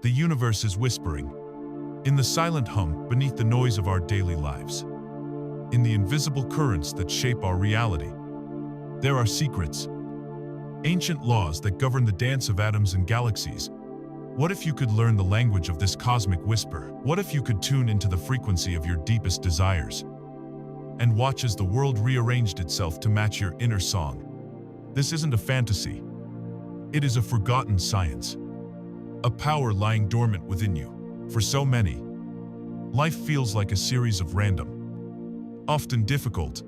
The universe is whispering, in the silent hum beneath the noise of our daily lives. In the invisible currents that shape our reality, there are secrets, ancient laws that govern the dance of atoms and galaxies. What if you could learn the language of this cosmic whisper? What if you could tune into the frequency of your deepest desires and watch as the world rearranged itself to match your inner song? This isn't a fantasy. It is a forgotten science, a power lying dormant within you. For so many, life feels like a series of random, often difficult,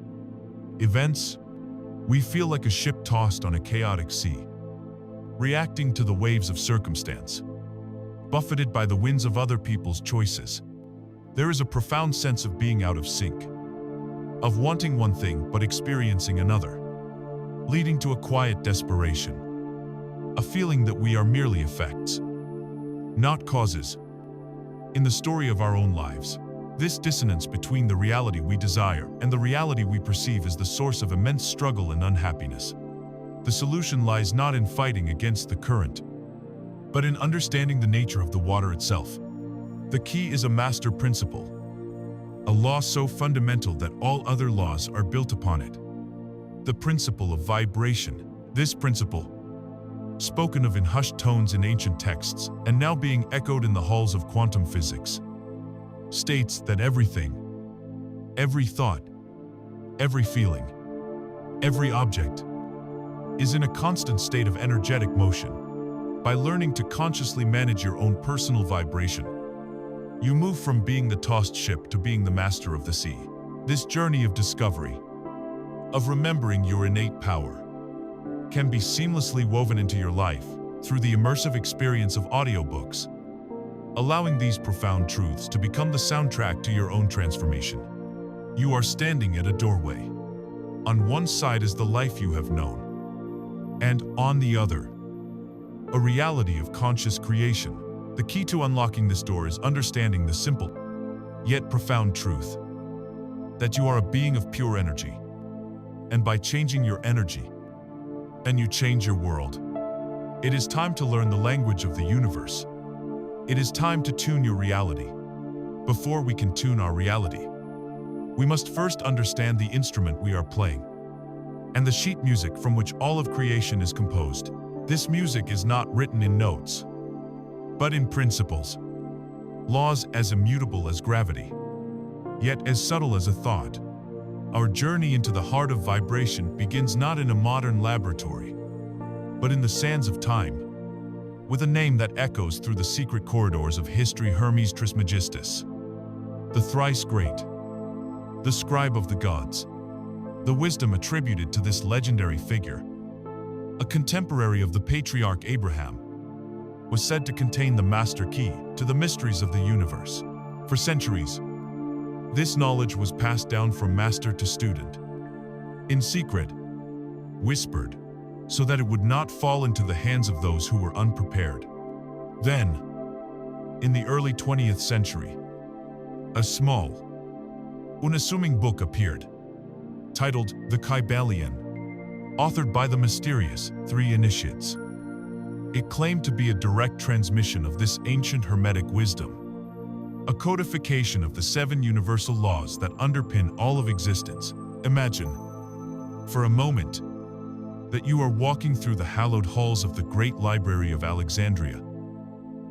events. We feel like a ship tossed on a chaotic sea, reacting to the waves of circumstance, buffeted by the winds of other people's choices. There is a profound sense of being out of sync, of wanting one thing but experiencing another, leading to a quiet desperation, a feeling that we are merely effects, not causes. In the story of our own lives, this dissonance between the reality we desire and the reality we perceive is the source of immense struggle and unhappiness. The solution lies not in fighting against the current, but in understanding the nature of the water itself. The key is a master principle, a law so fundamental that all other laws are built upon it. The principle of vibration. This principle, spoken of in hushed tones in ancient texts and now being echoed in the halls of quantum physics, states that everything, every thought, every feeling, every object is in a constant state of energetic motion. By learning to consciously manage your own personal vibration, you move from being the tossed ship to being the master of the sea. This journey of discovery, of remembering your innate power, can be seamlessly woven into your life through the immersive experience of audiobooks, allowing these profound truths to become the soundtrack to your own transformation. You are standing at a doorway. On one side is the life you have known, and on the other, a reality of conscious creation. The key to unlocking this door is understanding the simple, yet profound truth that you are a being of pure energy, and by changing your energy, and you change your world. It is time to learn the language of the universe. It is time to tune your reality. Before we can tune our reality, we must first understand the instrument we are playing and the sheet music from which all of creation is composed. This music is not written in notes, but in principles, laws as immutable as gravity, yet as subtle as a thought. Our journey into the heart of vibration begins not in a modern laboratory, but in the sands of time, with a name that echoes through the secret corridors of history: Hermes Trismegistus, the thrice great, the scribe of the gods. The wisdom attributed to this legendary figure, a contemporary of the patriarch Abraham, was said to contain the master key to the mysteries of the universe. For centuries, this knowledge was passed down from master to student, in secret, whispered, so that it would not fall into the hands of those who were unprepared. Then, in the early 20th century, a small, unassuming book appeared, titled The Kybalion, authored by the mysterious three initiates. It claimed to be a direct transmission of this ancient Hermetic wisdom, a codification of the 7 universal laws that underpin all of existence. Imagine, for a moment, that you are walking through the hallowed halls of the Great Library of Alexandria.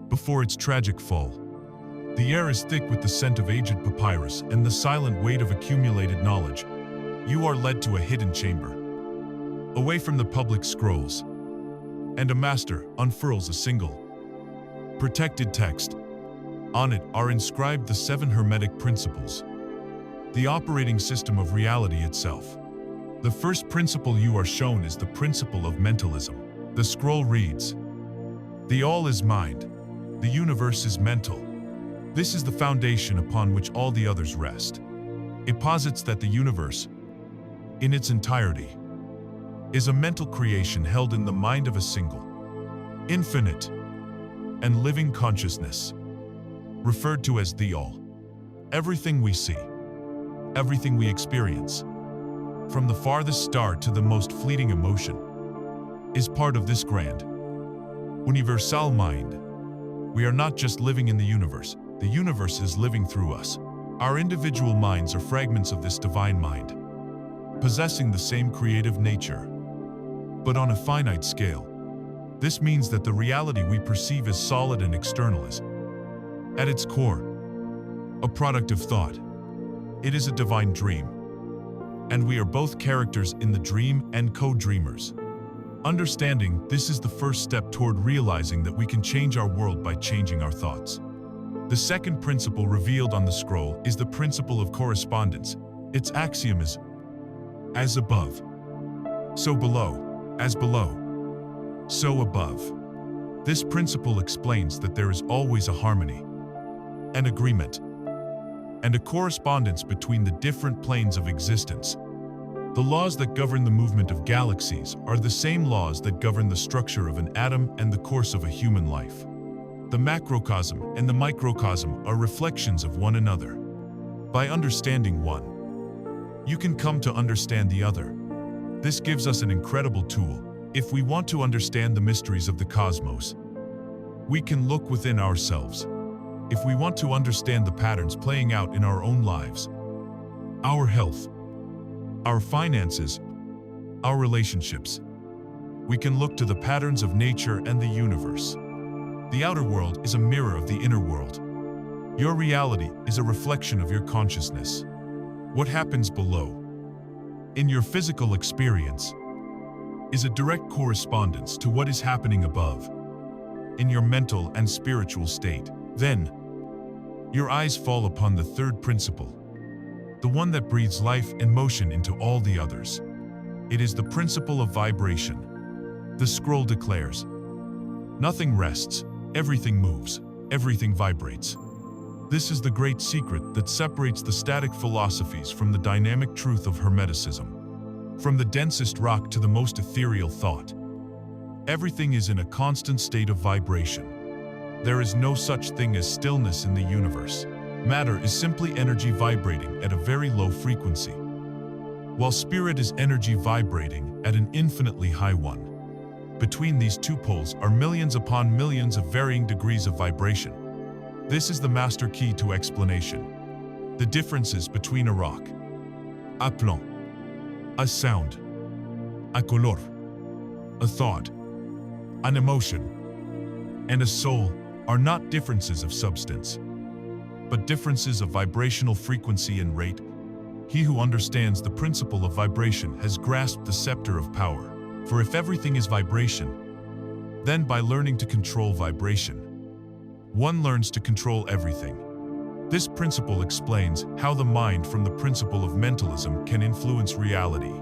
Before its tragic fall, the air is thick with the scent of aged papyrus and the silent weight of accumulated knowledge. You are led to a hidden chamber, away from the public scrolls, and a master unfurls a single, protected text. On it are inscribed the 7 Hermetic principles, the operating system of reality itself. The first principle you are shown is the principle of mentalism. The scroll reads, "The all is mind, the universe is mental." This is the foundation upon which all the others rest. It posits that the universe, in its entirety, is a mental creation held in the mind of a single, infinite, and living consciousness, referred to as the All. Everything we see, everything we experience, from the farthest star to the most fleeting emotion, is part of this grand, universal mind. We are not just living in the universe is living through us. Our individual minds are fragments of this divine mind, possessing the same creative nature, but on a finite scale. This means that the reality we perceive as solid and external is, at its core, a product of thought. It is a divine dream, and we are both characters in the dream and co-dreamers. Understanding this is the first step toward realizing that we can change our world by changing our thoughts. The second principle revealed on the scroll is the principle of correspondence. Its axiom is, as above, so below, as below, so above. This principle explains that there is always a harmony, an agreement, and a correspondence between the different planes of existence. The laws that govern the movement of galaxies are the same laws that govern the structure of an atom and the course of a human life. The macrocosm and the microcosm are reflections of one another. By understanding one, you can come to understand the other. This gives us an incredible tool. If we want to understand the mysteries of the cosmos, we can look within ourselves. If we want to understand the patterns playing out in our own lives, our health, our finances, our relationships, we can look to the patterns of nature and the universe. The outer world is a mirror of the inner world. Your reality is a reflection of your consciousness. What happens below, in your physical experience, is a direct correspondence to what is happening above, in your mental and spiritual state. Then, your eyes fall upon the third principle, the one that breathes life and motion into all the others. It is the principle of vibration. The scroll declares, nothing rests, everything moves, everything vibrates. This is the great secret that separates the static philosophies from the dynamic truth of Hermeticism. From the densest rock to the most ethereal thought, everything is in a constant state of vibration. There is no such thing as stillness in the universe. Matter is simply energy vibrating at a very low frequency, while spirit is energy vibrating at an infinitely high one. Between these two poles are millions upon millions of varying degrees of vibration. This is the master key to explanation. The differences between a rock, a plan, a sound, a color, a thought, an emotion, and a soul are not differences of substance, but differences of vibrational frequency and rate. He who understands the principle of vibration has grasped the scepter of power. For if everything is vibration, then by learning to control vibration, one learns to control everything. This principle explains how the mind from the principle of mentalism can influence reality.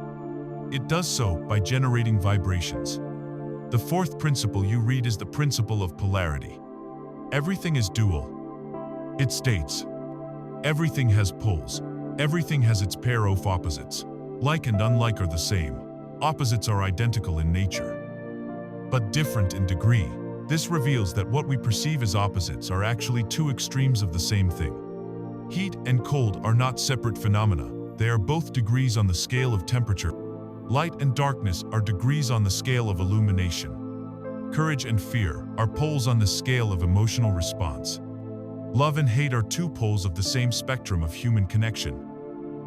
It does so by generating vibrations. The fourth principle you read is the principle of polarity. Everything is dual. It states, everything has poles. Everything has its pair of opposites. Like and unlike are the same. Opposites are identical in nature, but different in degree. This reveals that what we perceive as opposites are actually two extremes of the same thing. Heat and cold are not separate phenomena. They are both degrees on the scale of temperature. Light and darkness are degrees on the scale of illumination. Courage and fear are poles on the scale of emotional response. Love and hate are two poles of the same spectrum of human connection.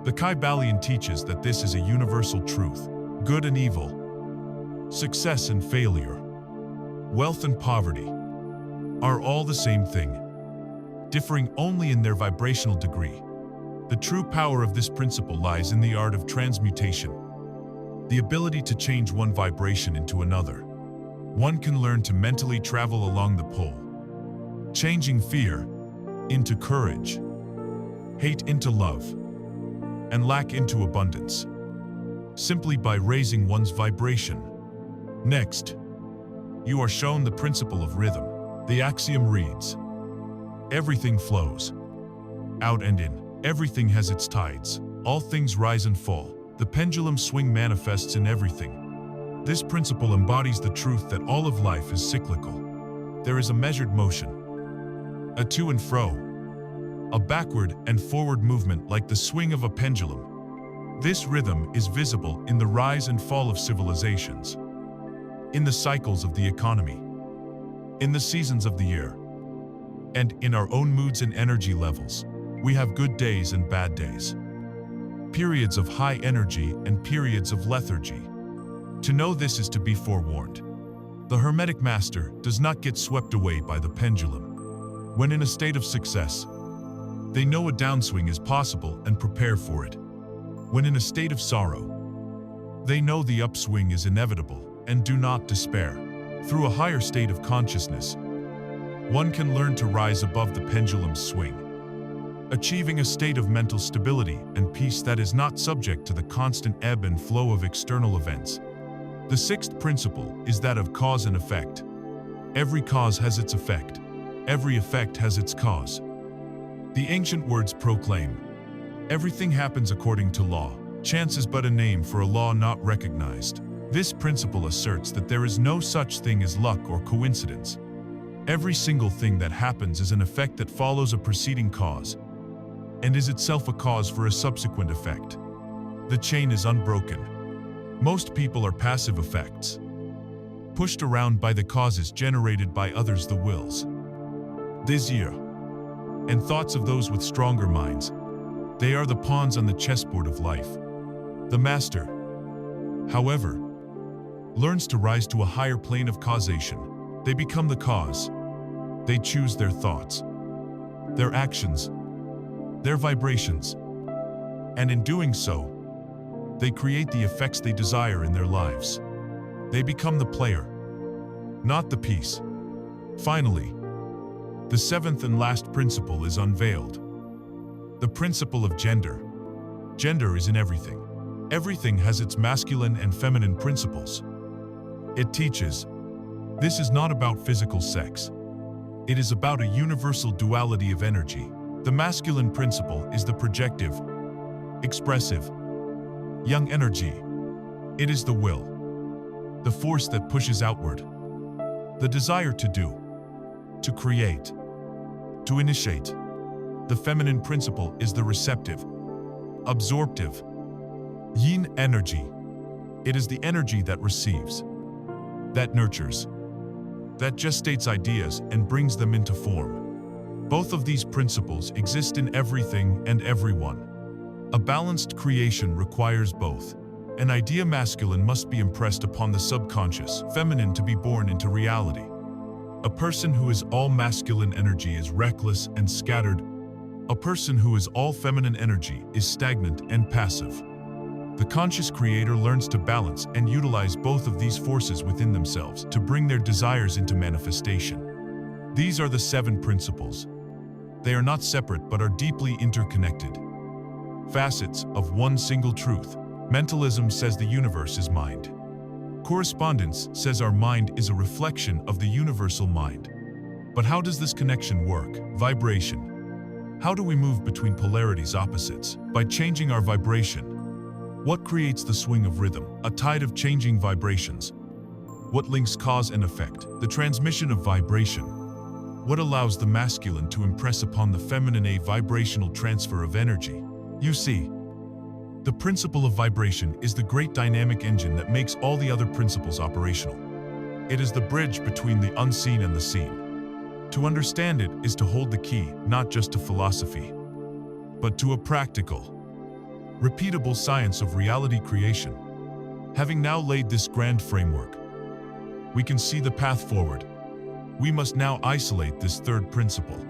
The Kybalion teaches that this is a universal truth. Good and evil, success and failure, wealth and poverty are all the same thing, differing only in their vibrational degree. The true power of this principle lies in the art of transmutation, the ability to change one vibration into another. One can learn to mentally travel along the pole, changing fear into courage, hate into love, and lack into abundance, simply by raising one's vibration. Next, you are shown the principle of rhythm. The axiom reads, everything flows, out and in. Everything has its tides. All things rise and fall. The pendulum swing manifests in everything. This principle embodies the truth that all of life is cyclical. There is a measured motion, a to and fro, a backward and forward movement like the swing of a pendulum. This rhythm is visible in the rise and fall of civilizations, in the cycles of the economy, in the seasons of the year, And in our own moods and energy levels, we have good days and bad days. Periods of high energy and periods of lethargy. To know this is to be forewarned. The Hermetic Master does not get swept away by the pendulum. When in a state of success, they know a downswing is possible and prepare for it. When in a state of sorrow, they know the upswing is inevitable and do not despair. Through a higher state of consciousness, one can learn to rise above the pendulum's swing, achieving a state of mental stability and peace that is not subject to the constant ebb and flow of external events. The sixth principle is that of cause and effect. Every cause has its effect. Every effect has its cause. The ancient words proclaim, everything happens according to law. Chance is but a name for a law not recognized. This principle asserts that there is no such thing as luck or coincidence. Every single thing that happens is an effect that follows a preceding cause, and is itself a cause for a subsequent effect. The chain is unbroken. Most people are passive effects, pushed around by the causes generated by others, the wills, desire, and thoughts of those with stronger minds. They are the pawns on the chessboard of life. The master, however, learns to rise to a higher plane of causation. They become the cause. They choose their thoughts, their actions, their vibrations, and in doing so, they create the effects they desire in their lives. They become the player, not the piece. Finally, the seventh and last principle is unveiled. The principle of gender. Gender is in everything. Everything has its masculine and feminine principles. It teaches, this is not about physical sex. It is about a universal duality of energy. The masculine principle is the projective, expressive, young energy. It is the will, the force that pushes outward, the desire to do, to create, to initiate. The feminine principle is the receptive, absorptive, yin energy. It is the energy that receives, that nurtures, that gestates ideas and brings them into form. Both of these principles exist in everything and everyone. A balanced creation requires both. An idea masculine must be impressed upon the subconscious, feminine to be born into reality. A person who is all masculine energy is reckless and scattered. A person who is all feminine energy is stagnant and passive. The conscious creator learns to balance and utilize both of these forces within themselves to bring their desires into manifestation. These are the seven principles. They are not separate but are deeply interconnected. Facets of one single truth. Mentalism says the universe is mind. Correspondence says our mind is a reflection of the universal mind. But how does this connection work? Vibration. How do we move between polarities opposites? By changing our vibration. What creates the swing of rhythm? A tide of changing vibrations. What links cause and effect? The transmission of vibration. What allows the masculine to impress upon the feminine? A vibrational transfer of energy. You see, the principle of vibration is the great dynamic engine that makes all the other principles operational. It is the bridge between the unseen and the seen. To understand it is to hold the key, not just to philosophy, but to a practical, repeatable science of reality creation. Having now laid this grand framework, we can see the path forward. We must now isolate this third principle,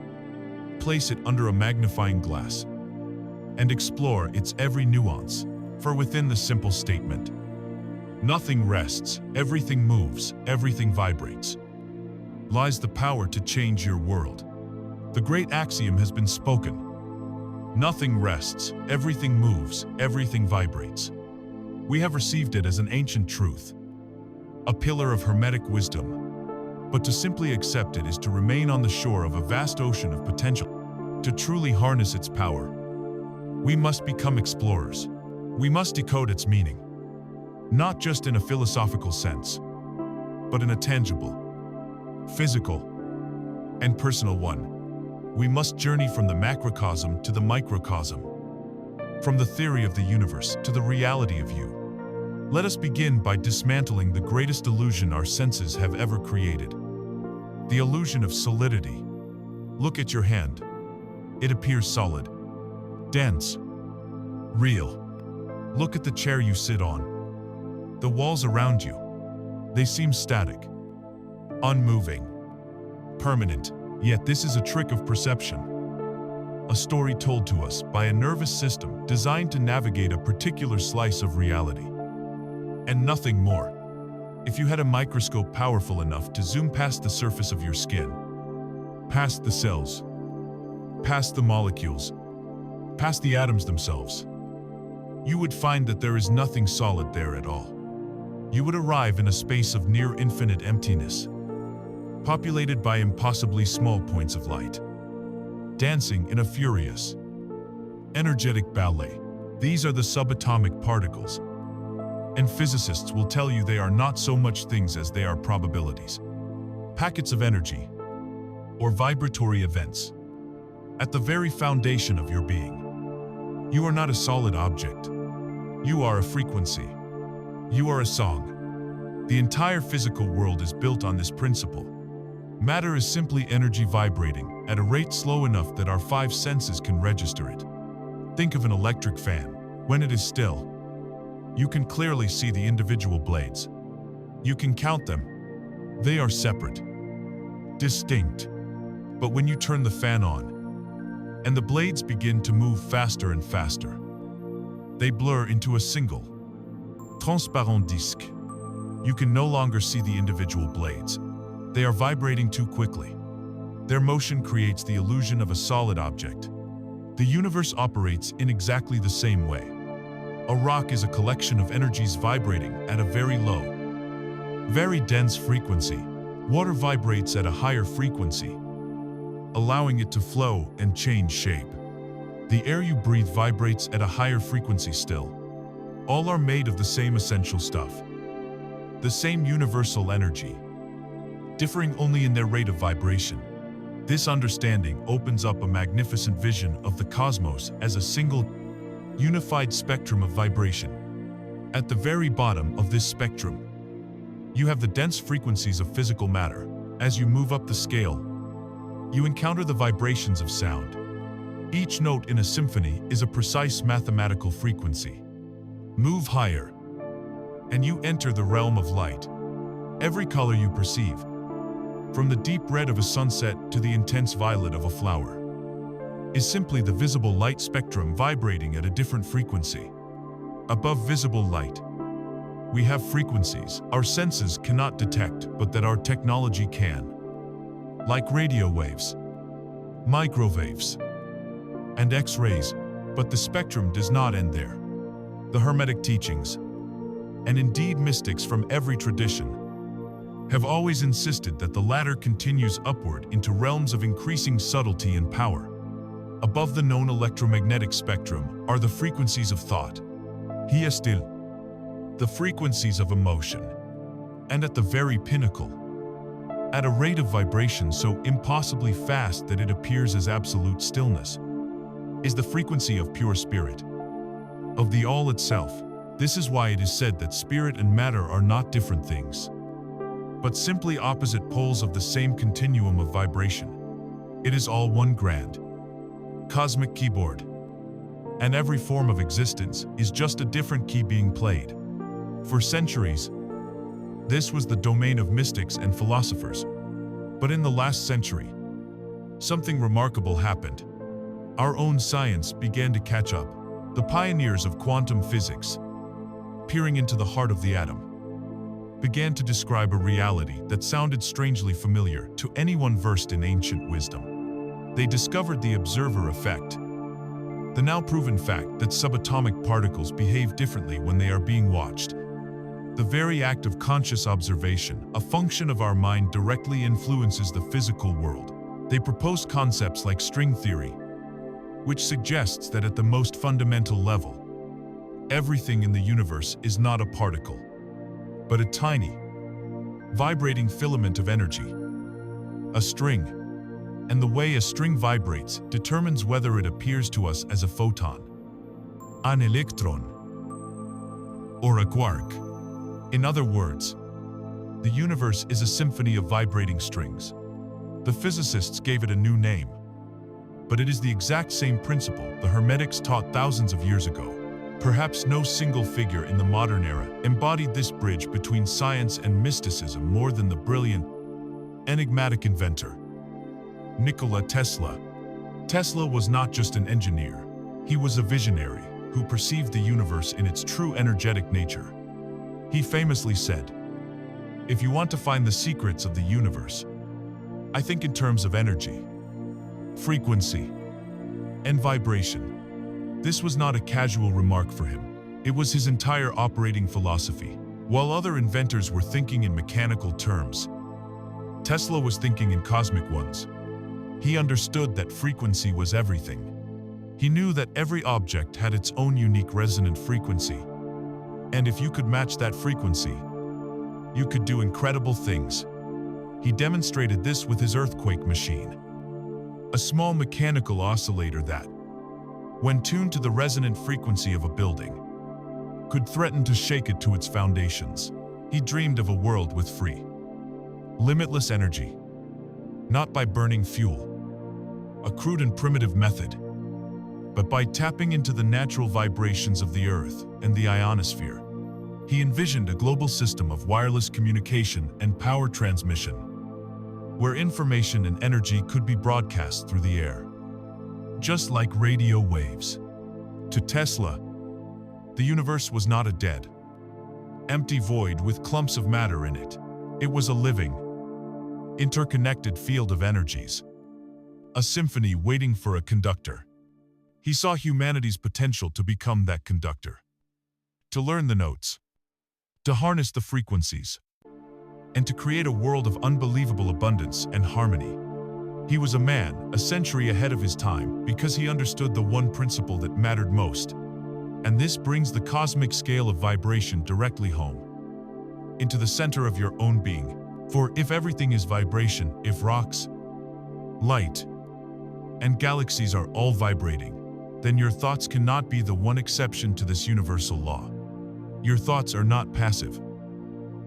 place it under a magnifying glass, and explore its every nuance. For within the simple statement, nothing rests, everything moves, everything vibrates, lies the power to change your world. The great axiom has been spoken. Nothing rests, everything moves, everything vibrates. We have received it as an ancient truth, a pillar of Hermetic wisdom. But to simply accept it is to remain on the shore of a vast ocean of potential. To truly harness its power, we must become explorers. We must decode its meaning, not just in a philosophical sense, but in a tangible, physical, and personal one. We must journey from the macrocosm to the microcosm, from the theory of the universe to the reality of you. Let us begin by dismantling the greatest illusion our senses have ever created, the illusion of solidity. Look at your hand. It appears solid, dense, real. Look at the chair you sit on. The walls around you. They seem static, unmoving, permanent. Yet this is a trick of perception. A story told to us by a nervous system designed to navigate a particular slice of reality. And nothing more. If you had a microscope powerful enough to zoom past the surface of your skin, past the cells, past the molecules, past the atoms themselves, you would find that there is nothing solid there at all. You would arrive in a space of near infinite emptiness, populated by impossibly small points of light, dancing in a furious, energetic ballet. These are the subatomic particles, and physicists will tell you they are not so much things as they are probabilities, packets of energy, or vibratory events, at the very foundation of your being. You are not a solid object. You are a frequency. You are a song. The entire physical world is built on this principle. Matter is simply energy vibrating at a rate slow enough that our five senses can register it. Think of an electric fan. When it is still, you can clearly see the individual blades. You can count them. They are separate, distinct. But when you turn the fan on, and the blades begin to move faster and faster, they blur into a single, transparent disc. You can no longer see the individual blades. They are vibrating too quickly. Their motion creates the illusion of a solid object. The universe operates in exactly the same way. A rock is a collection of energies vibrating at a very low, very dense frequency. Water vibrates at a higher frequency, allowing it to flow and change shape. The air you breathe vibrates at a higher frequency still. All are made of the same essential stuff, the same universal energy, differing only in their rate of vibration. This understanding opens up a magnificent vision of the cosmos as a single, unified spectrum of vibration. At the very bottom of this spectrum, you have the dense frequencies of physical matter. As you move up the scale, you encounter the vibrations of sound. Each note in a symphony is a precise mathematical frequency. Move higher, and you enter the realm of light. Every color you perceive, from the deep red of a sunset to the intense violet of a flower, is simply the visible light spectrum vibrating at a different frequency. Above visible light, we have frequencies our senses cannot detect, but that our technology can, like radio waves, microwaves, and X-rays. But the spectrum does not end there. The Hermetic teachings, and indeed mystics from every tradition, have always insisted that the latter continues upward into realms of increasing subtlety and power. Above the known electromagnetic spectrum are the frequencies of thought, here still, the frequencies of emotion, and at the very pinnacle, at a rate of vibration so impossibly fast that it appears as absolute stillness, is the frequency of pure spirit, of the all itself. This is why it is said that spirit and matter are not different things, but simply opposite poles of the same continuum of vibration. It is all one grand, cosmic keyboard, and every form of existence is just a different key being played. For centuries, this was the domain of mystics and philosophers. But in the last century, something remarkable happened. Our own science began to catch up. The pioneers of quantum physics, peering into the heart of the atom, began to describe a reality that sounded strangely familiar to anyone versed in ancient wisdom. They discovered the observer effect, the now proven fact that subatomic particles behave differently when they are being watched. The very act of conscious observation, a function of our mind, directly influences the physical world. They proposed concepts like string theory, which suggests that at the most fundamental level, everything in the universe is not a particle, but a tiny, vibrating filament of energy, a string. And the way a string vibrates determines whether it appears to us as a photon, an electron, or a quark. In other words, the universe is a symphony of vibrating strings. The physicists gave it a new name. But it is the exact same principle the Hermetics taught thousands of years ago. Perhaps no single figure in the modern era embodied this bridge between science and mysticism more than the brilliant, enigmatic inventor, Nikola Tesla. Tesla was not just an engineer. He was a visionary who perceived the universe in its true energetic nature. He famously said, "If you want to find the secrets of the universe, I think in terms of energy, frequency, and vibration." This was not a casual remark for him. It was his entire operating philosophy. While other inventors were thinking in mechanical terms, Tesla was thinking in cosmic ones. He understood that frequency was everything. He knew that every object had its own unique resonant frequency. And if you could match that frequency, you could do incredible things. He demonstrated this with his earthquake machine, a small mechanical oscillator that, when tuned to the resonant frequency of a building, could threaten to shake it to its foundations. He dreamed of a world with free, limitless energy, not by burning fuel, a crude and primitive method, but by tapping into the natural vibrations of the Earth and the ionosphere. He envisioned a global system of wireless communication and power transmission, where information and energy could be broadcast through the air, just like radio waves. To Tesla, the universe was not a dead, empty void with clumps of matter in it. It was a living, interconnected field of energies, a symphony waiting for a conductor. He saw humanity's potential to become that conductor, to learn the notes, to harness the frequencies, and to create a world of unbelievable abundance and harmony. He was a man a century ahead of his time because he understood the one principle that mattered most. And this brings the cosmic scale of vibration directly home, into the center of your own being. For if everything is vibration, if rocks, light, and galaxies are all vibrating, then your thoughts cannot be the one exception to this universal law. Your thoughts are not passive,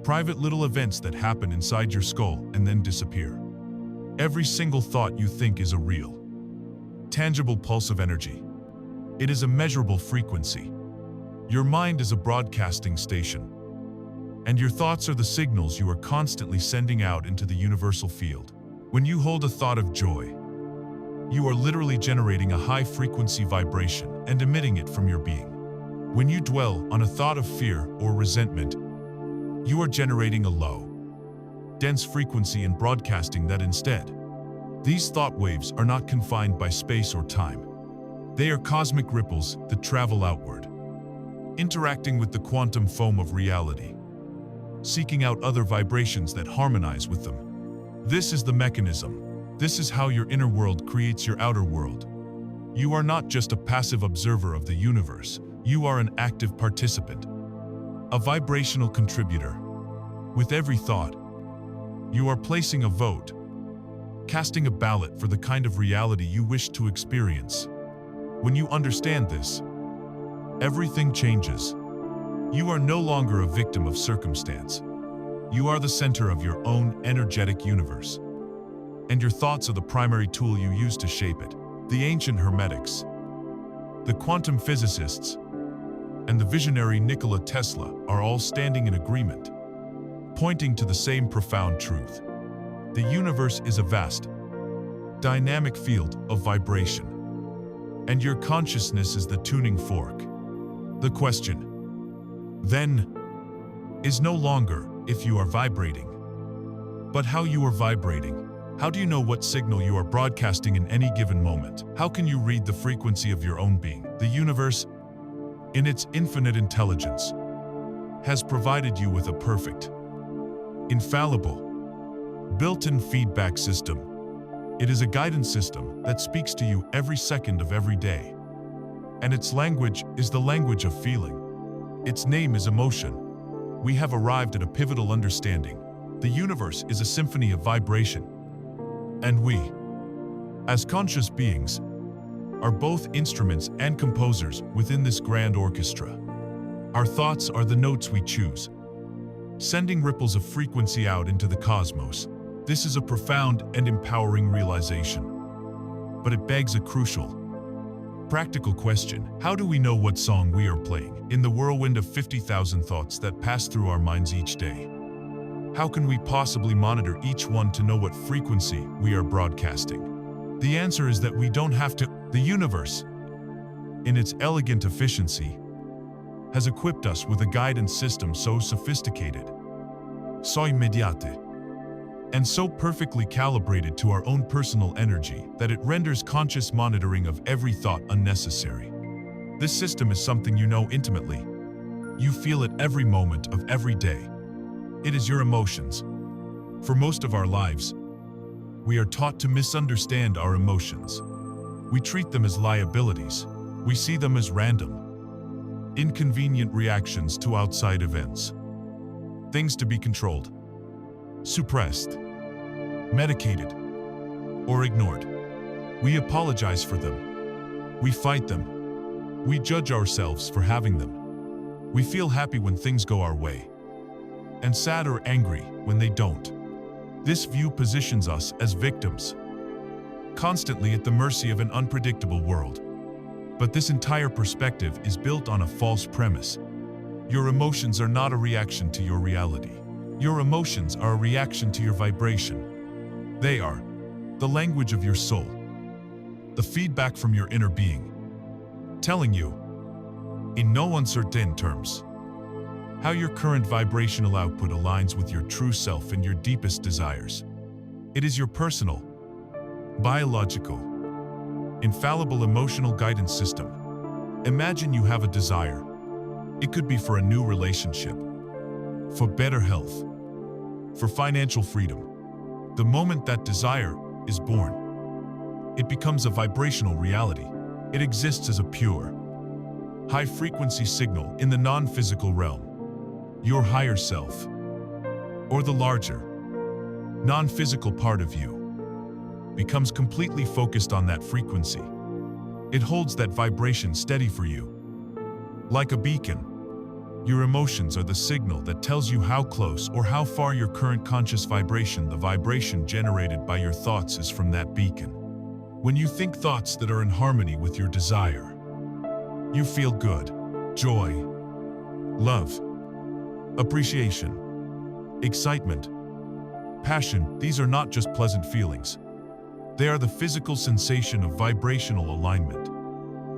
private little events that happen inside your skull and then disappear. Every single thought you think is a real, tangible pulse of energy. It is a measurable frequency. Your mind is a broadcasting station, and your thoughts are the signals you are constantly sending out into the universal field. When you hold a thought of joy, you are literally generating a high-frequency vibration and emitting it from your being. When you dwell on a thought of fear or resentment, you are generating a low, dense frequency and broadcasting that instead. These thought waves are not confined by space or time. They are cosmic ripples that travel outward, interacting with the quantum foam of reality, seeking out other vibrations that harmonize with them. This is the mechanism. This is how your inner world creates your outer world. You are not just a passive observer of the universe. You are an active participant, a vibrational contributor. With every thought, you are placing a vote, casting a ballot for the kind of reality you wish to experience. When you understand this, everything changes. You are no longer a victim of circumstance. You are the center of your own energetic universe, and your thoughts are the primary tool you use to shape it. The ancient Hermetics, the quantum physicists, and the visionary Nikola Tesla are all standing in agreement, pointing to the same profound truth. The universe is a vast, dynamic field of vibration, and your consciousness is the tuning fork. The question, then, is no longer if you are vibrating, but how you are vibrating. How do you know what signal you are broadcasting in any given moment? How can you read the frequency of your own being? The universe, in its infinite intelligence, has provided you with a perfect, infallible, built-in feedback system. It is a guidance system that speaks to you every second of every day. And its language is the language of feeling. Its name is emotion. We have arrived at a pivotal understanding. The universe is a symphony of vibration. And we, as conscious beings, are both instruments and composers within this grand orchestra. Our thoughts are the notes we choose, sending ripples of frequency out into the cosmos. This is a profound and empowering realization. But it begs a crucial, practical question. How do we know what song we are playing in the whirlwind of 50,000 thoughts that pass through our minds each day? How can we possibly monitor each one to know what frequency we are broadcasting? The answer is that we don't have to. The universe, in its elegant efficiency, has equipped us with a guidance system so sophisticated, so immediate, and so perfectly calibrated to our own personal energy that it renders conscious monitoring of every thought unnecessary. This system is something you know intimately. You feel it every moment of every day. It is your emotions. For most of our lives, we are taught to misunderstand our emotions. We treat them as liabilities. We see them as random, inconvenient reactions to outside events. Things to be controlled, suppressed, medicated, or ignored. We apologize for them. We fight them. We judge ourselves for having them. We feel happy when things go our way, and sad or angry when they don't. This view positions us as victims, constantly at the mercy of an unpredictable world. But this entire perspective is built on a false premise. Your emotions are not a reaction to your reality. Your emotions are a reaction to your vibration. They are the language of your soul, the feedback from your inner being, telling you, in no uncertain terms, how your current vibrational output aligns with your true self and your deepest desires. It is your personal, biological, infallible emotional guidance system. Imagine you have a desire. It could be for a new relationship, for better health, for financial freedom. The moment that desire is born, it becomes a vibrational reality. It exists as a pure, high-frequency signal in the non-physical realm. Your higher self, or the larger, non-physical part of you, becomes completely focused on that frequency. It holds that vibration steady for you. Like a beacon, your emotions are the signal that tells you how close or how far your current conscious vibration, the vibration generated by your thoughts, is from that beacon. When you think thoughts that are in harmony with your desire, you feel good, joy, love, appreciation, excitement, passion. These are not just pleasant feelings. They are the physical sensation of vibrational alignment.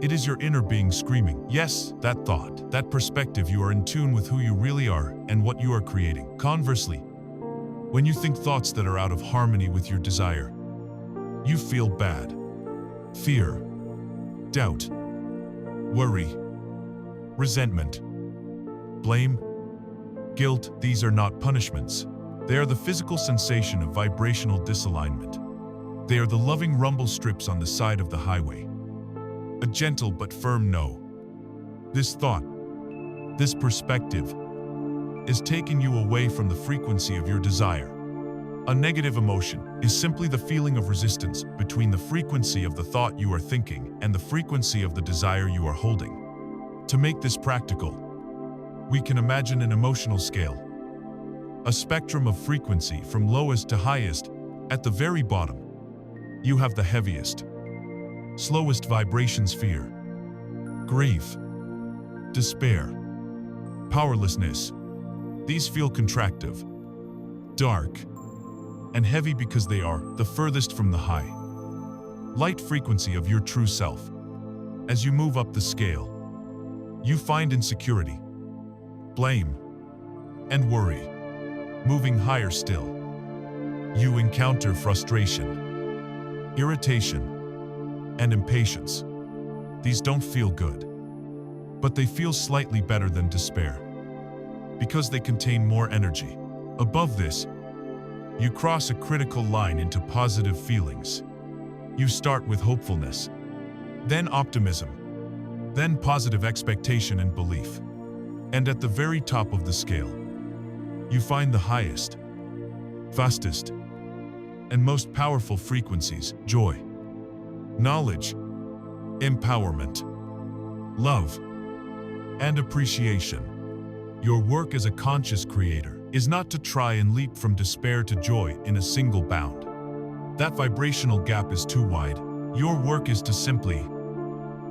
It is your inner being screaming, yes, that thought, that perspective. You are in tune with who you really are and what you are creating. Conversely, when you think thoughts that are out of harmony with your desire, you feel bad, fear, doubt, worry, resentment, blame, guilt. These are not punishments. They are the physical sensation of vibrational disalignment. They are the loving rumble strips on the side of the highway. A gentle but firm no. This thought, this perspective, is taking you away from the frequency of your desire. A negative emotion is simply the feeling of resistance between the frequency of the thought you are thinking and the frequency of the desire you are holding. To make this practical, we can imagine an emotional scale, a spectrum of frequency from lowest to highest. At the very bottom, you have the heaviest, slowest vibrations: fear, grief, despair, powerlessness. These feel contractive, dark, and heavy because they are the furthest from the high, light frequency of your true self. As you move up the scale, you find insecurity, blame, and worry. Moving higher still, you encounter frustration, irritation, and impatience. These don't feel good, but they feel slightly better than despair, because they contain more energy. Above this, you cross a critical line into positive feelings. You start with hopefulness, then optimism, then positive expectation and belief. And at the very top of the scale, you find the highest, fastest, and most powerful frequencies: joy, knowledge, empowerment, love, and appreciation. Your work as a conscious creator is not to try and leap from despair to joy in a single bound. That vibrational gap is too wide. Your work is to simply,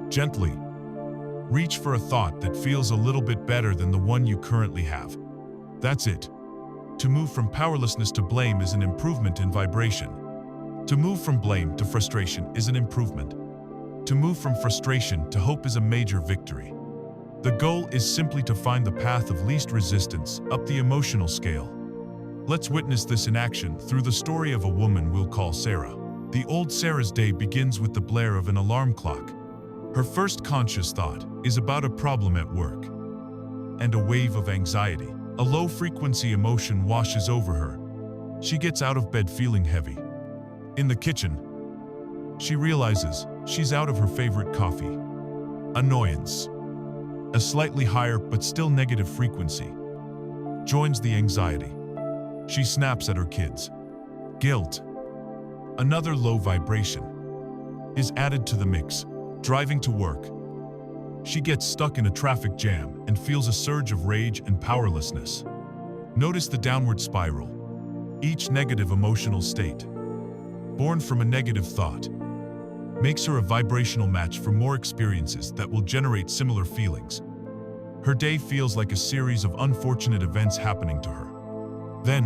gently, reach for a thought that feels a little bit better than the one you currently have. That's it. To move from powerlessness to blame is an improvement in vibration. To move from blame to frustration is an improvement. To move from frustration to hope is a major victory. The goal is simply to find the path of least resistance up the emotional scale. Let's witness this in action through the story of a woman we'll call Sarah. The old Sarah's day begins with the blare of an alarm clock. Her first conscious thought is about a problem at work. And a wave of anxiety, a low-frequency emotion washes over her. She gets out of bed feeling heavy. In the kitchen, she realizes she's out of her favorite coffee. Annoyance, a slightly higher but still negative frequency, joins the anxiety. She snaps at her kids. Guilt, another low vibration, is added to the mix. Driving to work, she gets stuck in a traffic jam and feels a surge of rage and powerlessness. Notice the downward spiral. Each negative emotional state, born from a negative thought, makes her a vibrational match for more experiences that will generate similar feelings. Her day feels like a series of unfortunate events happening to her. Then,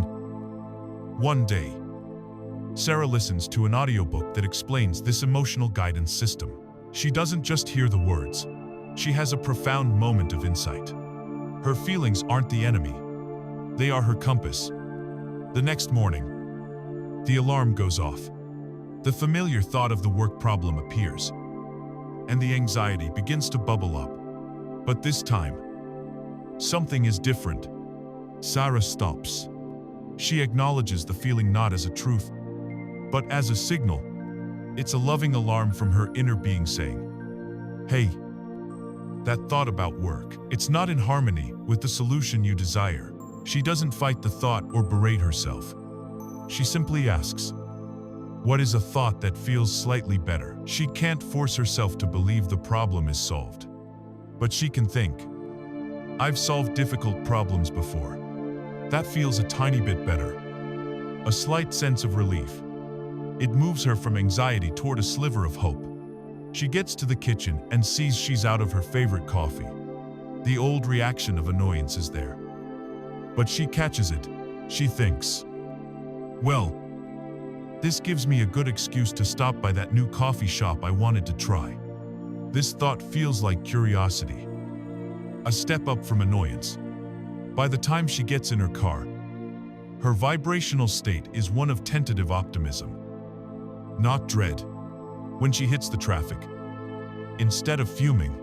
one day, Sarah listens to an audiobook that explains this emotional guidance system. She doesn't just hear the words. She has a profound moment of insight. Her feelings aren't the enemy. They are her compass. The next morning, the alarm goes off. The familiar thought of the work problem appears, and the anxiety begins to bubble up. But this time, something is different. Sarah stops. She acknowledges the feeling not as a truth, but as a signal. It's a loving alarm from her inner being saying, "Hey, that thought about work, it's not in harmony with the solution you desire." She doesn't fight the thought or berate herself. She simply asks, what is a thought that feels slightly better? She can't force herself to believe the problem is solved. But she can think, I've solved difficult problems before. That feels a tiny bit better. A slight sense of relief. It moves her from anxiety toward a sliver of hope. She gets to the kitchen and sees she's out of her favorite coffee. The old reaction of annoyance is there. But she catches it. She thinks, well, this gives me a good excuse to stop by that new coffee shop I wanted to try. This thought feels like curiosity, a step up from annoyance. By the time she gets in her car, her vibrational state is one of tentative optimism, not dread. When she hits the traffic, instead of fuming,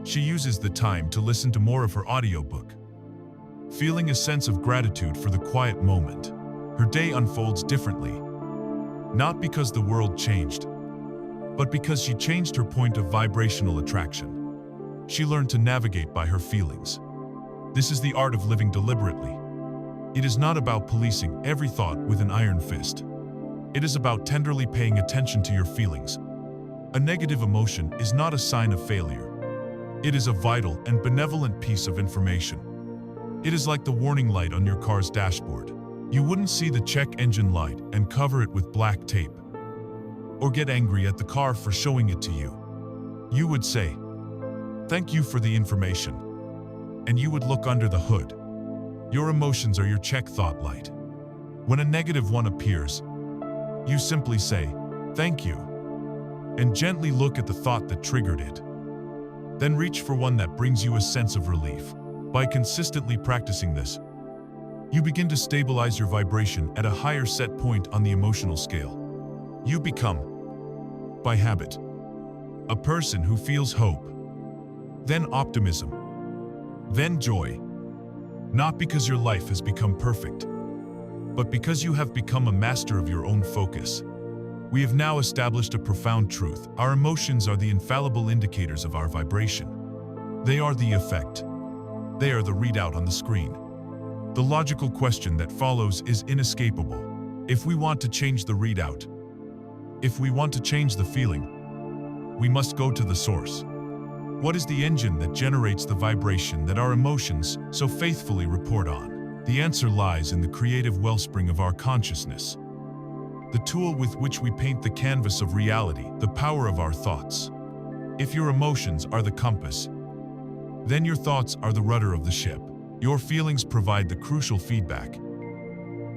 she uses the time to listen to more of her audiobook, feeling a sense of gratitude for the quiet moment. Her day unfolds differently. Not because the world changed, but because she changed her point of vibrational attraction. She learned to navigate by her feelings. This is the art of living deliberately. It is not about policing every thought with an iron fist. It is about tenderly paying attention to your feelings. A negative emotion is not a sign of failure. It is a vital and benevolent piece of information. It is like the warning light on your car's dashboard. You wouldn't see the check engine light and cover it with black tape, or get angry at the car for showing it to you. You would say, "Thank you for the information," and you would look under the hood. Your emotions are your check thought light. When a negative one appears, you simply say, "Thank you," and gently look at the thought that triggered it. Then reach for one that brings you a sense of relief. By consistently practicing this, you begin to stabilize your vibration at a higher set point on the emotional scale. You become, by habit, a person who feels hope, then optimism, then joy. Not because your life has become perfect, but because you have become a master of your own focus. We have now established a profound truth. Our emotions are the infallible indicators of our vibration. They are the effect. They are the readout on the screen. The logical question that follows is inescapable. If we want to change the readout, if we want to change the feeling, we must go to the source. What is the engine that generates the vibration that our emotions so faithfully report on? The answer lies in the creative wellspring of our consciousness, the tool with which we paint the canvas of reality, the power of our thoughts. If your emotions are the compass, then your thoughts are the rudder of the ship. Your feelings provide the crucial feedback,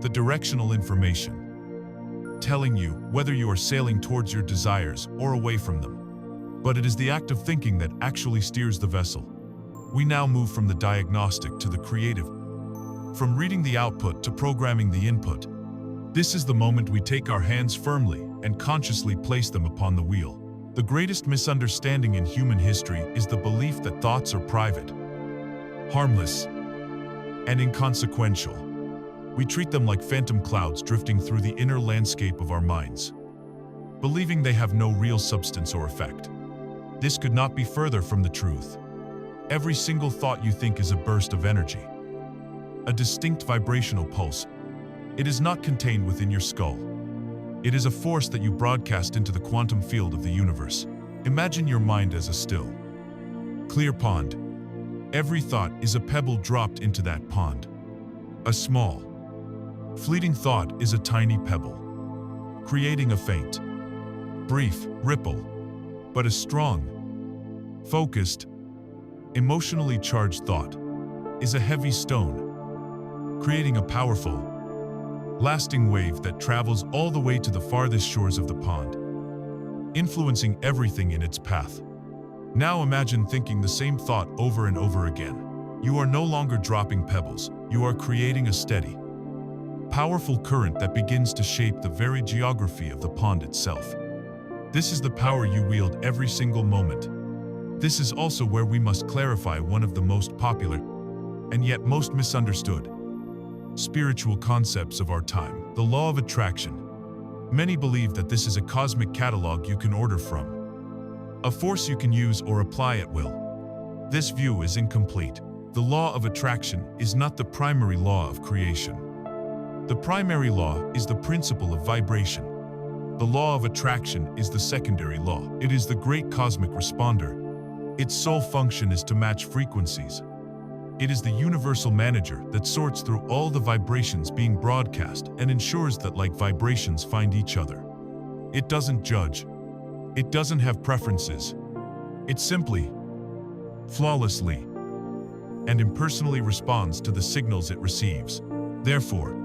the directional information, telling you whether you are sailing towards your desires or away from them. But it is the act of thinking that actually steers the vessel. We now move from the diagnostic to the creative, from reading the output to programming the input. This is the moment we take our hands firmly and consciously place them upon the wheel. The greatest misunderstanding in human history is the belief that thoughts are private, harmless, and inconsequential. We treat them like phantom clouds drifting through the inner landscape of our minds, believing they have no real substance or effect. This could not be further from the truth. Every single thought you think is a burst of energy, a distinct vibrational pulse. It is not contained within your skull. It is a force that you broadcast into the quantum field of the universe. Imagine your mind as a still, clear pond. Every thought is a pebble dropped into that pond. A small, fleeting thought is a tiny pebble, creating a faint, brief ripple. But a strong, focused, emotionally charged thought is a heavy stone, creating a powerful, lasting wave that travels all the way to the farthest shores of the pond, influencing everything in its path. Now imagine thinking the same thought over and over again. You are no longer dropping pebbles, you are creating a steady, powerful current that begins to shape the very geography of the pond itself. This is the power you wield every single moment. This is also where we must clarify one of the most popular, and yet most misunderstood, spiritual concepts of our time, the law of attraction. Many believe that this is a cosmic catalog you can order from, a force you can use or apply at will. This view is incomplete. The law of attraction is not the primary law of creation. The primary law is the principle of vibration. The law of attraction is the secondary law. It is the great cosmic responder. Its sole function is to match frequencies. It is the universal manager that sorts through all the vibrations being broadcast and ensures that like vibrations find each other. It doesn't judge. It doesn't have preferences. It simply, flawlessly, and impersonally responds to the signals it receives. Therefore,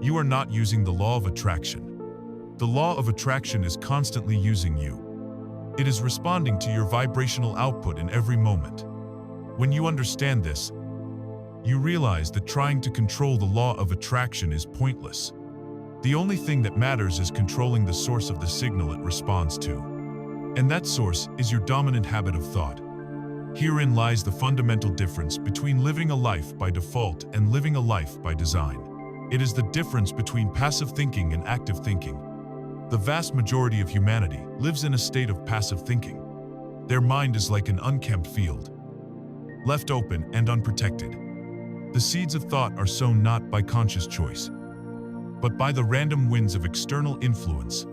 you are not using the law of attraction. The law of attraction is constantly using you. It is responding to your vibrational output in every moment. When you understand this, you realize that trying to control the law of attraction is pointless. The only thing that matters is controlling the source of the signal it responds to. And that source is your dominant habit of thought. Herein lies the fundamental difference between living a life by default and living a life by design. It is the difference between passive thinking and active thinking. The vast majority of humanity lives in a state of passive thinking. Their mind is like an unkempt field, left open and unprotected. The seeds of thought are sown not by conscious choice, but by the random winds of external influence.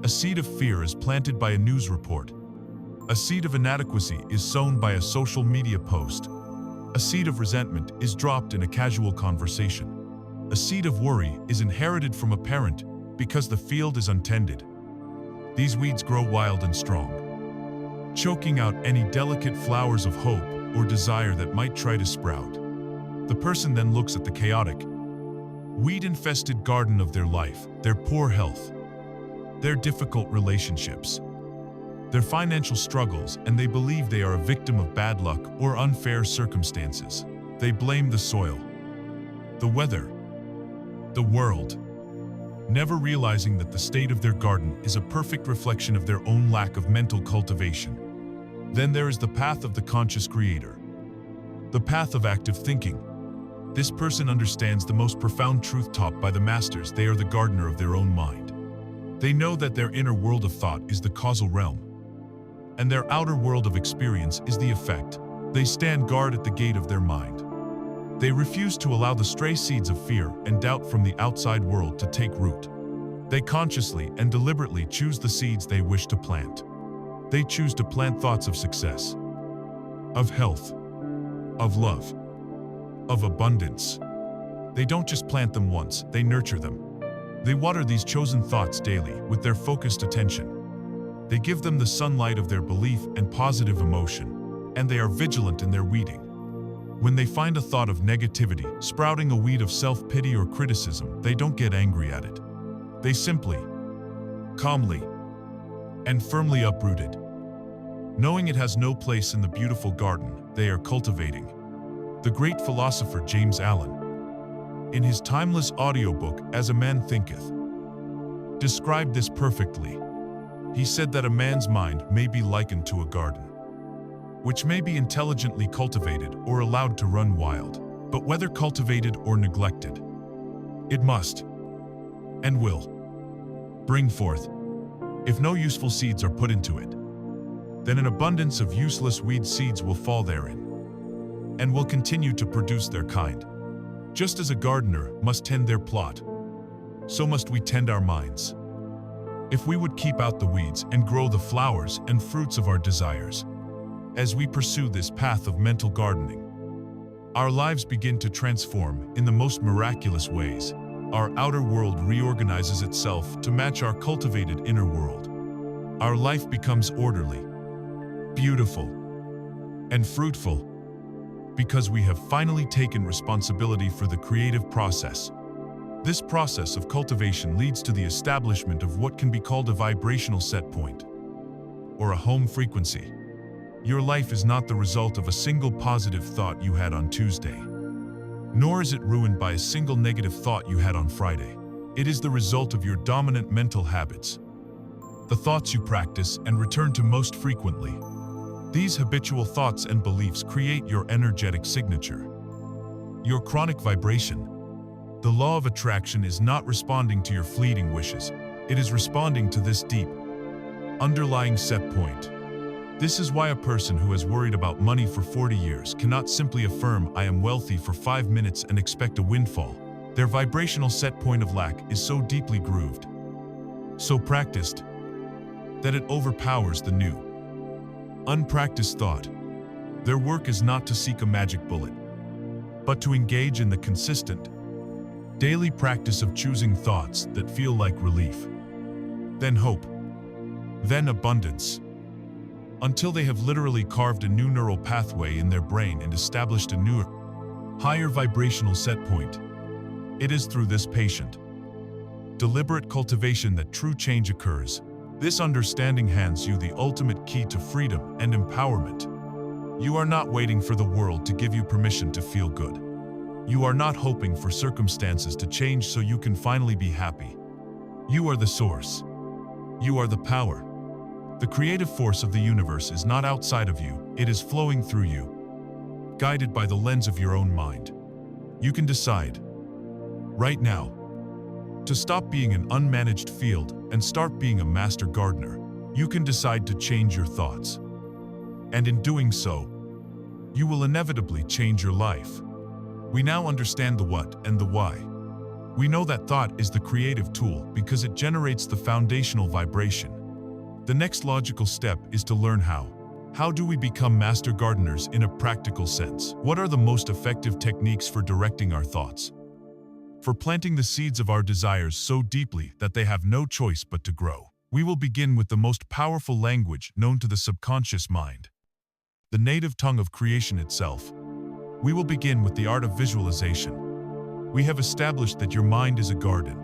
A seed of fear is planted by a news report. A seed of inadequacy is sown by a social media post. A seed of resentment is dropped in a casual conversation. A seed of worry is inherited from a parent because the field is untended. These weeds grow wild and strong, choking out any delicate flowers of hope or desire that might try to sprout. The person then looks at the chaotic, weed-infested garden of their life, their poor health, their difficult relationships, their financial struggles, and they believe they are a victim of bad luck or unfair circumstances. They blame the soil, the weather, the world, never realizing that the state of their garden is a perfect reflection of their own lack of mental cultivation. Then there is the path of the conscious creator, the path of active thinking. This person understands the most profound truth taught by the masters. They are the gardener of their own mind. They know that their inner world of thought is the causal realm, and their outer world of experience is the effect. They stand guard at the gate of their mind. They refuse to allow the stray seeds of fear and doubt from the outside world to take root. They consciously and deliberately choose the seeds they wish to plant. They choose to plant thoughts of success, of health, of love, of abundance, They don't just plant them once, they nurture them. They water these chosen thoughts daily with their focused attention. They give them the sunlight of their belief and positive emotion, and they are vigilant in their weeding. When they find a thought of negativity, sprouting a weed of self-pity or criticism, they don't get angry at it. They simply, calmly, and firmly uproot it. Knowing it has no place in the beautiful garden they are cultivating. The great philosopher James Allen, in his timeless audiobook, As a Man Thinketh, described this perfectly. He said that a man's mind may be likened to a garden, which may be intelligently cultivated or allowed to run wild, but whether cultivated or neglected, it must, and will, bring forth, if no useful seeds are put into it, then an abundance of useless weed seeds will fall therein, and will continue to produce their kind. Just as a gardener must tend their plot, so must we tend our minds. If we would keep out the weeds and grow the flowers and fruits of our desires, as we pursue this path of mental gardening, our lives begin to transform in the most miraculous ways. Our outer world reorganizes itself to match our cultivated inner world. Our life becomes orderly, beautiful, and fruitful because we have finally taken responsibility for the creative process. This process of cultivation leads to the establishment of what can be called a vibrational set point, or a home frequency. Your life is not the result of a single positive thought you had on Tuesday, nor is it ruined by a single negative thought you had on Friday. It is the result of your dominant mental habits, the thoughts you practice and return to most frequently. These habitual thoughts and beliefs create your energetic signature, your chronic vibration. The law of attraction is not responding to your fleeting wishes. It is responding to this deep, underlying set point. This is why a person who has worried about money for 40 years cannot simply affirm, "I am wealthy" for 5 minutes and expect a windfall. Their vibrational set point of lack is so deeply grooved, so practiced, that it overpowers the new, unpracticed thought. Their work is not to seek a magic bullet, but to engage in the consistent, daily practice of choosing thoughts that feel like relief, then hope, then abundance, until they have literally carved a new neural pathway in their brain and established a newer, higher vibrational set point. It is through this patient, deliberate cultivation that true change occurs. This understanding hands you the ultimate key to freedom and empowerment. You are not waiting for the world to give you permission to feel good. You are not hoping for circumstances to change so you can finally be happy. You are the source. You are the power. The creative force of the universe is not outside of you, it is flowing through you, guided by the lens of your own mind. You can decide, right now, to stop being an unmanaged field and start being a master gardener. You can decide to change your thoughts. And in doing so, you will inevitably change your life. We now understand the what and the why. We know that thought is the creative tool because it generates the foundational vibration. The next logical step is to learn how. How do we become master gardeners in a practical sense? What are the most effective techniques for directing our thoughts, for planting the seeds of our desires so deeply that they have no choice but to grow? We will begin with the most powerful language known to the subconscious mind, the native tongue of creation itself. We will begin with the art of visualization. We have established that your mind is a garden,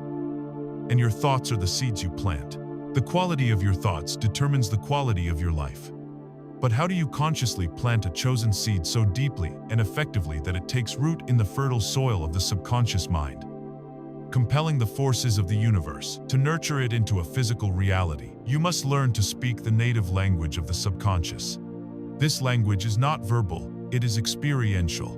and your thoughts are the seeds you plant. The quality of your thoughts determines the quality of your life. But how do you consciously plant a chosen seed so deeply and effectively that it takes root in the fertile soil of the subconscious mind, compelling the forces of the universe to nurture it into a physical reality? You must learn to speak the native language of the subconscious. This language is not verbal, it is experiential.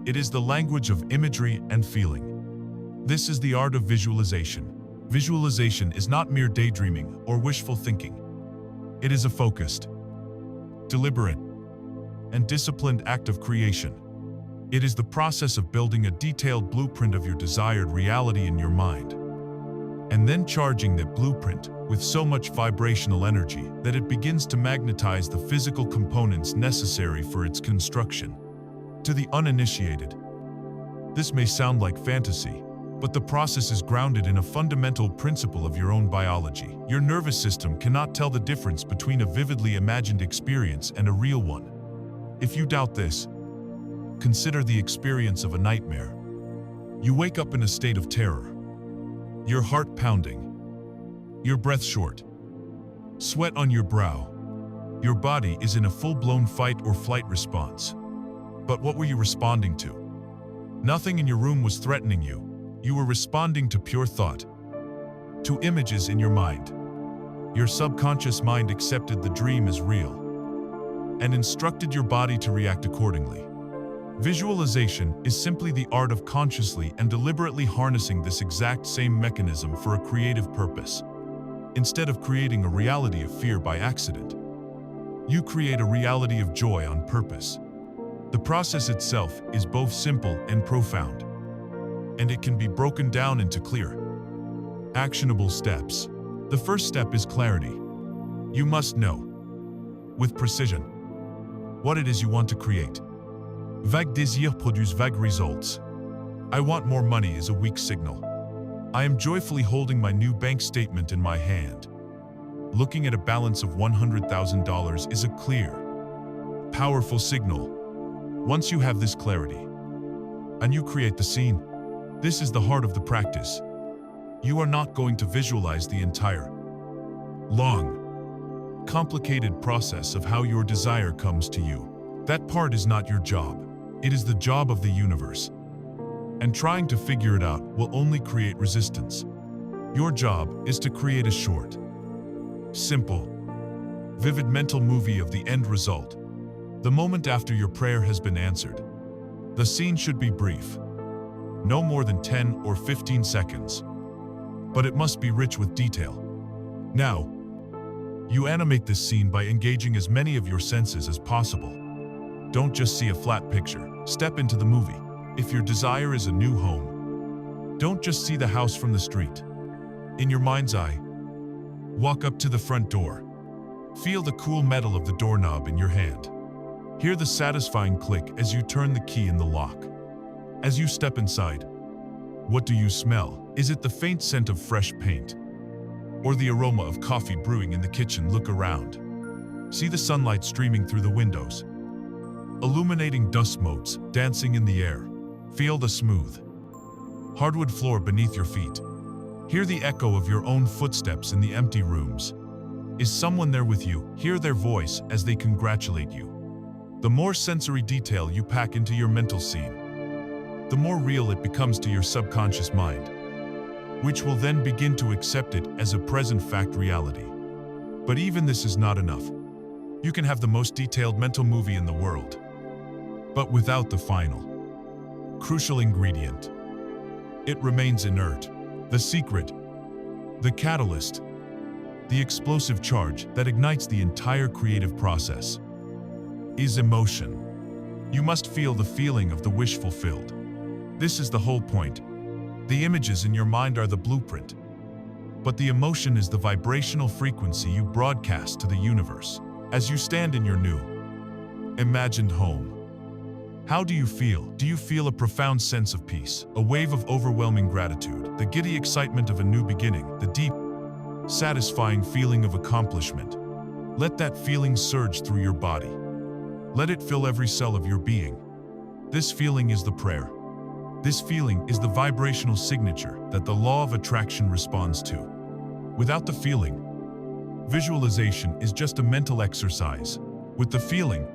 It is the language of imagery and feeling. This is the art of visualization. Visualization is not mere daydreaming or wishful thinking. It is a focused, deliberate, and disciplined act of creation. It is the process of building a detailed blueprint of your desired reality in your mind, and then charging that blueprint with so much vibrational energy that it begins to magnetize the physical components necessary for its construction. To the uninitiated, This may sound like fantasy, but the process is grounded in a fundamental principle of your own biology. Your nervous system cannot tell the difference between a vividly imagined experience and a real one. If you doubt this, consider the experience of a nightmare. You wake up in a state of terror, your heart pounding, your breath short, sweat on your brow. Your body is in a full-blown fight or flight response. But what were you responding to? Nothing in your room was threatening you. You were responding to pure thought, to images in your mind. Your subconscious mind accepted the dream as real and instructed your body to react accordingly. Visualization is simply the art of consciously and deliberately harnessing this exact same mechanism for a creative purpose. Instead of creating a reality of fear by accident, you create a reality of joy on purpose. The process itself is both simple and profound, and it can be broken down into clear, actionable steps. The first step is clarity. You must know, with precision, what it is you want to create. Vague désir produce vague results. I want more money is a weak signal. I am joyfully holding my new bank statement in my hand. Looking at a balance of $100,000 is a clear, powerful signal. Once you have this clarity, and you create the scene, this is the heart of the practice. You are not going to visualize the entire, long, complicated process of how your desire comes to you. That part is not your job. It is the job of the universe. And trying to figure it out will only create resistance. Your job is to create a short, simple, vivid mental movie of the end result. The moment after your prayer has been answered. The scene should be brief, no more than 10 or 15 seconds. But it must be rich with detail. Now, you animate this scene by engaging as many of your senses as possible. Don't just see a flat picture. Step into the movie. If your desire is a new home, don't just see the house from the street. In your mind's eye, walk up to the front door. Feel the cool metal of the doorknob in your hand. Hear the satisfying click as you turn the key in the lock. As you step inside, what do you smell? Is it the faint scent of fresh paint? Or the aroma of coffee brewing in the kitchen? Look around. See the sunlight streaming through the windows, illuminating dust motes dancing in the air. Feel the smooth, hardwood floor beneath your feet. Hear the echo of your own footsteps in the empty rooms. Is someone there with you? Hear their voice as they congratulate you. The more sensory detail you pack into your mental scene, the more real it becomes to your subconscious mind, which will then begin to accept it as a present fact reality. But even this is not enough. You can have the most detailed mental movie in the world, but without the final, crucial ingredient, it remains inert. The secret, the catalyst, the explosive charge that ignites the entire creative process is emotion. You must feel the feeling of the wish fulfilled. This is the whole point. The images in your mind are the blueprint, but the emotion is the vibrational frequency you broadcast to the universe. As you stand in your new, imagined home, how do you feel? Do you feel a profound sense of peace, a wave of overwhelming gratitude, the giddy excitement of a new beginning, the deep, satisfying feeling of accomplishment? Let that feeling surge through your body. Let it fill every cell of your being. This feeling is the prayer. This feeling is the vibrational signature that the law of attraction responds to. Without the feeling, visualization is just a mental exercise. With the feeling,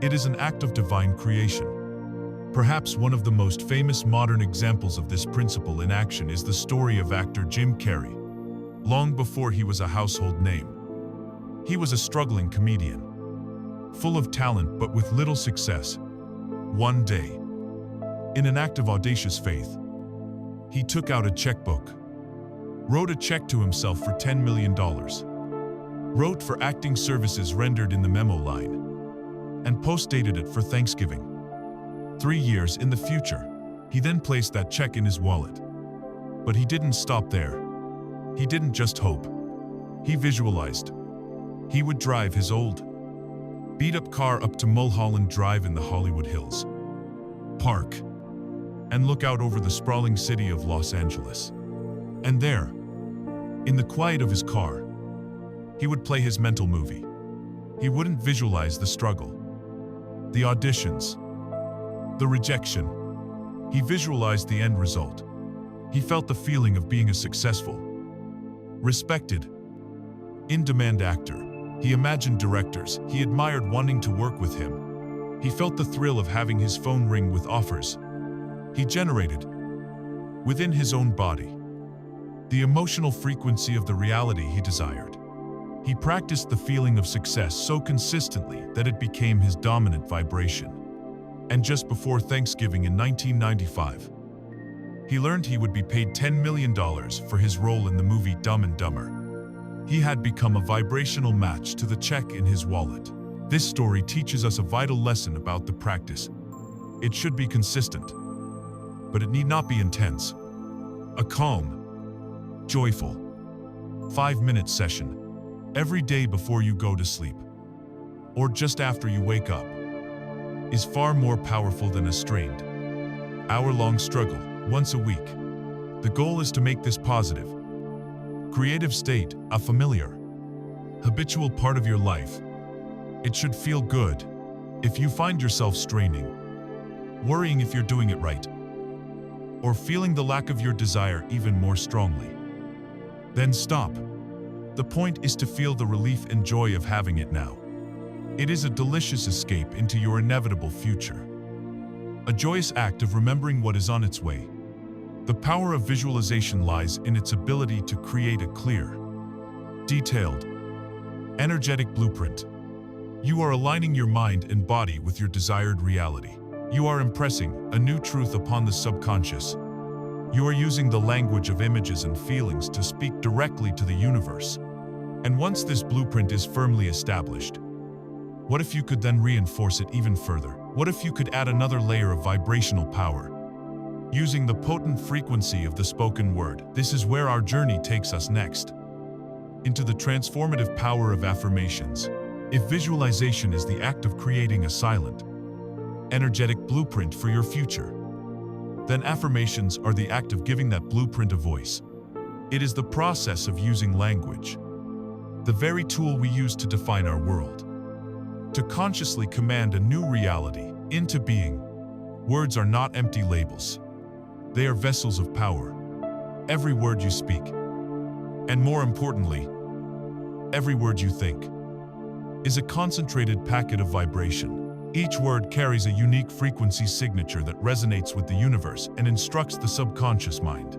it is an act of divine creation. Perhaps one of the most famous modern examples of this principle in action is the story of actor Jim Carrey. Long before he was a household name, he was a struggling comedian, full of talent but with little success. One day, in an act of audacious faith, he took out a checkbook, wrote a check to himself for $10 million, wrote for acting services rendered in the memo line, and postdated it for Thanksgiving. 3 years in the future, he then placed that check in his wallet. But he didn't stop there. He didn't just hope. He visualized. He would drive his old, beat-up car up to Mulholland Drive in the Hollywood Hills, park, and look out over the sprawling city of Los Angeles. And there, in the quiet of his car, he would play his mental movie. He wouldn't visualize the struggle, the auditions, the rejection. He visualized the end result. He felt the feeling of being a successful, respected, in-demand actor. He imagined directors he admired wanting to work with him. He felt the thrill of having his phone ring with offers he generated within his own body, the emotional frequency of the reality he desired. He practiced the feeling of success so consistently that it became his dominant vibration. And just before Thanksgiving in 1995, he learned he would be paid $10 million for his role in the movie Dumb and Dumber. He had become a vibrational match to the check in his wallet. This story teaches us a vital lesson about the practice. It should be consistent, but it need not be intense. A calm, joyful, 5-minute session every day before you go to sleep, or just after you wake up, is far more powerful than a strained, hour-long struggle once a week. The goal is to make this positive, creative state a familiar, habitual part of your life. It should feel good. If you find yourself straining, worrying if you're doing it right, or feeling the lack of your desire even more strongly, then stop. The point is to feel the relief and joy of having it now. It is a delicious escape into your inevitable future. A joyous act of remembering what is on its way. The power of visualization lies in its ability to create a clear, detailed, energetic blueprint. You are aligning your mind and body with your desired reality. You are impressing a new truth upon the subconscious. You are using the language of images and feelings to speak directly to the universe. And once this blueprint is firmly established, what if you could then reinforce it even further? What if you could add another layer of vibrational power? Using the potent frequency of the spoken word, this is where our journey takes us next. Into the transformative power of affirmations. If visualization is the act of creating a silent, energetic blueprint for your future, then affirmations are the act of giving that blueprint a voice. It is the process of using language, the very tool we use to define our world, to consciously command a new reality into being. Words are not empty labels. They are vessels of power. Every word you speak, and more importantly, every word you think, is a concentrated packet of vibration. Each word carries a unique frequency signature that resonates with the universe and instructs the subconscious mind.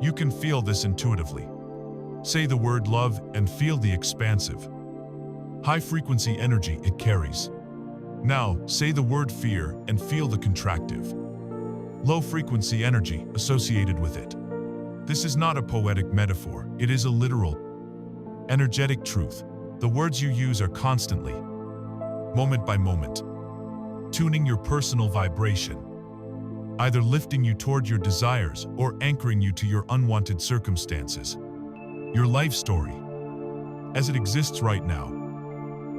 You can feel this intuitively. Say the word love and feel the expansive, high-frequency energy it carries. Now, say the word fear and feel the contractive, low-frequency energy associated with it. This is not a poetic metaphor, it is a literal, energetic truth. The words you use are constantly, moment by moment, tuning your personal vibration, either lifting you toward your desires or anchoring you to your unwanted circumstances. Your life story, as it exists right now,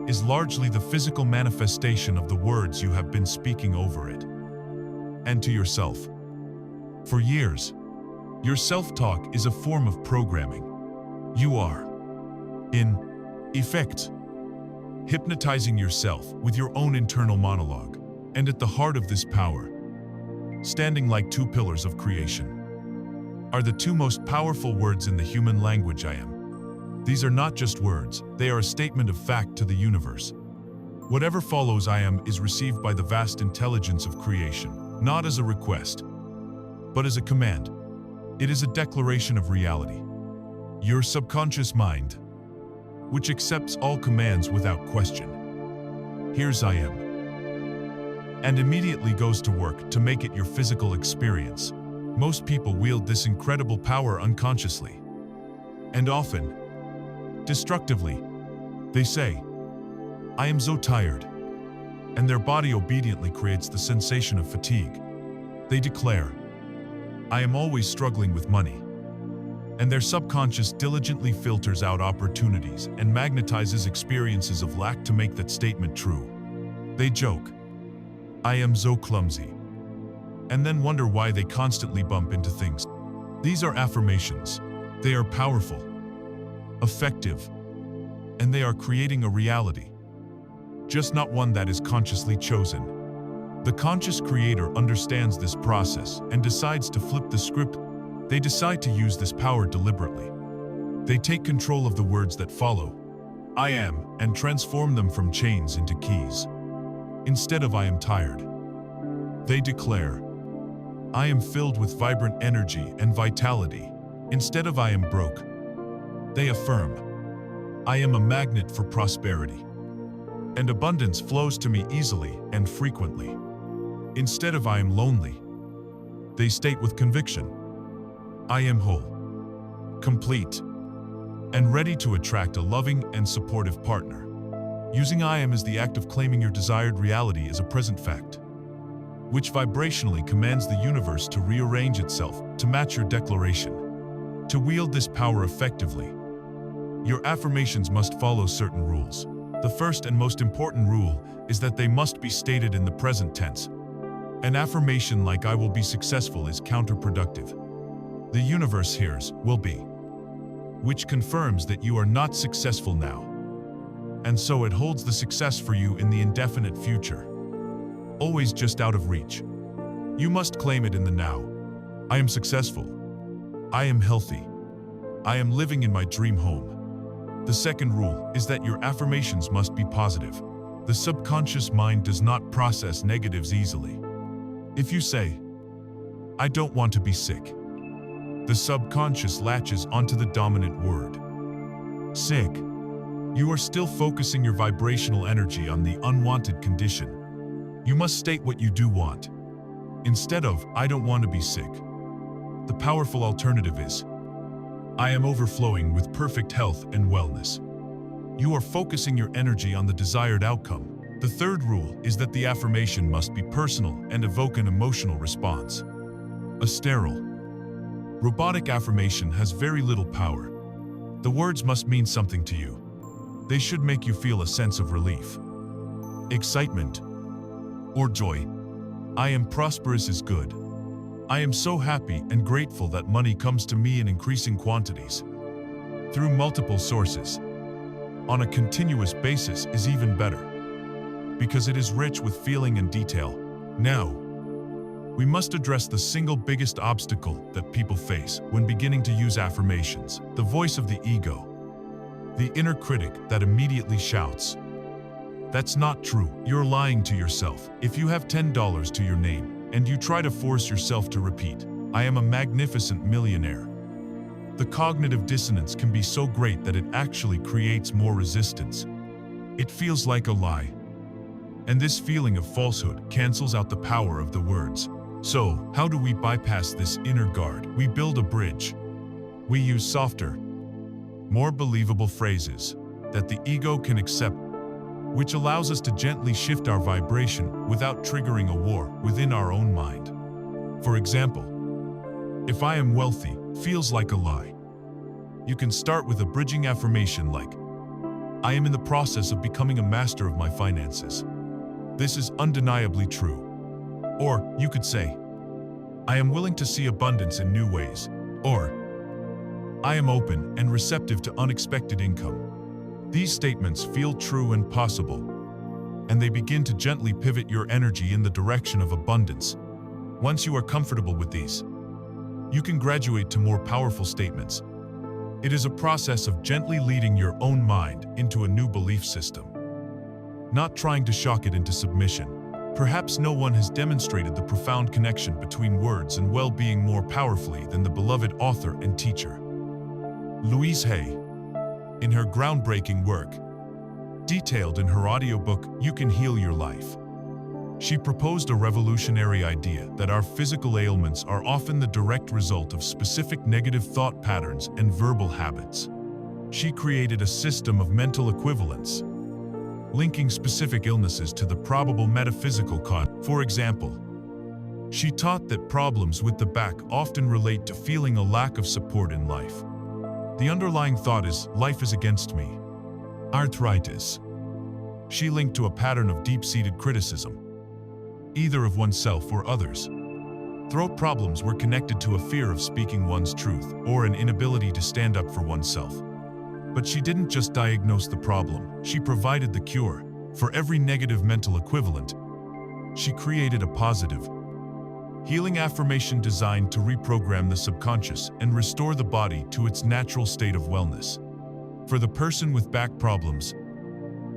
is largely the physical manifestation of the words you have been speaking over it and to yourself. For years, your self-talk is a form of programming. You are, in effect, hypnotizing yourself with your own internal monologue. And at the heart of this power, standing like two pillars of creation, are the two most powerful words in the human language, I am. These are not just words, they are a statement of fact to the universe. Whatever follows I am is received by the vast intelligence of creation, not as a request, but as a command. It is a declaration of reality. Your subconscious mind, which accepts all commands without question, hears I am, and immediately goes to work to make it your physical experience. Most people wield this incredible power unconsciously, and often, destructively. They say, I am so tired, and their body obediently creates the sensation of fatigue. They declare, I am always struggling with money, and their subconscious diligently filters out opportunities and magnetizes experiences of lack to make that statement true. They joke, I am so clumsy, and then wonder why they constantly bump into things. These are affirmations. They are powerful, effective, and they are creating a reality, just not one that is consciously chosen. The conscious creator understands this process and decides to flip the script. They decide to use this power deliberately. They take control of the words that follow, I am, and transform them from chains into keys. Instead of I am tired, they declare, I am filled with vibrant energy and vitality. Instead of I am broke, they affirm, I am a magnet for prosperity, and abundance flows to me easily and frequently. Instead of I am lonely, they state with conviction, I am whole, complete, and ready to attract a loving and supportive partner. Using I am as the act of claiming your desired reality is a present fact, which vibrationally commands the universe to rearrange itself to match your declaration. To wield this power effectively, your affirmations must follow certain rules. The first and most important rule is that they must be stated in the present tense. An affirmation like I will be successful is counterproductive. The universe hears will be, which confirms that you are not successful now, and so it holds the success for you in the indefinite future, always just out of reach. You must claim it in the now. I am successful. I am healthy. I am living in my dream home. The second rule is that your affirmations must be positive. The subconscious mind does not process negatives easily. If you say, I don't want to be sick, the subconscious latches onto the dominant word, sick. You are still focusing your vibrational energy on the unwanted condition. You must state what you do want. Instead of, I don't want to be sick, the powerful alternative is, I am overflowing with perfect health and wellness. You are focusing your energy on the desired outcome. The third rule is that the affirmation must be personal and evoke an emotional response. A sterile, robotic affirmation has very little power. The words must mean something to you. They should make you feel a sense of relief, excitement, or joy. I am prosperous is good. I am so happy and grateful that money comes to me in increasing quantities. Through multiple sources, on a continuous basis is even better, because it is rich with feeling and detail. Now, we must address the single biggest obstacle that people face when beginning to use affirmations, the voice of the ego, the inner critic that immediately shouts, that's not true, you're lying to yourself. If you have $10 to your name, and you try to force yourself to repeat, I am a magnificent millionaire, the cognitive dissonance can be so great that it actually creates more resistance. It feels like a lie. And this feeling of falsehood cancels out the power of the words. So, how do we bypass this inner guard? We build a bridge. We use softer, more believable phrases that the ego can accept, which allows us to gently shift our vibration without triggering a war within our own mind. For example, if I am wealthy feels like a lie, you can start with a bridging affirmation like, I am in the process of becoming a master of my finances. This is undeniably true. Or you could say, I am willing to see abundance in new ways. Or, I am open and receptive to unexpected income. These statements feel true and possible, and they begin to gently pivot your energy in the direction of abundance. Once you are comfortable with these, you can graduate to more powerful statements. It is a process of gently leading your own mind into a new belief system, not trying to shock it into submission. Perhaps no one has demonstrated the profound connection between words and well-being more powerfully than the beloved author and teacher, Louise Hay. In her groundbreaking work, detailed in her audiobook, You Can Heal Your Life, she proposed a revolutionary idea that our physical ailments are often the direct result of specific negative thought patterns and verbal habits. She created a system of mental equivalence, linking specific illnesses to the probable metaphysical cause. For example, she taught that problems with the back often relate to feeling a lack of support in life. The underlying thought is, life is against me. Arthritis. She linked to a pattern of deep-seated criticism, either of oneself or others. Throat problems were connected to a fear of speaking one's truth or an inability to stand up for oneself. But she didn't just diagnose the problem, she provided the cure. For every negative mental equivalent, she created a positive, healing affirmation designed to reprogram the subconscious and restore the body to its natural state of wellness. For the person with back problems,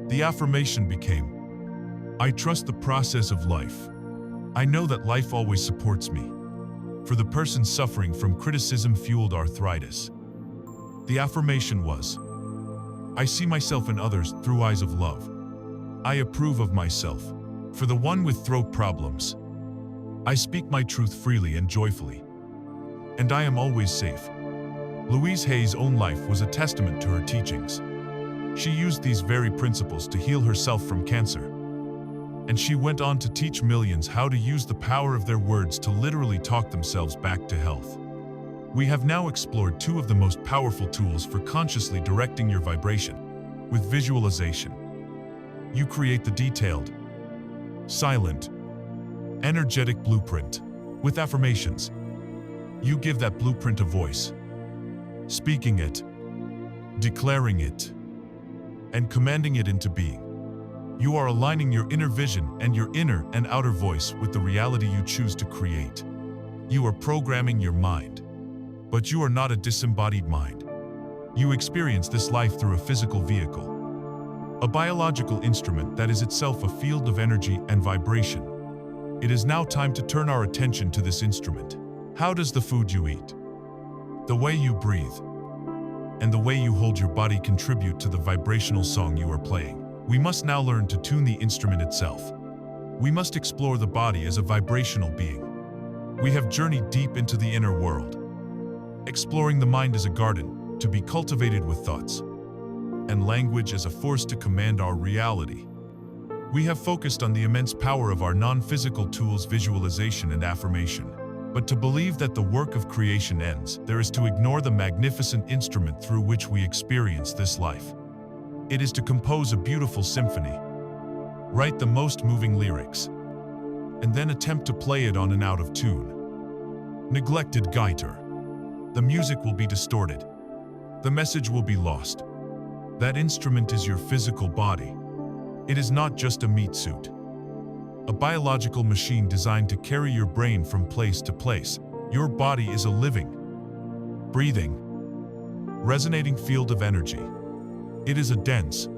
the affirmation became, "I trust the process of life. I know that life always supports me." For the person suffering from criticism-fueled arthritis, the affirmation was, "I see myself and others through eyes of love. I approve of myself." For the one with throat problems, "I speak my truth freely and joyfully, and I am always safe." Louise Hay's own life was a testament to her teachings. She used these very principles to heal herself from cancer, and she went on to teach millions how to use the power of their words to literally talk themselves back to health. We have now explored two of the most powerful tools for consciously directing your vibration. With visualization, you create the detailed, silent, energetic blueprint. With affirmations, you give that blueprint a voice, speaking it, declaring it, and commanding it into being. You are aligning your inner vision and your inner and outer voice with the reality you choose to create. You are programming your mind. But you are not a disembodied mind. You experience this life through a physical vehicle, a biological instrument that is itself a field of energy and vibration. It is now time to turn our attention to this instrument. How does the food you eat, the way you breathe, and the way you hold your body contribute to the vibrational song you are playing? We must now learn to tune the instrument itself. We must explore the body as a vibrational being. We have journeyed deep into the inner world, exploring the mind as a garden to be cultivated with thoughts, and language as a force to command our reality. We have focused on the immense power of our non-physical tools, visualization and affirmation. But to believe that the work of creation ends, there is to ignore the magnificent instrument through which we experience this life. It is to compose a beautiful symphony, write the most moving lyrics, and then attempt to play it on an out of tune, neglected guitar. The music will be distorted. The message will be lost. That instrument is your physical body. It is not just a meat suit, a biological machine designed to carry your brain from place to place. Your body is a living, breathing, resonating field of energy. It is a dense,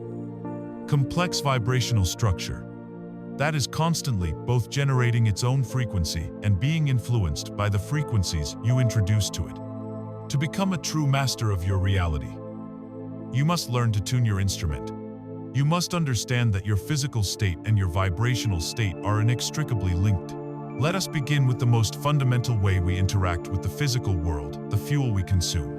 complex vibrational structure that is constantly both generating its own frequency and being influenced by the frequencies you introduce to it. To become a true master of your reality, you must learn to tune your instrument. You must understand that your physical state and your vibrational state are inextricably linked. Let us begin with the most fundamental way we interact with the physical world, the fuel we consume.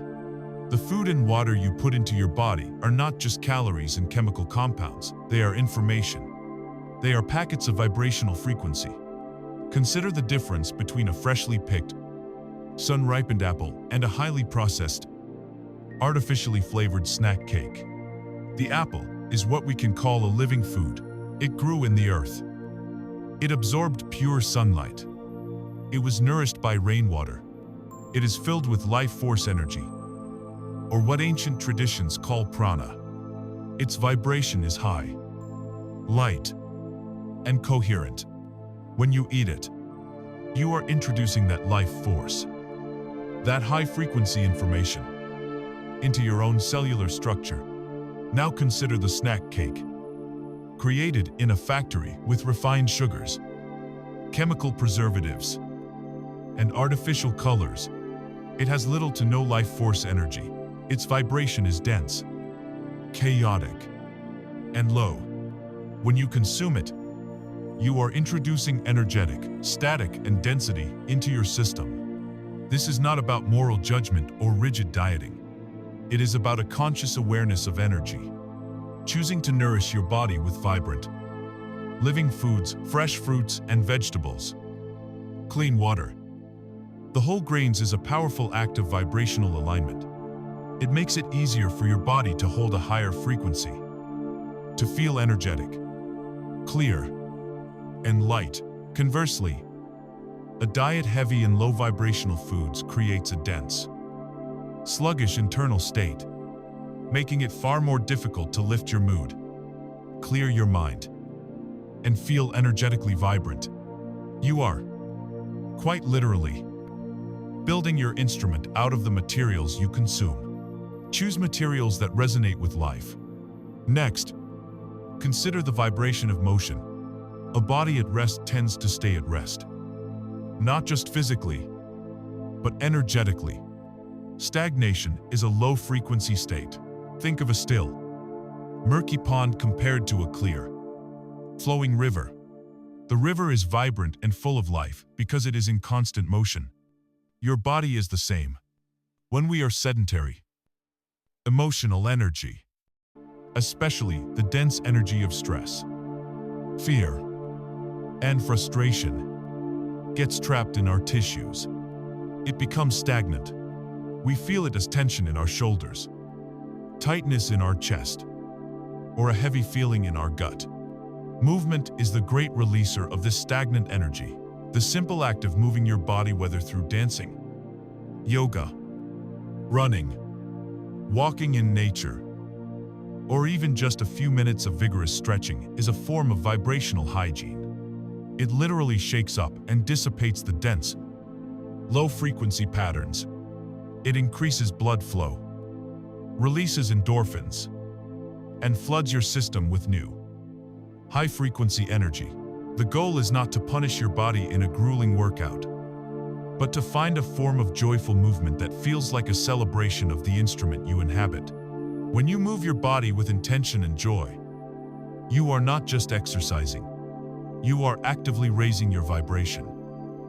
The food and water you put into your body are not just calories and chemical compounds, they are information. They are packets of vibrational frequency. Consider the difference between a freshly picked, sun-ripened apple and a highly processed, artificially flavored snack cake. The apple is what we can call a living food. It grew in the earth. It absorbed pure sunlight. It was nourished by rainwater. It is filled with life force energy, or what ancient traditions call prana. Its vibration is high, light, and coherent. When you eat it, you are introducing that life force, that high-frequency information, into your own cellular structure. Now consider the snack cake. Created in a factory with refined sugars, chemical preservatives, and artificial colors, it has little to no life force energy. Its vibration is dense, chaotic, and low. When you consume it, you are introducing energetic, static, and density into your system. This is not about moral judgment or rigid dieting. It is about a conscious awareness of energy. Choosing to nourish your body with vibrant, living foods, fresh fruits and vegetables, clean water. The whole grains is a powerful act of vibrational alignment. It makes it easier for your body to hold a higher frequency, to feel energetic, clear, and light. Conversely, A diet heavy in low vibrational foods creates a dense, sluggish internal state, making it far more difficult to lift your mood, clear your mind, and feel energetically vibrant. You are, quite literally, building your instrument out of the materials you consume. Choose materials that resonate with life. Next, consider the vibration of motion. A body at rest tends to stay at rest, not just physically, but energetically. Stagnation is a low-frequency state. Think of a still, murky pond compared to a clear, flowing river. The river is vibrant and full of life because it is in constant motion. Your body is the same. When we are sedentary, emotional energy, especially the dense energy of stress, fear, and frustration, gets trapped in our tissues. It becomes stagnant. We feel it as tension in our shoulders, tightness in our chest, or a heavy feeling in our gut. Movement is the great releaser of this stagnant energy. The simple act of moving your body, whether through dancing, yoga, running, walking in nature, or even just a few minutes of vigorous stretching, is a form of vibrational hygiene. It literally shakes up and dissipates the dense, low-frequency patterns. It increases blood flow, releases endorphins, and floods your system with new, high-frequency energy. The goal is not to punish your body in a grueling workout, but to find a form of joyful movement that feels like a celebration of the instrument you inhabit. When you move your body with intention and joy, you are not just exercising, you are actively raising your vibration.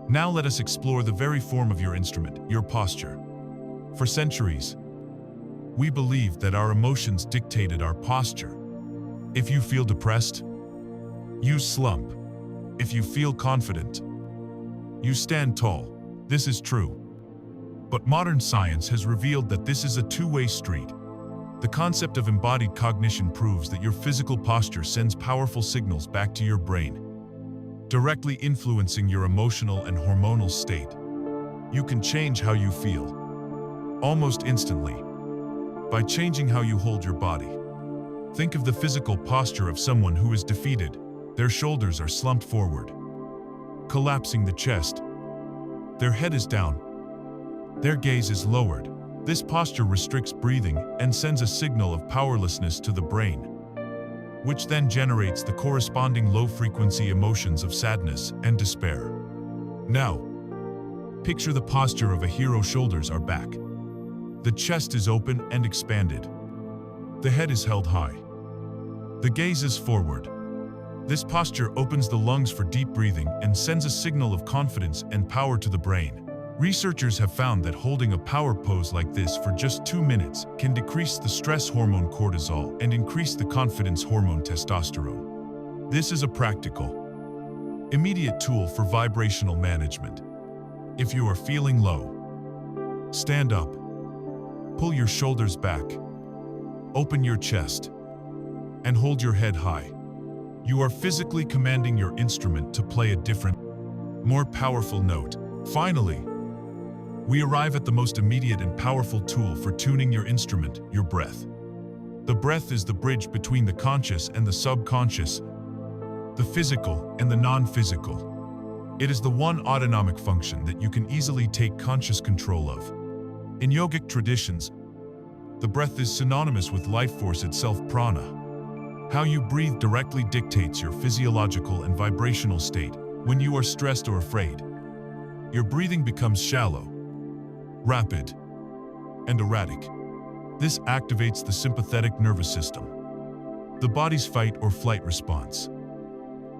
Now let us explore the very form of your instrument, your posture. For centuries, we believed that our emotions dictated our posture. If you feel depressed, you slump. If you feel confident, you stand tall. This is true. But modern science has revealed that this is a two-way street. The concept of embodied cognition proves that your physical posture sends powerful signals back to your brain, directly influencing your emotional and hormonal state. You can change how you feel, almost instantly, by changing how you hold your body. Think of the physical posture of someone who is defeated. Their shoulders are slumped forward, collapsing the chest. Their head is down. Their gaze is lowered. This posture restricts breathing and sends a signal of powerlessness to the brain, which then generates the corresponding low-frequency emotions of sadness and despair. Now, picture the posture of a hero. Shoulders are back. The chest is open and expanded. The head is held high. The gaze is forward. This posture opens the lungs for deep breathing and sends a signal of confidence and power to the brain. Researchers have found that holding a power pose like this for just 2 minutes can decrease the stress hormone cortisol and increase the confidence hormone testosterone. This is a practical, immediate tool for vibrational management. If you are feeling low, stand up, pull your shoulders back, open your chest, and hold your head high. You are physically commanding your instrument to play a different, more powerful note. Finally, we arrive at the most immediate and powerful tool for tuning your instrument, your breath. The breath is the bridge between the conscious and the subconscious, the physical and the non-physical. It is the one autonomic function that you can easily take conscious control of. In yogic traditions, the breath is synonymous with life force itself, prana. How you breathe directly dictates your physiological and vibrational state. When you are stressed or afraid, your breathing becomes shallow, rapid, and erratic. This activates the sympathetic nervous system, the body's fight or flight response,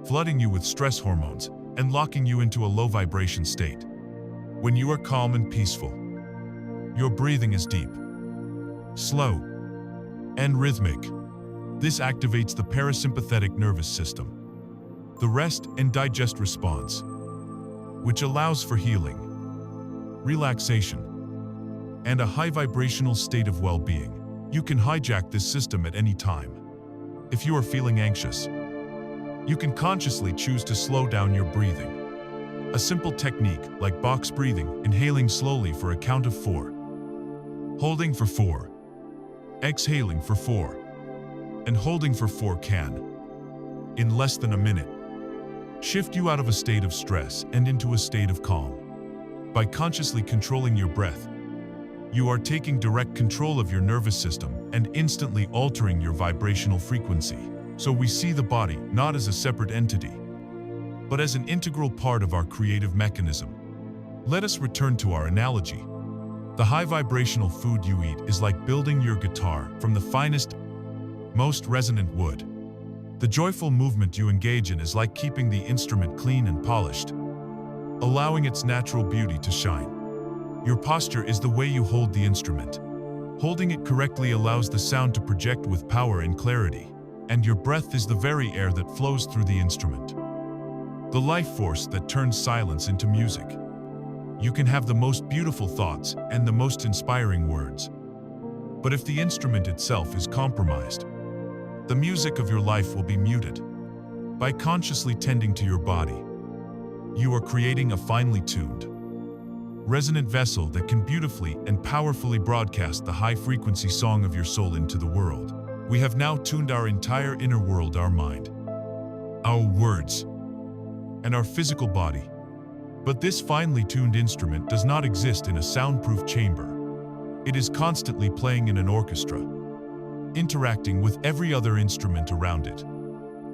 flooding you with stress hormones and locking you into a low vibration state. When you are calm and peaceful, your breathing is deep, slow, and rhythmic. This activates the parasympathetic nervous system, the rest and digest response, which allows for healing, relaxation, and a high vibrational state of well-being. You can hijack this system at any time. If you are feeling anxious, you can consciously choose to slow down your breathing, A simple technique like box breathing, inhaling slowly for a count of 4, holding for 4, exhaling for 4, and holding for 4 can, in less than a minute, shift you out of a state of stress and into a state of calm. By consciously controlling your breath, you are taking direct control of your nervous system and instantly altering your vibrational frequency. So we see the body not as a separate entity, but as an integral part of our creative mechanism. Let us return to our analogy. The high vibrational food you eat is like building your guitar from the finest, most resonant wood. The joyful movement you engage in is like keeping the instrument clean and polished, allowing its natural beauty to shine. Your posture is the way you hold the instrument. Holding it correctly allows the sound to project with power and clarity, and your breath is the very air that flows through the instrument, the life force that turns silence into music. You can have the most beautiful thoughts and the most inspiring words, but if the instrument itself is compromised, the music of your life will be muted. By consciously tending to your body, you are creating a finely tuned, resonant vessel that can beautifully and powerfully broadcast the high-frequency song of your soul into the world. We have now tuned our entire inner world, our mind, our words, and our physical body. But this finely tuned instrument does not exist in a soundproof chamber. It is constantly playing in an orchestra, interacting with every other instrument around it.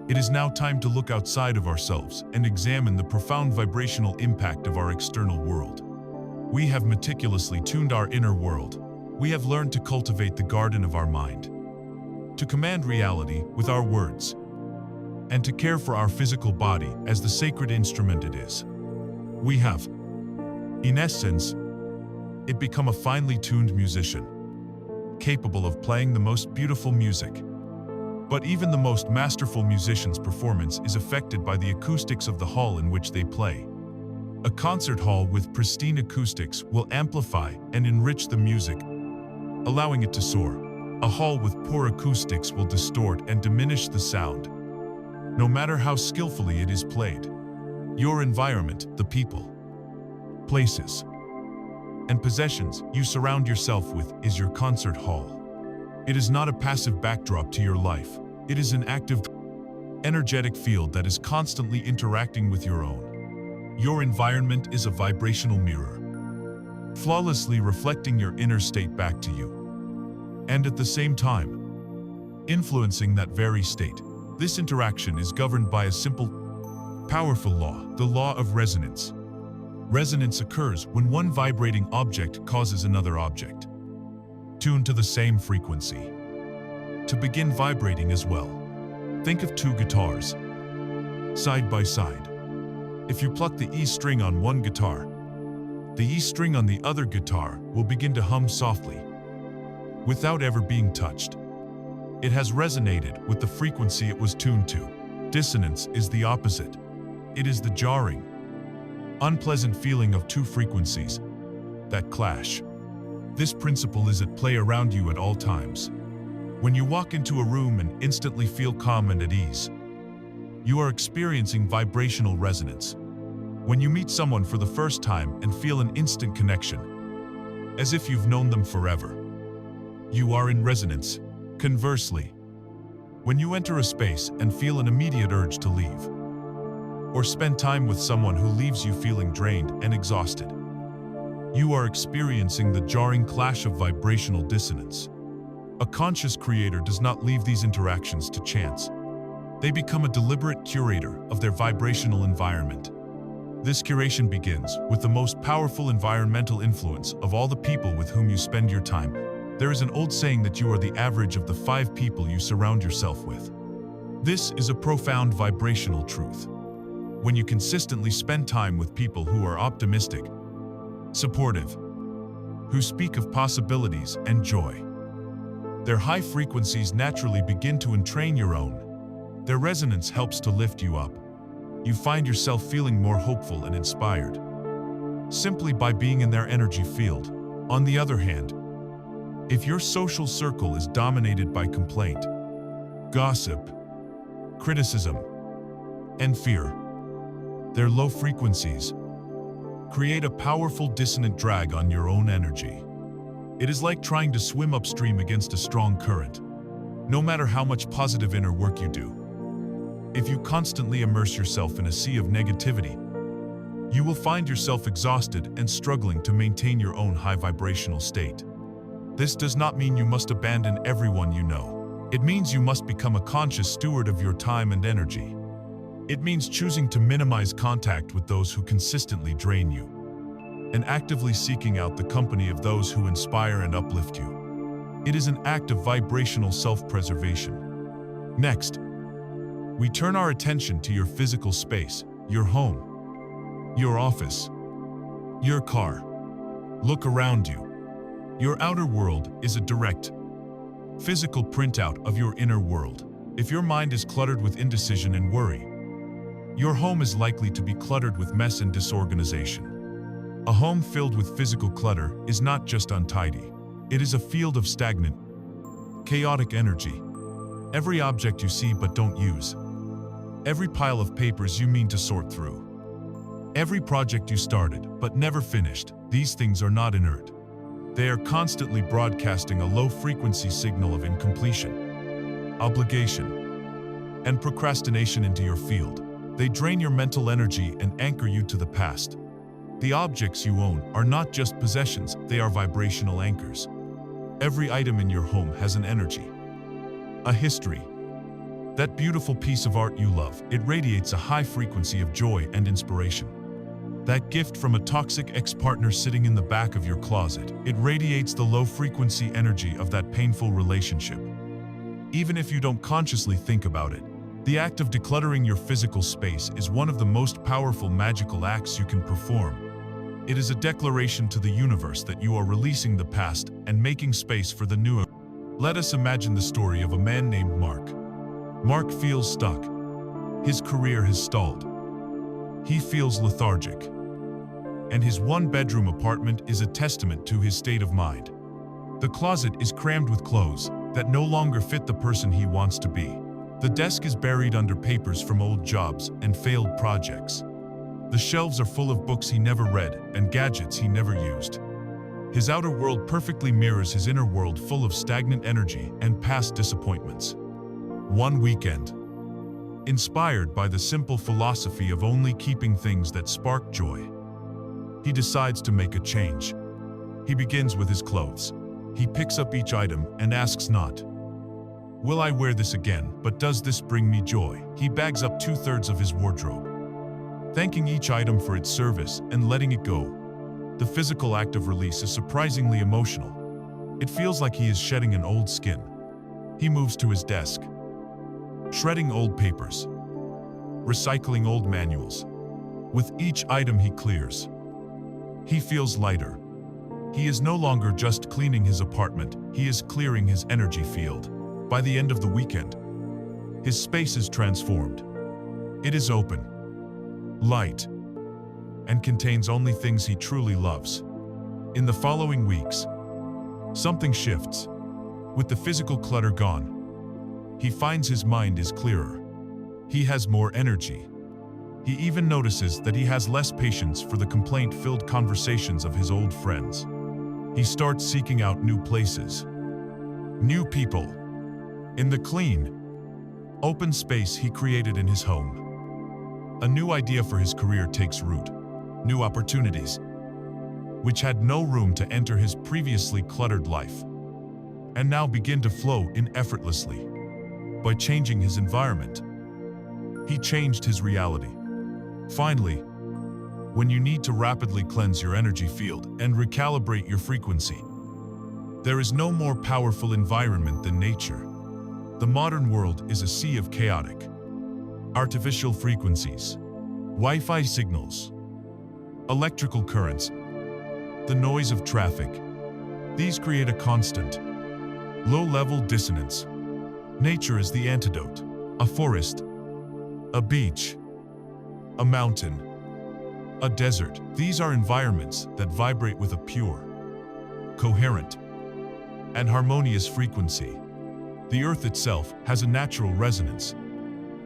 It is now time to look outside of ourselves and examine the profound vibrational impact of our external world. We have meticulously tuned our inner world. We have learned to cultivate the garden of our mind, to command reality with our words, and to care for our physical body as the sacred instrument it is. We have, in essence, become a finely tuned musician, capable of playing the most beautiful music. But even the most masterful musician's performance is affected by the acoustics of the hall in which they play. A concert hall with pristine acoustics will amplify and enrich the music, allowing it to soar. A hall with poor acoustics will distort and diminish the sound, no matter how skillfully it is played. Your environment, the people, places, and possessions you surround yourself with is your concert hall. It is not a passive backdrop to your life. It is an active, energetic field that is constantly interacting with your own. Your environment is a vibrational mirror, flawlessly reflecting your inner state back to you, and at the same time, influencing that very state. This interaction is governed by a simple, powerful law, the law of resonance. Resonance occurs when one vibrating object causes another object, tuned to the same frequency, to begin vibrating as well. Think of two guitars, side by side. If you pluck the E string on one guitar, the E string on the other guitar will begin to hum softly, without ever being touched. It has resonated with the frequency it was tuned to. Dissonance is the opposite. It is the jarring, unpleasant feeling of two frequencies that clash. This principle is at play around you at all times. When you walk into a room and instantly feel calm and at ease, you are experiencing vibrational resonance. When you meet someone for the first time and feel an instant connection, as if you've known them forever, you are in resonance. Conversely, when you enter a space and feel an immediate urge to leave, or spend time with someone who leaves you feeling drained and exhausted, you are experiencing the jarring clash of vibrational dissonance. A conscious creator does not leave these interactions to chance. They become a deliberate curator of their vibrational environment. This curation begins with the most powerful environmental influence of all the people with whom you spend your time. There is an old saying that you are the average of the 5 people you surround yourself with. This is a profound vibrational truth. When you consistently spend time with people who are optimistic, supportive, who speak of possibilities and joy, their high frequencies naturally begin to entrain your own. Their resonance helps to lift you up. You find yourself feeling more hopeful and inspired, simply by being in their energy field. On the other hand, if your social circle is dominated by complaint, gossip, criticism, and fear, their low frequencies create a powerful dissonant drag on your own energy. It is like trying to swim upstream against a strong current. No matter how much positive inner work you do, if you constantly immerse yourself in a sea of negativity, you will find yourself exhausted and struggling to maintain your own high vibrational state. This does not mean you must abandon everyone you know. It means you must become a conscious steward of your time and energy. It means choosing to minimize contact with those who consistently drain you, and actively seeking out the company of those who inspire and uplift you. It is an act of vibrational self-preservation. Next, we turn our attention to your physical space, your home, your office, your car. Look around you. Your outer world is a direct, physical printout of your inner world. If your mind is cluttered with indecision and worry, your home is likely to be cluttered with mess and disorganization. A home filled with physical clutter is not just untidy. It is a field of stagnant, chaotic energy. Every object you see but don't use. Every pile of papers you mean to sort through. Every project you started but never finished. These things are not inert. They are constantly broadcasting a low-frequency signal of incompletion, obligation, and procrastination into your field. They drain your mental energy and anchor you to the past. The objects you own are not just possessions, they are vibrational anchors. Every item in your home has an energy, a history. That beautiful piece of art you love, it radiates a high frequency of joy and inspiration. That gift from a toxic ex-partner sitting in the back of your closet, it radiates the low-frequency energy of that painful relationship. Even if you don't consciously think about it, the act of decluttering your physical space is one of the most powerful magical acts you can perform. It is a declaration to the universe that you are releasing the past and making space for the new. Let us imagine the story of a man named Mark. Mark feels stuck. His career has stalled. He feels lethargic. And his one-bedroom apartment is a testament to his state of mind. The closet is crammed with clothes that no longer fit the person he wants to be. The desk is buried under papers from old jobs and failed projects. The shelves are full of books he never read and gadgets he never used. His outer world perfectly mirrors his inner world, full of stagnant energy and past disappointments. One weekend, inspired by the simple philosophy of only keeping things that spark joy, he decides to make a change. He begins with his clothes. He picks up each item and asks not, "Will I wear this again, but does this bring me joy?" He bags up 2/3 of his wardrobe, thanking each item for its service and letting it go. The physical act of release is surprisingly emotional. It feels like he is shedding an old skin. He moves to his desk, shredding old papers, recycling old manuals. With each item he clears, he feels lighter. He is no longer just cleaning his apartment, he is clearing his energy field. By the end of the weekend, his space is transformed. It is open, light, and contains only things he truly loves. In the following weeks, something shifts. With the physical clutter gone, he finds his mind is clearer. He has more energy. He even notices that he has less patience for the complaint-filled conversations of his old friends. He starts seeking out new places, new people. In the clean, open space he created in his home, a new idea for his career takes root. New opportunities, which had no room to enter his previously cluttered life, and now begin to flow in effortlessly. By changing his environment, he changed his reality. Finally, when you need to rapidly cleanse your energy field and recalibrate your frequency, there is no more powerful environment than nature. The modern world is a sea of chaotic, artificial frequencies, Wi-Fi signals, electrical currents, the noise of traffic. These create a constant, low-level dissonance. Nature is the antidote. A forest, a beach, a mountain, a desert. These are environments that vibrate with a pure, coherent, and harmonious frequency. The earth itself has a natural resonance.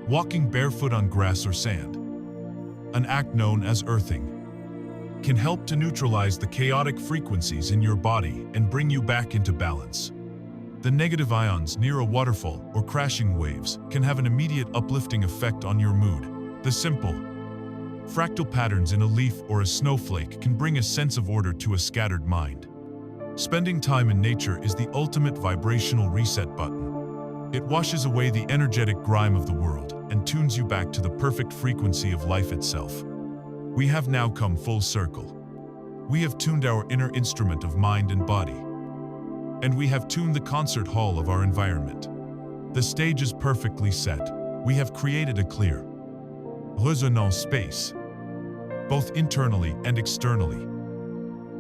Walking barefoot on grass or sand, an act known as earthing, can help to neutralize the chaotic frequencies in your body and bring you back into balance. The negative ions near a waterfall or crashing waves can have an immediate uplifting effect on your mood. The simple, fractal patterns in a leaf or a snowflake can bring a sense of order to a scattered mind. Spending time in nature is the ultimate vibrational reset button. It washes away the energetic grime of the world and tunes you back to the perfect frequency of life itself. We have now come full circle. We have tuned our inner instrument of mind and body. And we have tuned the concert hall of our environment. The stage is perfectly set. We have created a clear, resonant space, both internally and externally.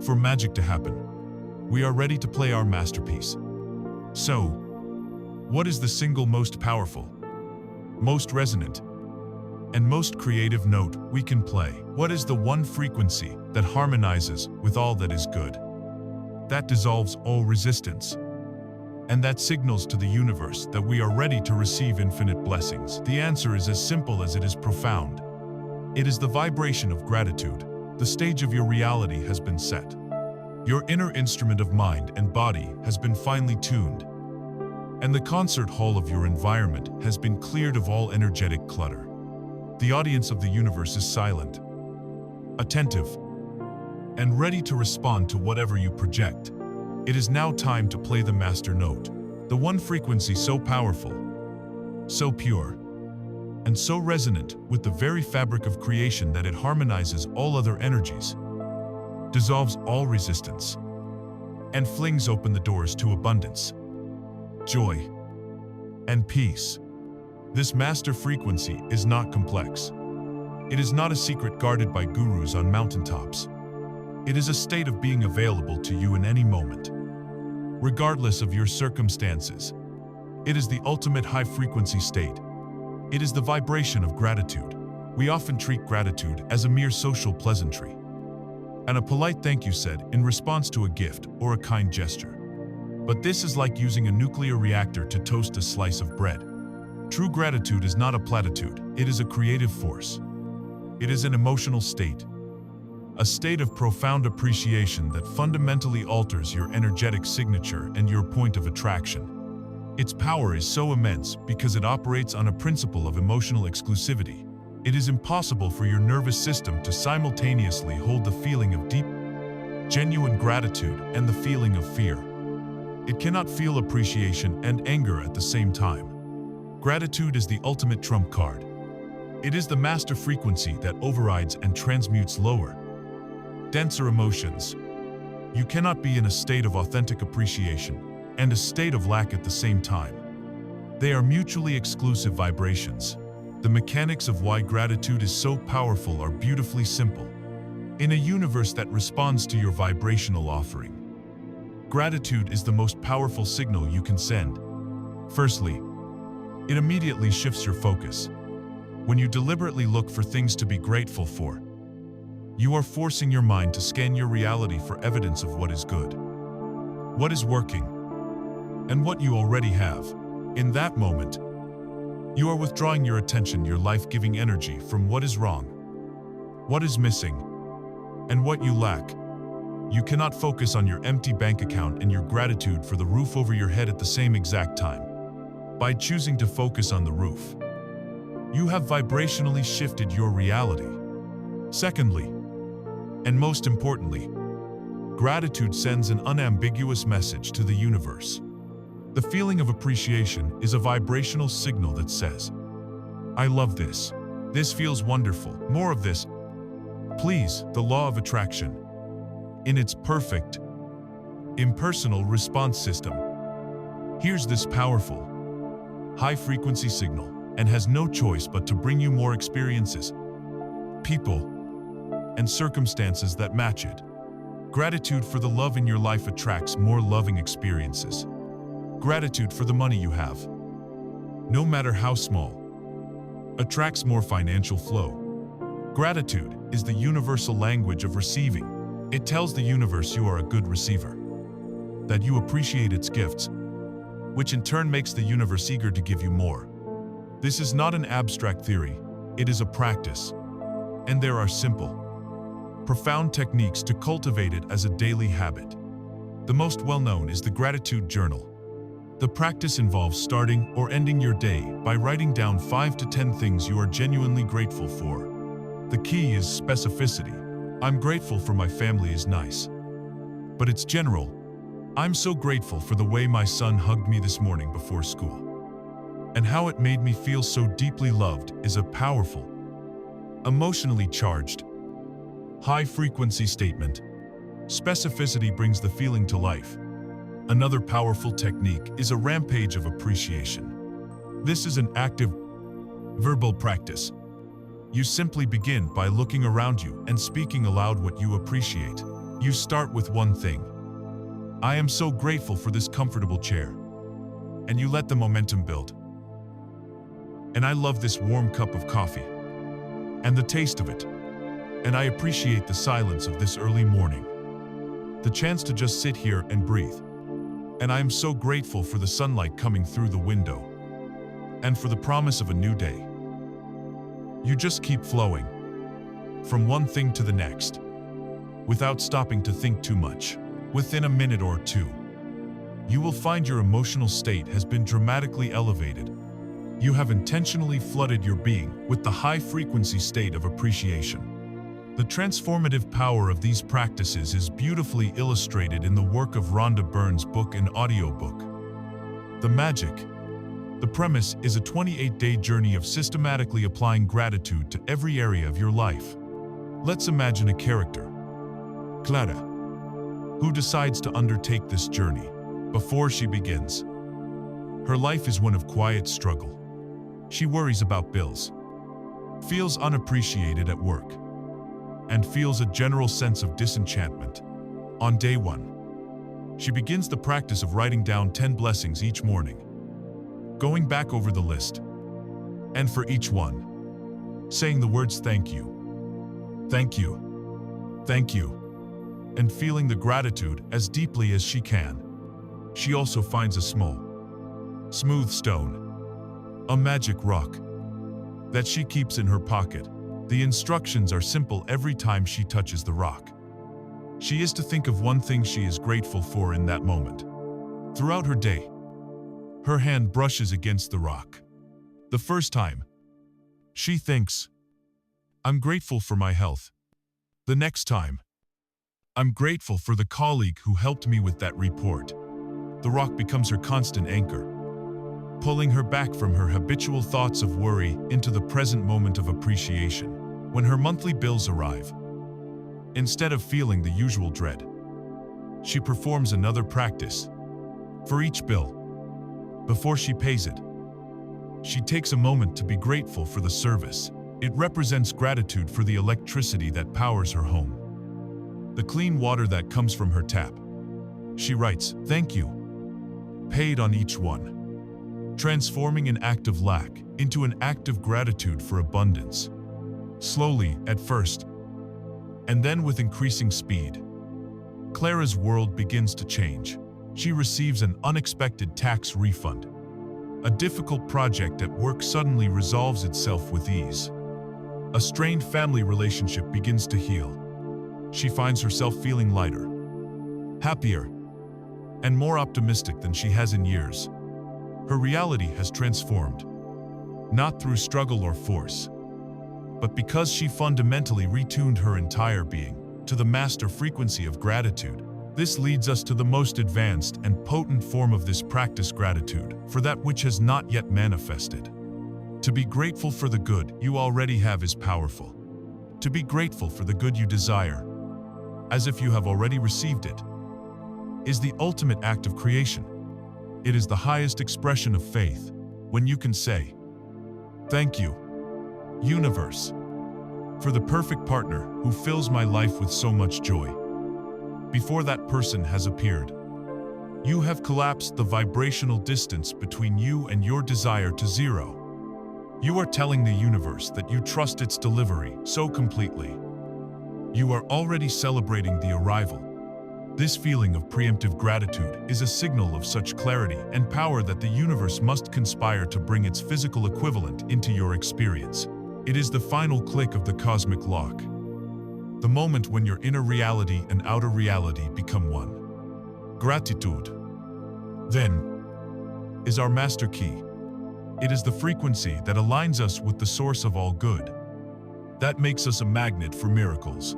For magic to happen, we are ready to play our masterpiece. So, what is the single most powerful, most resonant, and most creative note we can play? What is the one frequency that harmonizes with all that is good, that dissolves all resistance, and that signals to the universe that we are ready to receive infinite blessings? The answer is as simple as it is profound. It is the vibration of gratitude. The stage of your reality has been set. Your inner instrument of mind and body has been finely tuned, and the concert hall of your environment has been cleared of all energetic clutter. The audience of the universe is silent, attentive, and ready to respond to whatever you project. It is now time to play the master note, the one frequency so powerful, so pure, and so resonant with the very fabric of creation that it harmonizes all other energies, dissolves all resistance, and flings open the doors to abundance, joy, and peace. This master frequency is not complex. It is not a secret guarded by gurus on mountaintops. It is a state of being available to you in any moment, regardless of your circumstances. It is the ultimate high-frequency state. It is the vibration of gratitude. We often treat gratitude as a mere social pleasantry, and a polite thank you said in response to a gift or a kind gesture. But this is like using a nuclear reactor to toast a slice of bread. True gratitude is not a platitude, it is a creative force. It is an emotional state, a state of profound appreciation that fundamentally alters your energetic signature and your point of attraction. Its power is so immense because it operates on a principle of emotional exclusivity. It is impossible for your nervous system to simultaneously hold the feeling of deep, genuine gratitude and the feeling of fear. It cannot feel appreciation and anger at the same time. Gratitude is the ultimate trump card. It is the master frequency that overrides and transmutes lower, denser emotions. You cannot be in a state of authentic appreciation and a state of lack at the same time. They are mutually exclusive vibrations. The mechanics of why gratitude is so powerful are beautifully simple. In a universe that responds to your vibrational offering, gratitude is the most powerful signal you can send. Firstly, it immediately shifts your focus. When you deliberately look for things to be grateful for, you are forcing your mind to scan your reality for evidence of what is good, what is working, and what you already have. In that moment, you are withdrawing your attention, your life-giving energy from what is wrong, what is missing, and what you lack. You cannot focus on your empty bank account and your gratitude for the roof over your head at the same exact time. By choosing to focus on the roof, you have vibrationally shifted your reality. Secondly, and most importantly, gratitude sends an unambiguous message to the universe. The feeling of appreciation is a vibrational signal that says, "I love this. This feels wonderful. More of this, please." The law of attraction, in its perfect, impersonal response system, hears this powerful, high-frequency signal and has no choice but to bring you more experiences, people, and circumstances that match it. Gratitude for the love in your life attracts more loving experiences. Gratitude for the money you have, no matter how small, attracts more financial flow. Gratitude is the universal language of receiving. It tells the universe you are a good receiver, that you appreciate its gifts, which in turn makes the universe eager to give you more. This is not an abstract theory, it is a practice. And there are simple, profound techniques to cultivate it as a daily habit. The most well-known is the gratitude journal. The practice involves starting or ending your day by writing down 5 to 10 things you are genuinely grateful for. The key is specificity. I'm grateful for my family is nice. But it's general. I'm so grateful for the way my son hugged me this morning before school. And how it made me feel so deeply loved is a powerful, emotionally charged, high-frequency statement. Specificity brings the feeling to life. Another powerful technique is a rampage of appreciation. This is an active, verbal practice. You simply begin by looking around you and speaking aloud what you appreciate. You start with one thing. I am so grateful for this comfortable chair. And you let the momentum build. And I love this warm cup of coffee. And the taste of it. And I appreciate the silence of this early morning. The chance to just sit here and breathe. And I am so grateful for the sunlight coming through the window. And for the promise of a new day. You just keep flowing. From one thing to the next. Without stopping to think too much. Within a minute or two, you will find your emotional state has been dramatically elevated. You have intentionally flooded your being with the high-frequency state of appreciation. The transformative power of these practices is beautifully illustrated in the work of Rhonda Byrne's book and audiobook, The Magic. The premise is a 28-day journey of systematically applying gratitude to every area of your life. Let's imagine a character, Clara, who decides to undertake this journey. Before she begins, her life is one of quiet struggle. She worries about bills, feels unappreciated at work, and feels a general sense of disenchantment. On day 1, she begins the practice of writing down 10 blessings each morning, going back over the list, and for each one, saying the words thank you, thank you, thank you, and feeling the gratitude as deeply as she can. She also finds a small, smooth stone, a magic rock, that she keeps in her pocket. The instructions are simple every time she touches the rock. She is to think of one thing she is grateful for in that moment. Throughout her day, her hand brushes against the rock. The first time, she thinks, I'm grateful for my health. The next time, I'm grateful for the colleague who helped me with that report. The rock becomes her constant anchor, pulling her back from her habitual thoughts of worry into the present moment of appreciation. When her monthly bills arrive, instead of feeling the usual dread, she performs another practice. For each bill, before she pays it, she takes a moment to be grateful for the service. It represents gratitude for the electricity that powers her home, the clean water that comes from her tap. She writes, thank you, paid on each one, transforming an act of lack into an act of gratitude for abundance. Slowly, at first, and then with increasing speed, Clara's world begins to change. She receives an unexpected tax refund. A difficult project at work suddenly resolves itself with ease. A strained family relationship begins to heal. She finds herself feeling lighter, happier, and more optimistic than she has in years. Her reality has transformed, not through struggle or force, but because she fundamentally retuned her entire being to the master frequency of gratitude. This leads us to the most advanced and potent form of this practice, gratitude for that which has not yet manifested. To be grateful for the good you already have is powerful. To be grateful for the good you desire, as if you have already received it, is the ultimate act of creation. It is the highest expression of faith when you can say, thank you, universe, for the perfect partner who fills my life with so much joy. Before that person has appeared, you have collapsed the vibrational distance between you and your desire to zero. You are telling the universe that you trust its delivery so completely. You are already celebrating the arrival. This feeling of preemptive gratitude is a signal of such clarity and power that the universe must conspire to bring its physical equivalent into your experience. It is the final click of the cosmic lock. The moment when your inner reality and outer reality become one. Gratitude, then, is our master key. It is the frequency that aligns us with the source of all good. That makes us a magnet for miracles.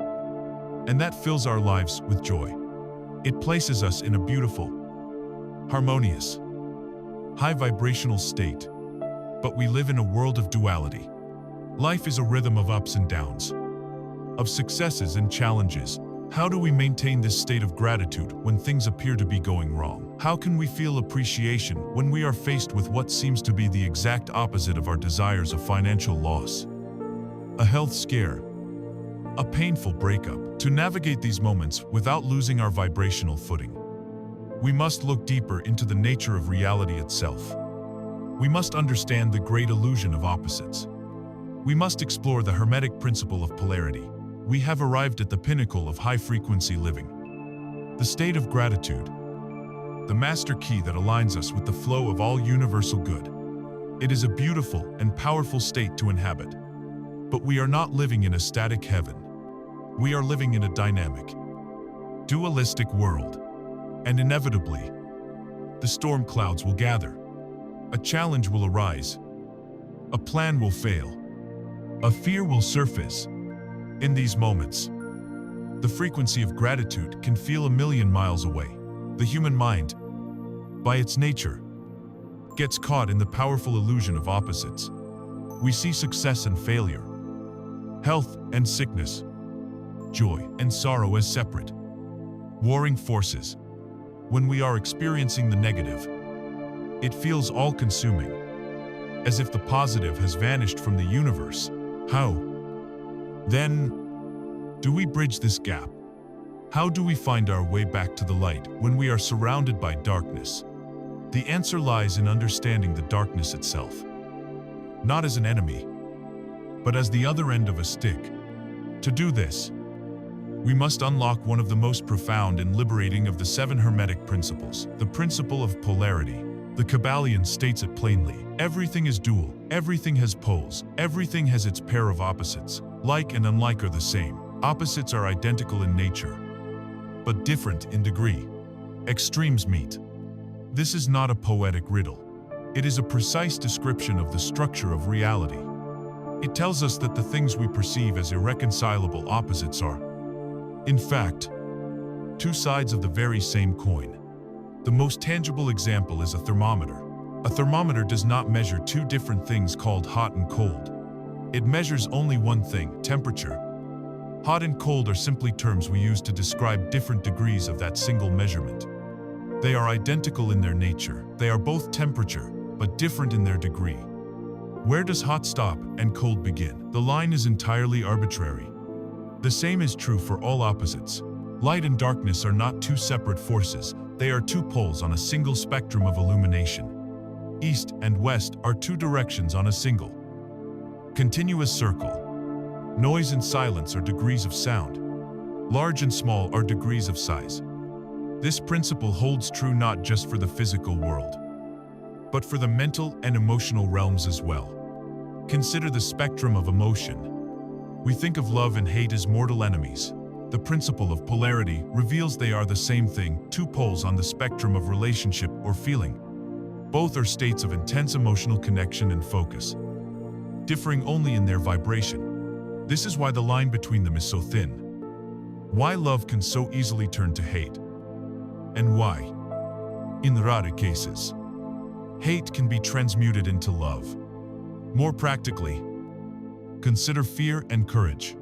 And that fills our lives with joy. It places us in a beautiful, harmonious, high vibrational state. But we live in a world of duality. Life is a rhythm of ups and downs, of successes and challenges. How do we maintain this state of gratitude when things appear to be going wrong? How can we feel appreciation when we are faced with what seems to be the exact opposite of our desires of financial loss, a health scare, a painful breakup? To navigate these moments without losing our vibrational footing, we must look deeper into the nature of reality itself. We must understand the great illusion of opposites. We must explore the Hermetic principle of polarity. We have arrived at the pinnacle of high-frequency living. The state of gratitude, the master key that aligns us with the flow of all universal good. It is a beautiful and powerful state to inhabit. But we are not living in a static heaven. We are living in a dynamic, dualistic world. And inevitably, the storm clouds will gather. A challenge will arise. A plan will fail. A fear will surface. In these moments, the frequency of gratitude can feel a million miles away. The human mind, by its nature, gets caught in the powerful illusion of opposites. We see success and failure, health and sickness, joy and sorrow as separate, warring forces. When we are experiencing the negative, it feels all-consuming, as if the positive has vanished from the universe. How, then, do we bridge this gap? How do we find our way back to the light when we are surrounded by darkness? The answer lies in understanding the darkness itself, not as an enemy, but as the other end of a stick. To do this, we must unlock one of the most profound and liberating of the 7 Hermetic principles, the principle of polarity. The Kybalion states it plainly. Everything is dual, everything has poles, everything has its pair of opposites. Like and unlike are the same. Opposites are identical in nature, but different in degree. Extremes meet. This is not a poetic riddle. It is a precise description of the structure of reality. It tells us that the things we perceive as irreconcilable opposites are, in fact, two sides of the very same coin. The most tangible example is a thermometer. A thermometer does not measure two different things called hot and cold. It measures only one thing, temperature. Hot and cold are simply terms we use to describe different degrees of that single measurement. They are identical in their nature. They are both temperature, but different in their degree. Where does hot stop and cold begin? The line is entirely arbitrary. The same is true for all opposites. Light and darkness are not two separate forces. They are two poles on a single spectrum of illumination. East and west are two directions on a single, continuous circle. Noise and silence are degrees of sound. Large and small are degrees of size. This principle holds true not just for the physical world, but for the mental and emotional realms as well. Consider the spectrum of emotion. We think of love and hate as mortal enemies. The principle of polarity reveals they are the same thing, two poles on the spectrum of relationship or feeling. Both are states of intense emotional connection and focus, differing only in their vibration. This is why the line between them is so thin. Why love can so easily turn to hate. And why, in rare cases, hate can be transmuted into love. More practically, consider fear and courage.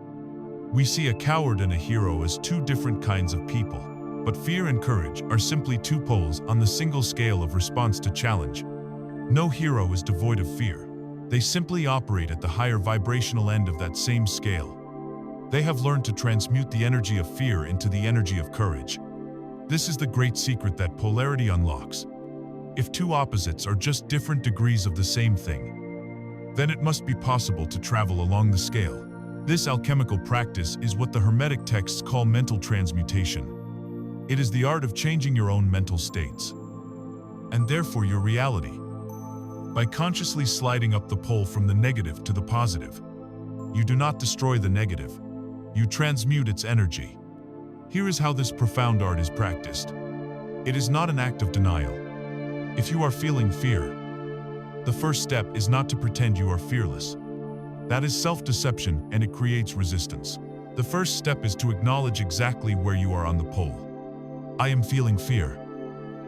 We see a coward and a hero as two different kinds of people, but fear and courage are simply two poles on the single scale of response to challenge. No hero is devoid of fear. They simply operate at the higher vibrational end of that same scale. They have learned to transmute the energy of fear into the energy of courage. This is the great secret that polarity unlocks. If two opposites are just different degrees of the same thing, then it must be possible to travel along the scale. This alchemical practice is what the Hermetic texts call mental transmutation. It is the art of changing your own mental states, and therefore your reality, by consciously sliding up the pole from the negative to the positive. You do not destroy the negative. you transmute its energy. Here is how this profound art is practiced. It is not an act of denial. If you are feeling fear, the first step is not to pretend you are fearless. That is self-deception, and it creates resistance. The first step is to acknowledge exactly where you are on the pole. I am feeling fear.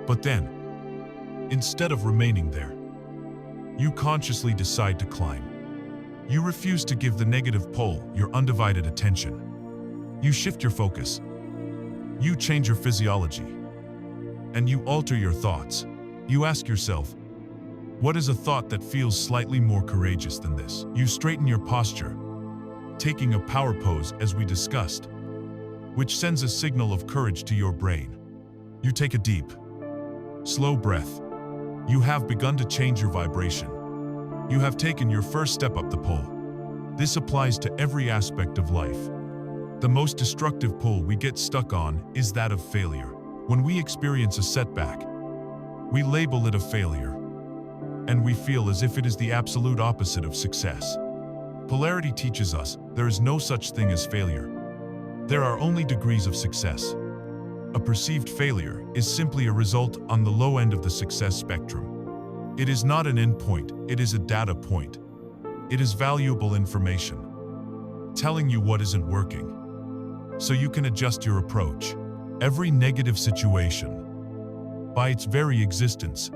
But then, instead of remaining there, you consciously decide to climb. You refuse to give the negative pole your undivided attention. You shift your focus. You change your physiology. And you alter your thoughts. You ask yourself, what is a thought that feels slightly more courageous than this? You straighten your posture, taking a power pose as we discussed, which sends a signal of courage to your brain. You take a deep, slow breath. You have begun to change your vibration. You have taken your first step up the pole. This applies to every aspect of life. The most destructive pole we get stuck on is that of failure. When we experience a setback, we label it a failure, and we feel as if it is the absolute opposite of success. Polarity teaches us there is no such thing as failure. There are only degrees of success. A perceived failure is simply a result on the low end of the success spectrum. It is not an endpoint, it is a data point. It is valuable information, telling you what isn't working, so you can adjust your approach. Every negative situation, by its very existence,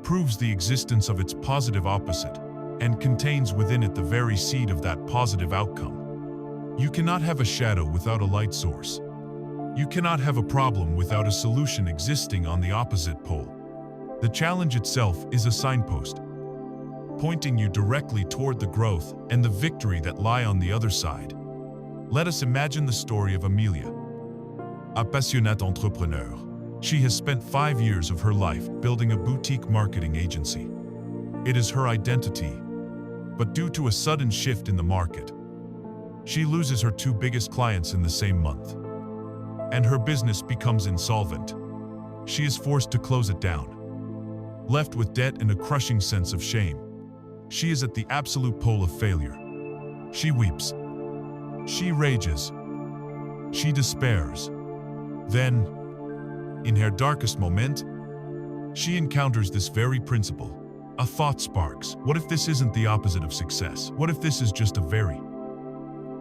proves the existence of its positive opposite and contains within it the very seed of that positive outcome. You cannot have a shadow without a light source. You cannot have a problem without a solution existing on the opposite pole. The challenge itself is a signpost, pointing you directly toward the growth and the victory that lie on the other side. Let us imagine the story of Amelia, a passionate entrepreneur. She has spent 5 years of her life building a boutique marketing agency. It is her identity, but due to a sudden shift in the market, she loses her 2 biggest clients in the same month, and her business becomes insolvent. She is forced to close it down. Left with debt and a crushing sense of shame, she is at the absolute pole of failure. She weeps. She rages. She despairs. Then, in her darkest moment, she encounters this very principle. A thought sparks. What if this isn't the opposite of success? What if this is just a very,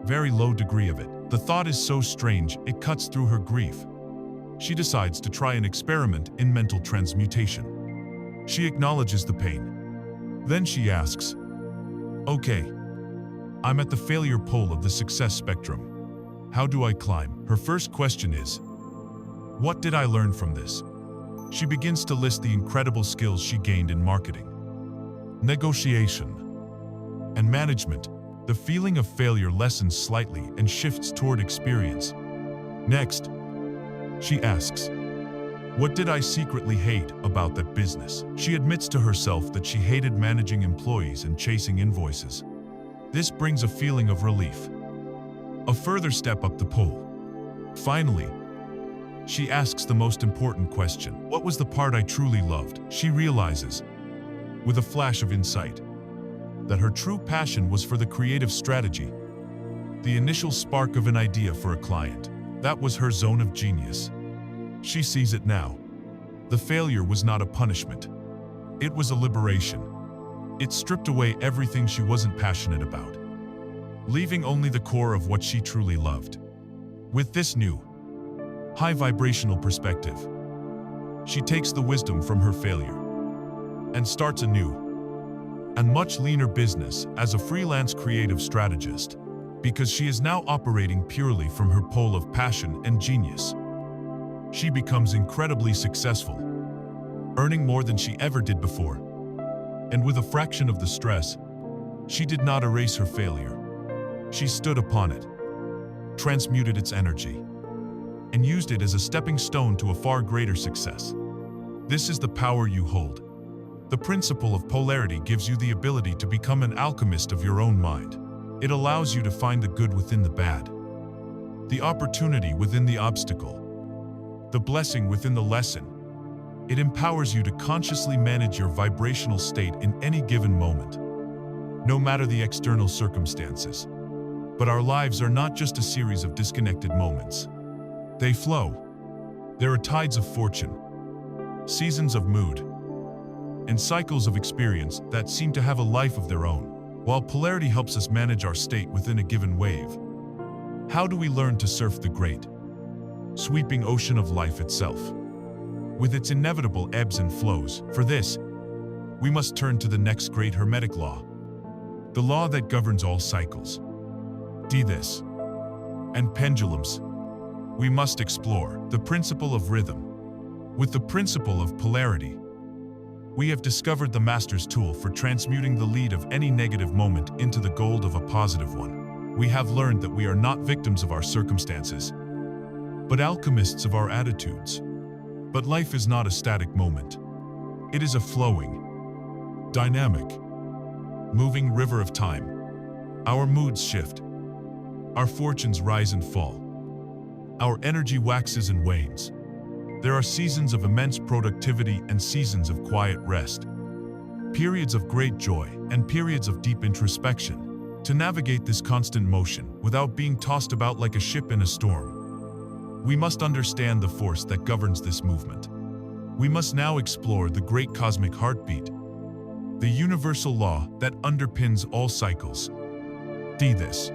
very low degree of it? The thought is so strange, it cuts through her grief. She decides to try an experiment in mental transmutation. She acknowledges the pain. Then she asks, okay, I'm at the failure pole of the success spectrum. How do I climb? Her first question is, what did I learn from this? She begins to list the incredible skills she gained in marketing, negotiation, and management. The feeling of failure lessens slightly and shifts toward experience. Next, she asks, what did I secretly hate about that business? She admits to herself that she hated managing employees and chasing invoices. This brings a feeling of relief, a further step up the pole. Finally, she asks the most important question. What was the part I truly loved? She realizes, with a flash of insight, that her true passion was for the creative strategy, the initial spark of an idea for a client. That was her zone of genius. She sees it now. The failure was not a punishment. It was a liberation. It stripped away everything she wasn't passionate about, leaving only the core of what she truly loved. With this new, high vibrational perspective, she takes the wisdom from her failure and starts a new and much leaner business as a freelance creative strategist, because she is now operating purely from her pole of passion and genius. She becomes incredibly successful, earning more than she ever did before. And with a fraction of the stress, she did not erase her failure. She stood upon it, transmuted its energy, and used it as a stepping stone to a far greater success. This is the power you hold. The principle of polarity gives you the ability to become an alchemist of your own mind. It allows you to find the good within the bad, the opportunity within the obstacle, the blessing within the lesson. It empowers you to consciously manage your vibrational state in any given moment, no matter the external circumstances. But our lives are not just a series of disconnected moments. They flow. There are tides of fortune, seasons of mood, and cycles of experience that seem to have a life of their own. While polarity helps us manage our state within a given wave, how do we learn to surf the great, sweeping ocean of life itself, with its inevitable ebbs and flows? For this, we must turn to the next great Hermetic law, the law that governs all cycles. This and pendulums. We must explore the principle of rhythm. With the principle of polarity, we have discovered the master's tool for transmuting the lead of any negative moment into the gold of a positive one. We have learned that we are not victims of our circumstances, but alchemists of our attitudes. But life is not a static moment. It is a flowing, dynamic, moving river of time. Our moods shift. Our fortunes rise and fall. Our energy waxes and wanes. There are seasons of immense productivity and seasons of quiet rest, periods of great joy and periods of deep introspection. To navigate this constant motion without being tossed about like a ship in a storm, we must understand the force that governs this movement. We must now explore the great cosmic heartbeat, the universal law that underpins all cycles. This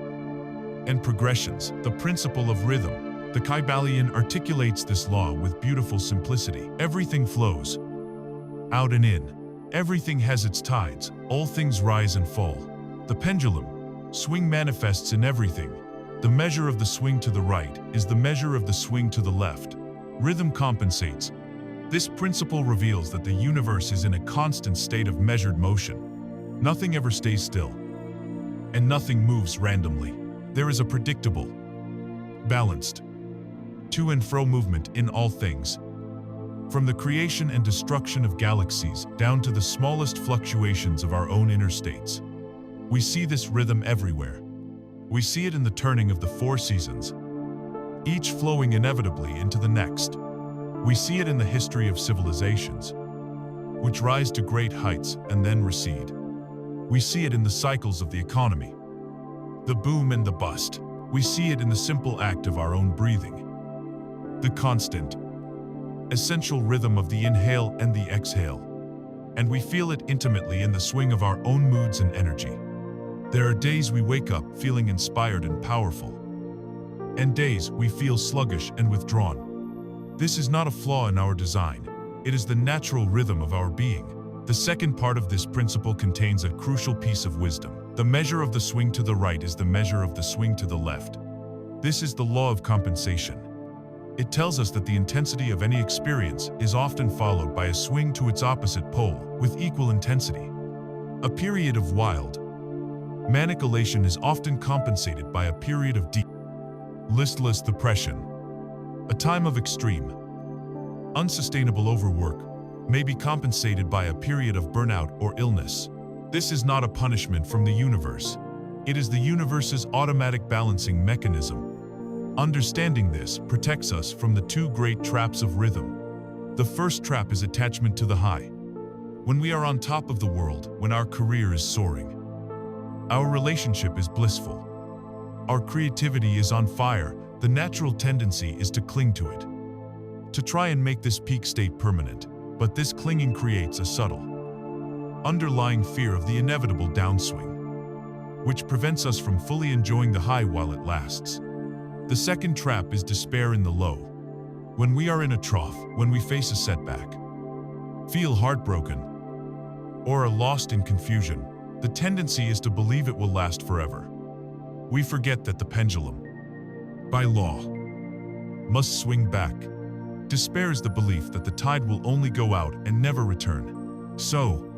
and progressions, the principle of rhythm. The Kybalion articulates this law with beautiful simplicity. Everything flows out and in. Everything has its tides. All things rise and fall. The pendulum swing manifests in everything. The measure of the swing to the right is the measure of the swing to the left. Rhythm compensates. This principle reveals that the universe is in a constant state of measured motion. Nothing ever stays still, and nothing moves randomly. There is a predictable, balanced, to and fro movement in all things, from the creation and destruction of galaxies down to the smallest fluctuations of our own inner states. We see this rhythm everywhere. We see it in the turning of the four seasons, each flowing inevitably into the next. We see it in the history of civilizations, which rise to great heights and then recede. We see it in the cycles of the economy, the boom and the bust. We see it in the simple act of our own breathing, the constant, essential rhythm of the inhale and the exhale. And we feel it intimately in the swing of our own moods and energy. There are days we wake up feeling inspired and powerful, and days we feel sluggish and withdrawn. This is not a flaw in our design. It is the natural rhythm of our being. The second part of this principle contains a crucial piece of wisdom. The measure of the swing to the right is the measure of the swing to the left. This is the law of compensation. It tells us that the intensity of any experience is often followed by a swing to its opposite pole with equal intensity. A period of wild, manic elation is often compensated by a period of deep, listless depression. A time of extreme, unsustainable overwork may be compensated by a period of burnout or illness. This is not a punishment from the universe. It is the universe's automatic balancing mechanism. Understanding this protects us from the two great traps of rhythm. The first trap is attachment to the high. When we are on top of the world, when our career is soaring, our relationship is blissful, our creativity is on fire, the natural tendency is to cling to it, to try and make this peak state permanent. But this clinging creates a subtle, underlying fear of the inevitable downswing, which prevents us from fully enjoying the high while it lasts. The second trap is despair in the low. When we are in a trough, when we face a setback, feel heartbroken, or are lost in confusion, the tendency is to believe it will last forever. We forget that the pendulum, by law, must swing back. Despair is the belief that the tide will only go out and never return. So,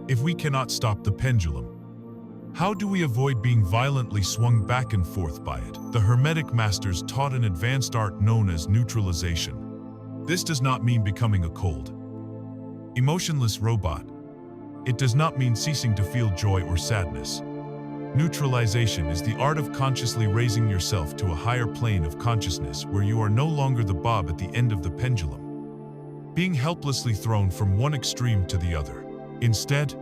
if we cannot stop the pendulum, how do we avoid being violently swung back and forth by it? The Hermetic masters taught an advanced art known as neutralization. This does not mean becoming a cold, emotionless robot. It does not mean ceasing to feel joy or sadness. Neutralization is the art of consciously raising yourself to a higher plane of consciousness where you are no longer the bob at the end of the pendulum, being helplessly thrown from one extreme to the other. Instead,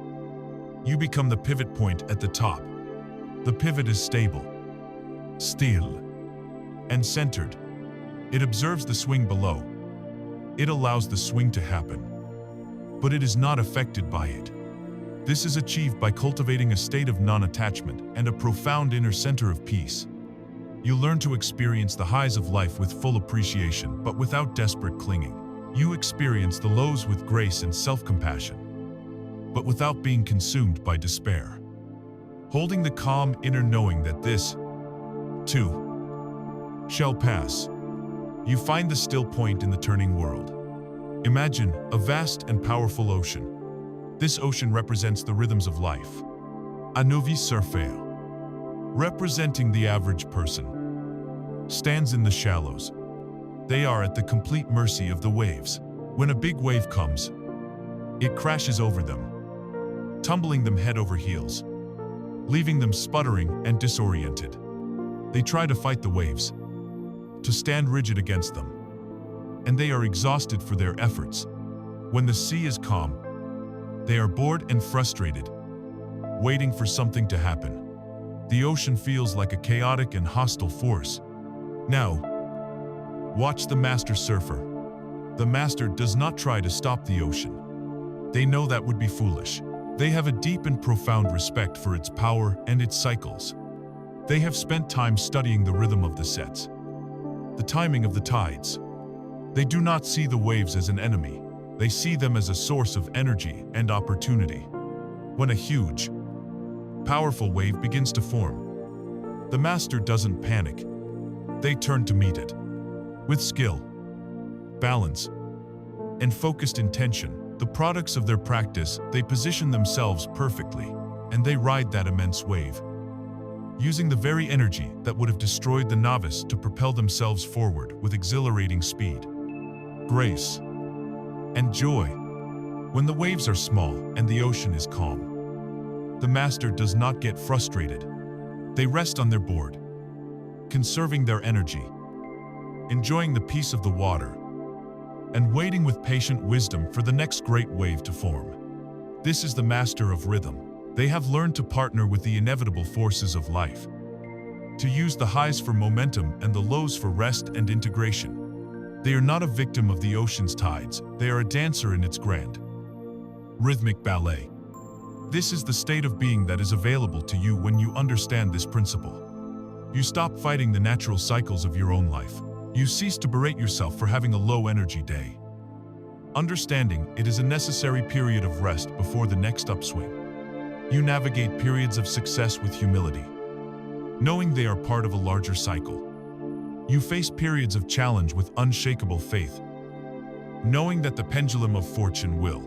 you become the pivot point at the top. The pivot is stable. still, and centered. It observes the swing below. It allows the swing to happen, but it is not affected by it. This is achieved by cultivating a state of non-attachment and a profound inner center of peace. You learn to experience the highs of life with full appreciation, but without desperate clinging. You experience the lows with grace and self-compassion, but without being consumed by despair. Holding the calm inner knowing that this, too, shall pass. You find the still point in the turning world. Imagine a vast and powerful ocean. This ocean represents the rhythms of life. A novice surfer, representing the average person, stands in the shallows. They are at the complete mercy of the waves. When a big wave comes, it crashes over them, tumbling them head over heels, leaving them sputtering and disoriented. They try to fight the waves, to stand rigid against them, and they are exhausted for their efforts. When the sea is calm, they are bored and frustrated, waiting for something to happen. The ocean feels like a chaotic and hostile force. Now, watch the master surfer. The master does not try to stop the ocean. They know that would be foolish. They have a deep and profound respect for its power and its cycles. They have spent time studying the rhythm of the sets, the timing of the tides. They do not see the waves as an enemy. They see them as a source of energy and opportunity. When a huge, powerful wave begins to form, the master doesn't panic. They turn to meet it. With skill, balance, and focused intention, the products of their practice, they position themselves perfectly, and they ride that immense wave, using the very energy that would have destroyed the novice to propel themselves forward with exhilarating speed, grace, and joy. When the waves are small and the ocean is calm, the master does not get frustrated. They rest on their board, conserving their energy, enjoying the peace of the water, and waiting with patient wisdom for the next great wave to form. This is the master of rhythm. They have learned to partner with the inevitable forces of life, to use the highs for momentum and the lows for rest and integration. They are not a victim of the ocean's tides. They are a dancer in its grand, rhythmic ballet. This is the state of being that is available to you when you understand this principle. You stop fighting the natural cycles of your own life. You cease to berate yourself for having a low-energy day, understanding it is a necessary period of rest before the next upswing. You navigate periods of success with humility, knowing they are part of a larger cycle. You face periods of challenge with unshakable faith, knowing that the pendulum of fortune will,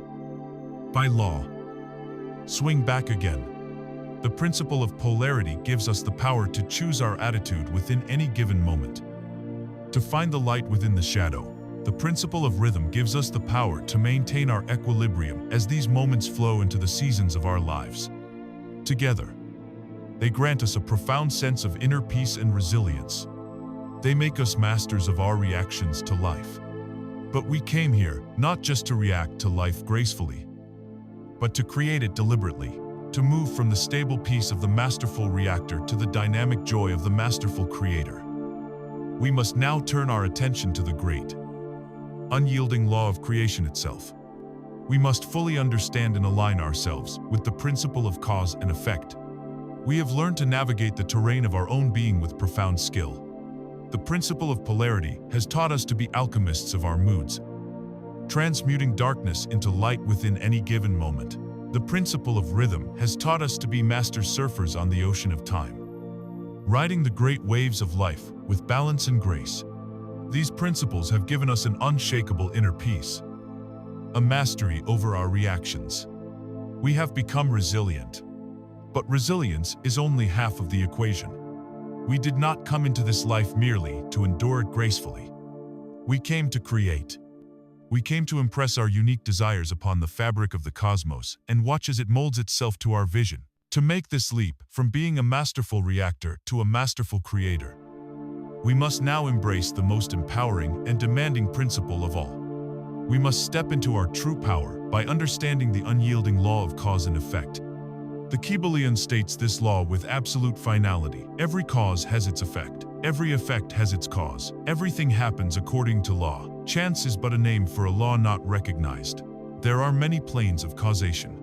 by law, swing back again. The principle of polarity gives us the power to choose our attitude within any given moment, to find the light within the shadow. The principle of rhythm gives us the power to maintain our equilibrium as these moments flow into the seasons of our lives. Together, they grant us a profound sense of inner peace and resilience. They make us masters of our reactions to life. But we came here not just to react to life gracefully, but to create it deliberately, to move from the stable peace of the masterful reactor to the dynamic joy of the masterful creator. We must now turn our attention to the great, unyielding law of creation itself. We must fully understand and align ourselves with the principle of cause and effect. We have learned to navigate the terrain of our own being with profound skill. The principle of polarity has taught us to be alchemists of our moods, transmuting darkness into light within any given moment. The principle of rhythm has taught us to be master surfers on the ocean of time, riding the great waves of life with balance and grace. These principles have given us an unshakable inner peace, a mastery over our reactions. We have become resilient. But resilience is only half of the equation. We did not come into this life merely to endure it gracefully. We came to create. We came to impress our unique desires upon the fabric of the cosmos and watch as it molds itself to our vision, to make this leap from being a masterful reactor to a masterful creator. We must now embrace the most empowering and demanding principle of all. We must step into our true power by understanding the unyielding law of cause and effect. The Kybalion states this law with absolute finality. Every cause has its effect. Every effect has its cause. Everything happens according to law. Chance is but a name for a law not recognized. There are many planes of causation,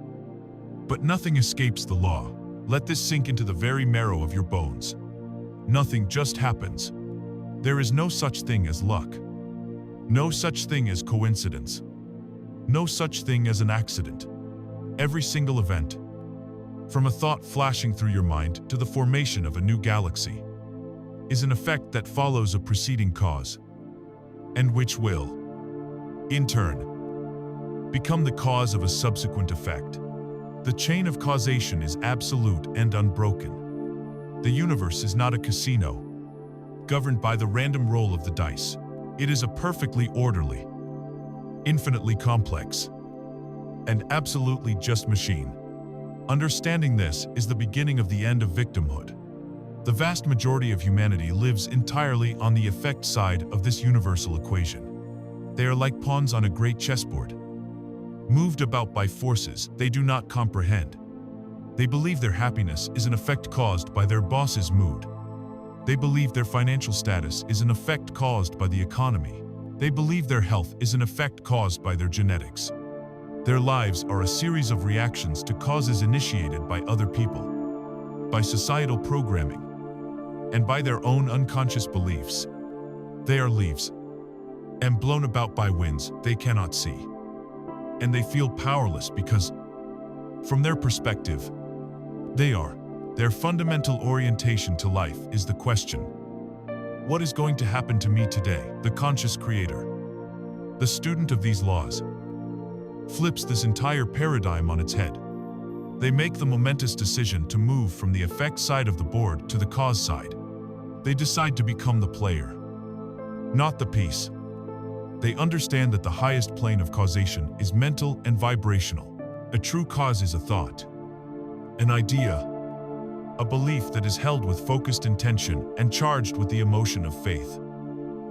but nothing escapes the law. Let this sink into the very marrow of your bones. Nothing just happens. There is no such thing as luck. No such thing as coincidence. No such thing as an accident. Every single event, from a thought flashing through your mind to the formation of a new galaxy, is an effect that follows a preceding cause, and which will, in turn, become the cause of a subsequent effect. The chain of causation is absolute and unbroken. The universe is not a casino, governed by the random roll of the dice. It is a perfectly orderly, infinitely complex, and absolutely just machine. Understanding this is the beginning of the end of victimhood. The vast majority of humanity lives entirely on the effect side of this universal equation. They are like pawns on a great chessboard, moved about by forces they do not comprehend. They believe their happiness is an effect caused by their boss's mood. They believe their financial status is an effect caused by the economy. They believe their health is an effect caused by their genetics. Their lives are a series of reactions to causes initiated by other people, by societal programming, and by their own unconscious beliefs. They are leaves, and blown about by winds they cannot see. And they feel powerless because, from their perspective, they are. Their fundamental orientation to life is the question: what is going to happen to me today? The conscious creator, the student of these laws, flips this entire paradigm on its head. They make the momentous decision to move from the effect side of the board to the cause side. They decide to become the player, not the piece. They understand that the highest plane of causation is mental and vibrational. A true cause is a thought, an idea, a belief that is held with focused intention and charged with the emotion of faith.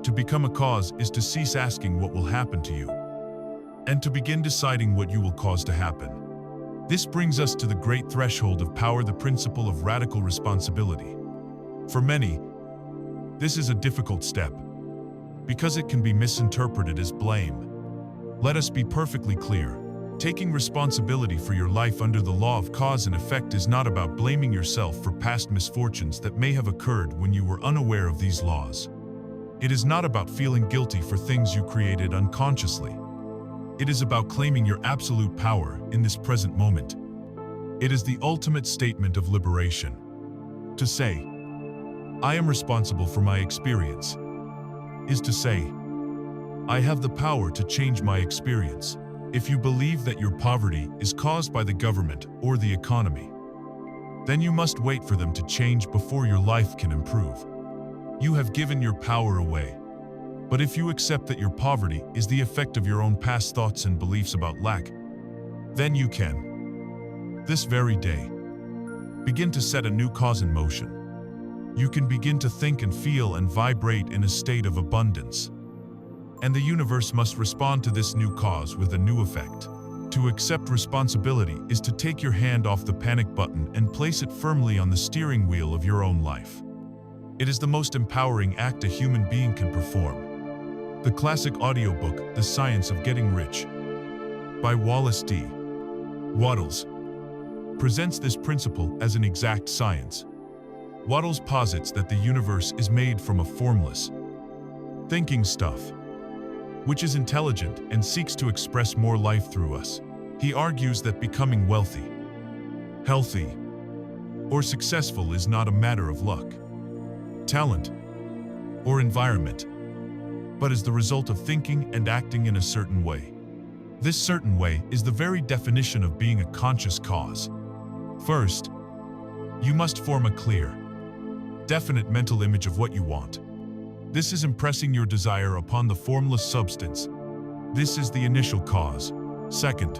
To become a cause is to cease asking what will happen to you, and to begin deciding what you will cause to happen. This brings us to the great threshold of power, the principle of radical responsibility. For many, this is a difficult step, because it can be misinterpreted as blame. Let us be perfectly clear. Taking responsibility for your life under the law of cause and effect is not about blaming yourself for past misfortunes that may have occurred when you were unaware of these laws. It is not about feeling guilty for things you created unconsciously. It is about claiming your absolute power in this present moment. It is the ultimate statement of liberation. To say, "I am responsible for my experience," is to say, "I have the power to change my experience." If you believe that your poverty is caused by the government or the economy, then you must wait for them to change before your life can improve. You have given your power away. But if you accept that your poverty is the effect of your own past thoughts and beliefs about lack, then you can, this very day, begin to set a new cause in motion. You can begin to think and feel and vibrate in a state of abundance. And the universe must respond to this new cause with a new effect. To accept responsibility is to take your hand off the panic button and place it firmly on the steering wheel of your own life. It is the most empowering act a human being can perform. The classic audiobook, The Science of Getting Rich, by Wallace D. Wattles, presents this principle as an exact science. Wattles posits that the universe is made from a formless, thinking stuff, which is intelligent and seeks to express more life through us. He argues that becoming wealthy, healthy, or successful is not a matter of luck, talent, or environment, but is the result of thinking and acting in a certain way. This certain way is the very definition of being a conscious cause. First, you must form a clear, definite mental image of what you want. This is impressing your desire upon the formless substance. This is the initial cause. Second,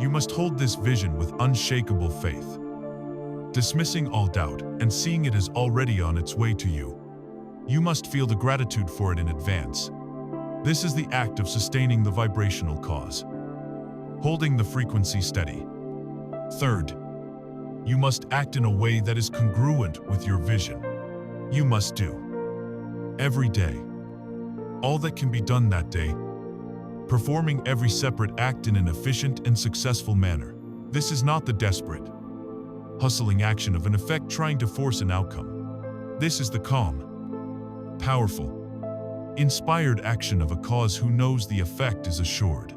you must hold this vision with unshakable faith, dismissing all doubt and seeing it as already on its way to you. You must feel the gratitude for it in advance. This is the act of sustaining the vibrational cause, holding the frequency steady. Third, You must act in a way that is congruent with your vision. You must do every day all that can be done that day, performing every separate act in an efficient and successful manner. This is not the desperate, hustling action of an effect trying to force an outcome. This is the calm, powerful, inspired action of a cause who knows the effect is assured.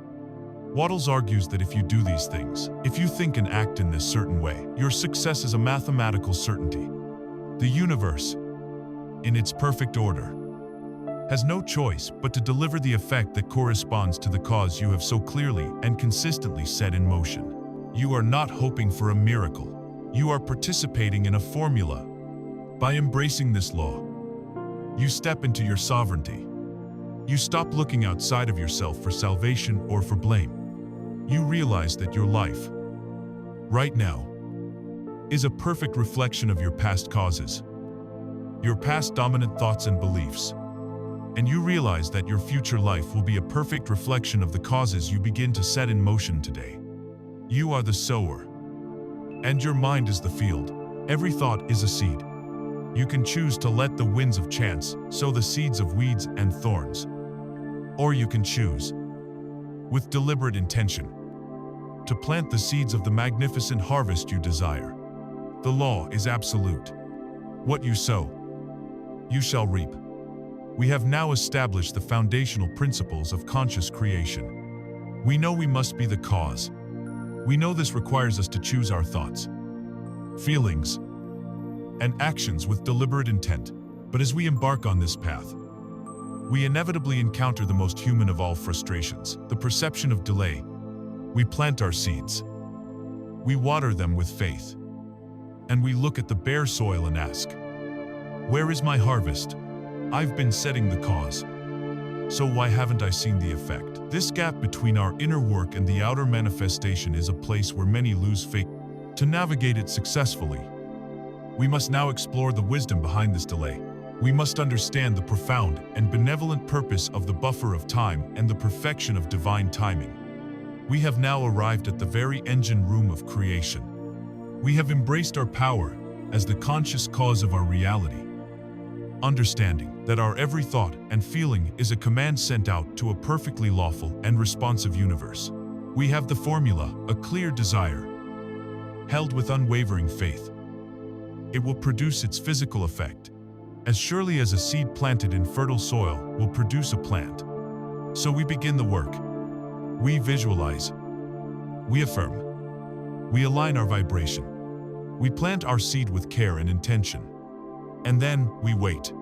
Wattles argues that if you do these things, if you think and act in this certain way, your success is a mathematical certainty. The universe, in its perfect order, has no choice but to deliver the effect that corresponds to the cause you have so clearly and consistently set in motion. You are not hoping for a miracle. You are participating in a formula. By embracing this law, you step into your sovereignty. You stop looking outside of yourself for salvation or for blame. You realize that your life, right now, is a perfect reflection of your past causes, your past dominant thoughts and beliefs. And you realize that your future life will be a perfect reflection of the causes you begin to set in motion today. You are the sower, and your mind is the field. Every thought is a seed. You can choose to let the winds of chance sow the seeds of weeds and thorns, or you can choose, with deliberate intention, to plant the seeds of the magnificent harvest you desire. The law is absolute. What you sow, you shall reap. We have now established the foundational principles of conscious creation. We know we must be the cause. We know this requires us to choose our thoughts, feelings, and actions with deliberate intent. But as we embark on this path, we inevitably encounter the most human of all frustrations, the perception of delay. We plant our seeds. We water them with faith. And we look at the bare soil and ask, where is my harvest? I've been setting the cause. So why haven't I seen the effect? This gap between our inner work and the outer manifestation is a place where many lose faith. To navigate it successfully, we must now explore the wisdom behind this delay. We must understand the profound and benevolent purpose of the buffer of time and the perfection of divine timing. We have now arrived at the very engine room of creation. We have embraced our power as the conscious cause of our reality, understanding that our every thought and feeling is a command sent out to a perfectly lawful and responsive universe. We have the formula, a clear desire, held with unwavering faith. It will produce its physical effect, as surely as a seed planted in fertile soil will produce a plant. So we begin the work. We visualize. We affirm. We align our vibration. We plant our seed with care and intention. And then we wait.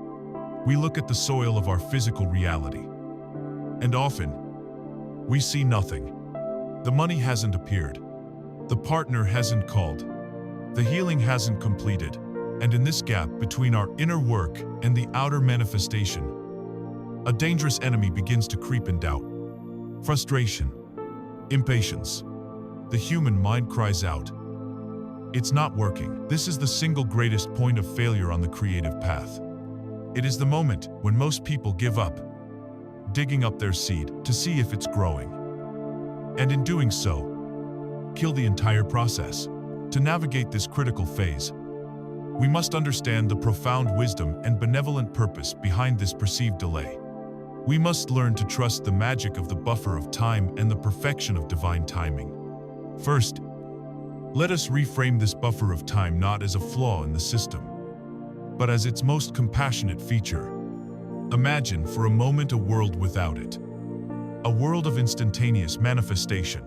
We look at the soil of our physical reality. And often, we see nothing. The money hasn't appeared. The partner hasn't called. The healing hasn't completed. And in this gap between our inner work and the outer manifestation, a dangerous enemy begins to creep in doubt. Frustration, impatience. The human mind cries out, it's not working. This is the single greatest point of failure on the creative path. It is the moment when most people give up, digging up their seed to see if it's growing. And in doing so, kill the entire process. To navigate this critical phase, we must understand the profound wisdom and benevolent purpose behind this perceived delay. We must learn to trust the magic of the buffer of time and the perfection of divine timing. First, let us reframe this buffer of time not as a flaw in the system, but as its most compassionate feature. Imagine for a moment a world without it. A world of instantaneous manifestation,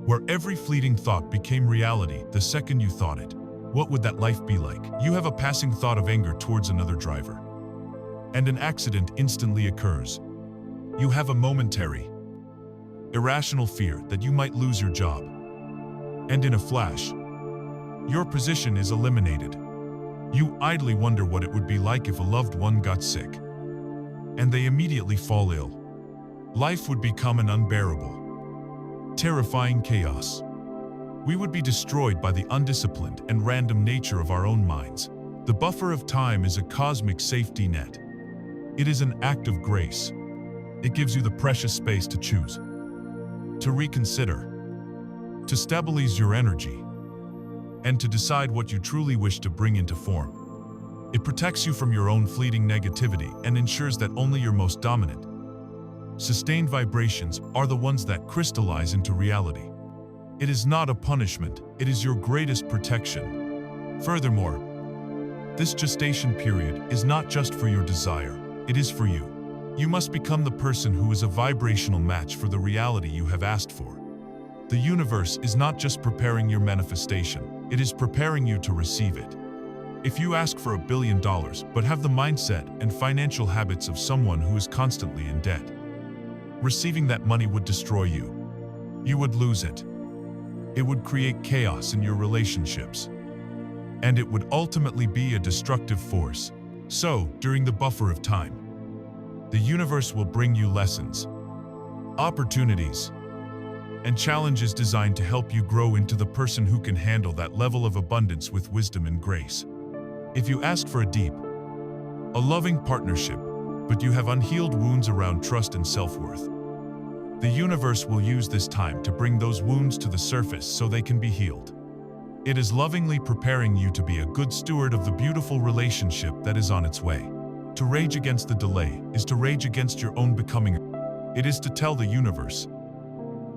where every fleeting thought became reality the second you thought it. What would that life be like? You have a passing thought of anger towards another driver, and an accident instantly occurs. You have a momentary, irrational fear that you might lose your job. And in a flash, your position is eliminated. You idly wonder what it would be like if a loved one got sick, and they immediately fall ill. Life would become an unbearable, terrifying chaos. We would be destroyed by the undisciplined and random nature of our own minds. The buffer of time is a cosmic safety net. It is an act of grace. It gives you the precious space to choose, to reconsider, to stabilize your energy. and to decide what you truly wish to bring into form. It protects you from your own fleeting negativity and ensures that only your most dominant, sustained vibrations are the ones that crystallize into reality. It is not a punishment, it is your greatest protection. Furthermore, this gestation period is not just for your desire, it is for you. You must become the person who is a vibrational match for the reality you have asked for. The universe is not just preparing your manifestation, it is preparing you to receive it. If you ask for $1 billion but have the mindset and financial habits of someone who is constantly in debt, receiving that money would destroy you. You would lose it. It would create chaos in your relationships. And it would ultimately be a destructive force. So, during the buffer of time, the universe will bring you lessons, opportunities, and challenges designed to help you grow into the person who can handle that level of abundance with wisdom and grace. If you ask for a loving partnership, but you have unhealed wounds around trust and self-worth, the universe will use this time to bring those wounds to the surface so they can be healed. It is lovingly preparing you to be a good steward of the beautiful relationship that is on its way. To rage against the delay is to rage against your own becoming. It is to tell the universe,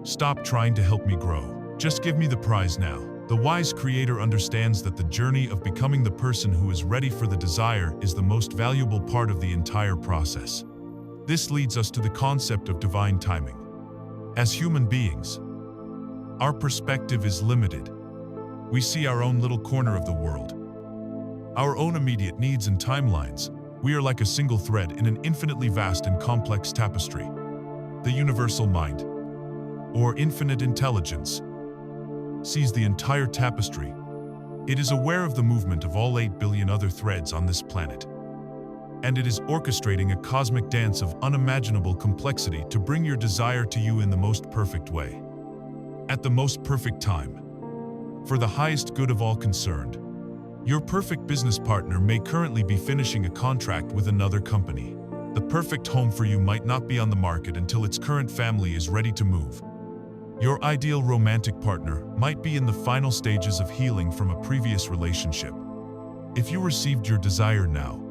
stop trying to help me grow. Just give me the prize now. The wise creator understands that the journey of becoming the person who is ready for the desire is the most valuable part of the entire process. This leads us to the concept of divine timing. As human beings, our perspective is limited. We see our own little corner of the world, our own immediate needs and timelines. We are like a single thread in an infinitely vast and complex tapestry. The universal mind, or infinite intelligence, sees the entire tapestry. It is aware of the movement of all 8 billion other threads on this planet. And it is orchestrating a cosmic dance of unimaginable complexity to bring your desire to you in the most perfect way, at the most perfect time, for the highest good of all concerned. Your perfect business partner may currently be finishing a contract with another company. The perfect home for you might not be on the market until its current family is ready to move. Your ideal romantic partner might be in the final stages of healing from a previous relationship. If you received your desire now,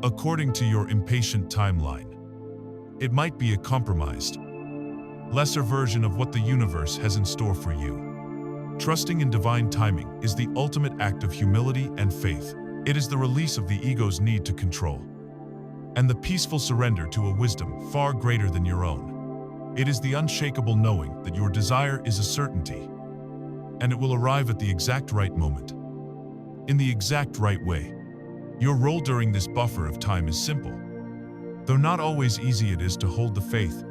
according to your impatient timeline, it might be a compromised, lesser version of what the universe has in store for you. Trusting in divine timing is the ultimate act of humility and faith. It is the release of the ego's need to control, and the peaceful surrender to a wisdom far greater than your own. It is the unshakable knowing that your desire is a certainty, and it will arrive at the exact right moment, in the exact right way. Your role during this buffer of time is simple. Though not always easy, it is to hold the faith.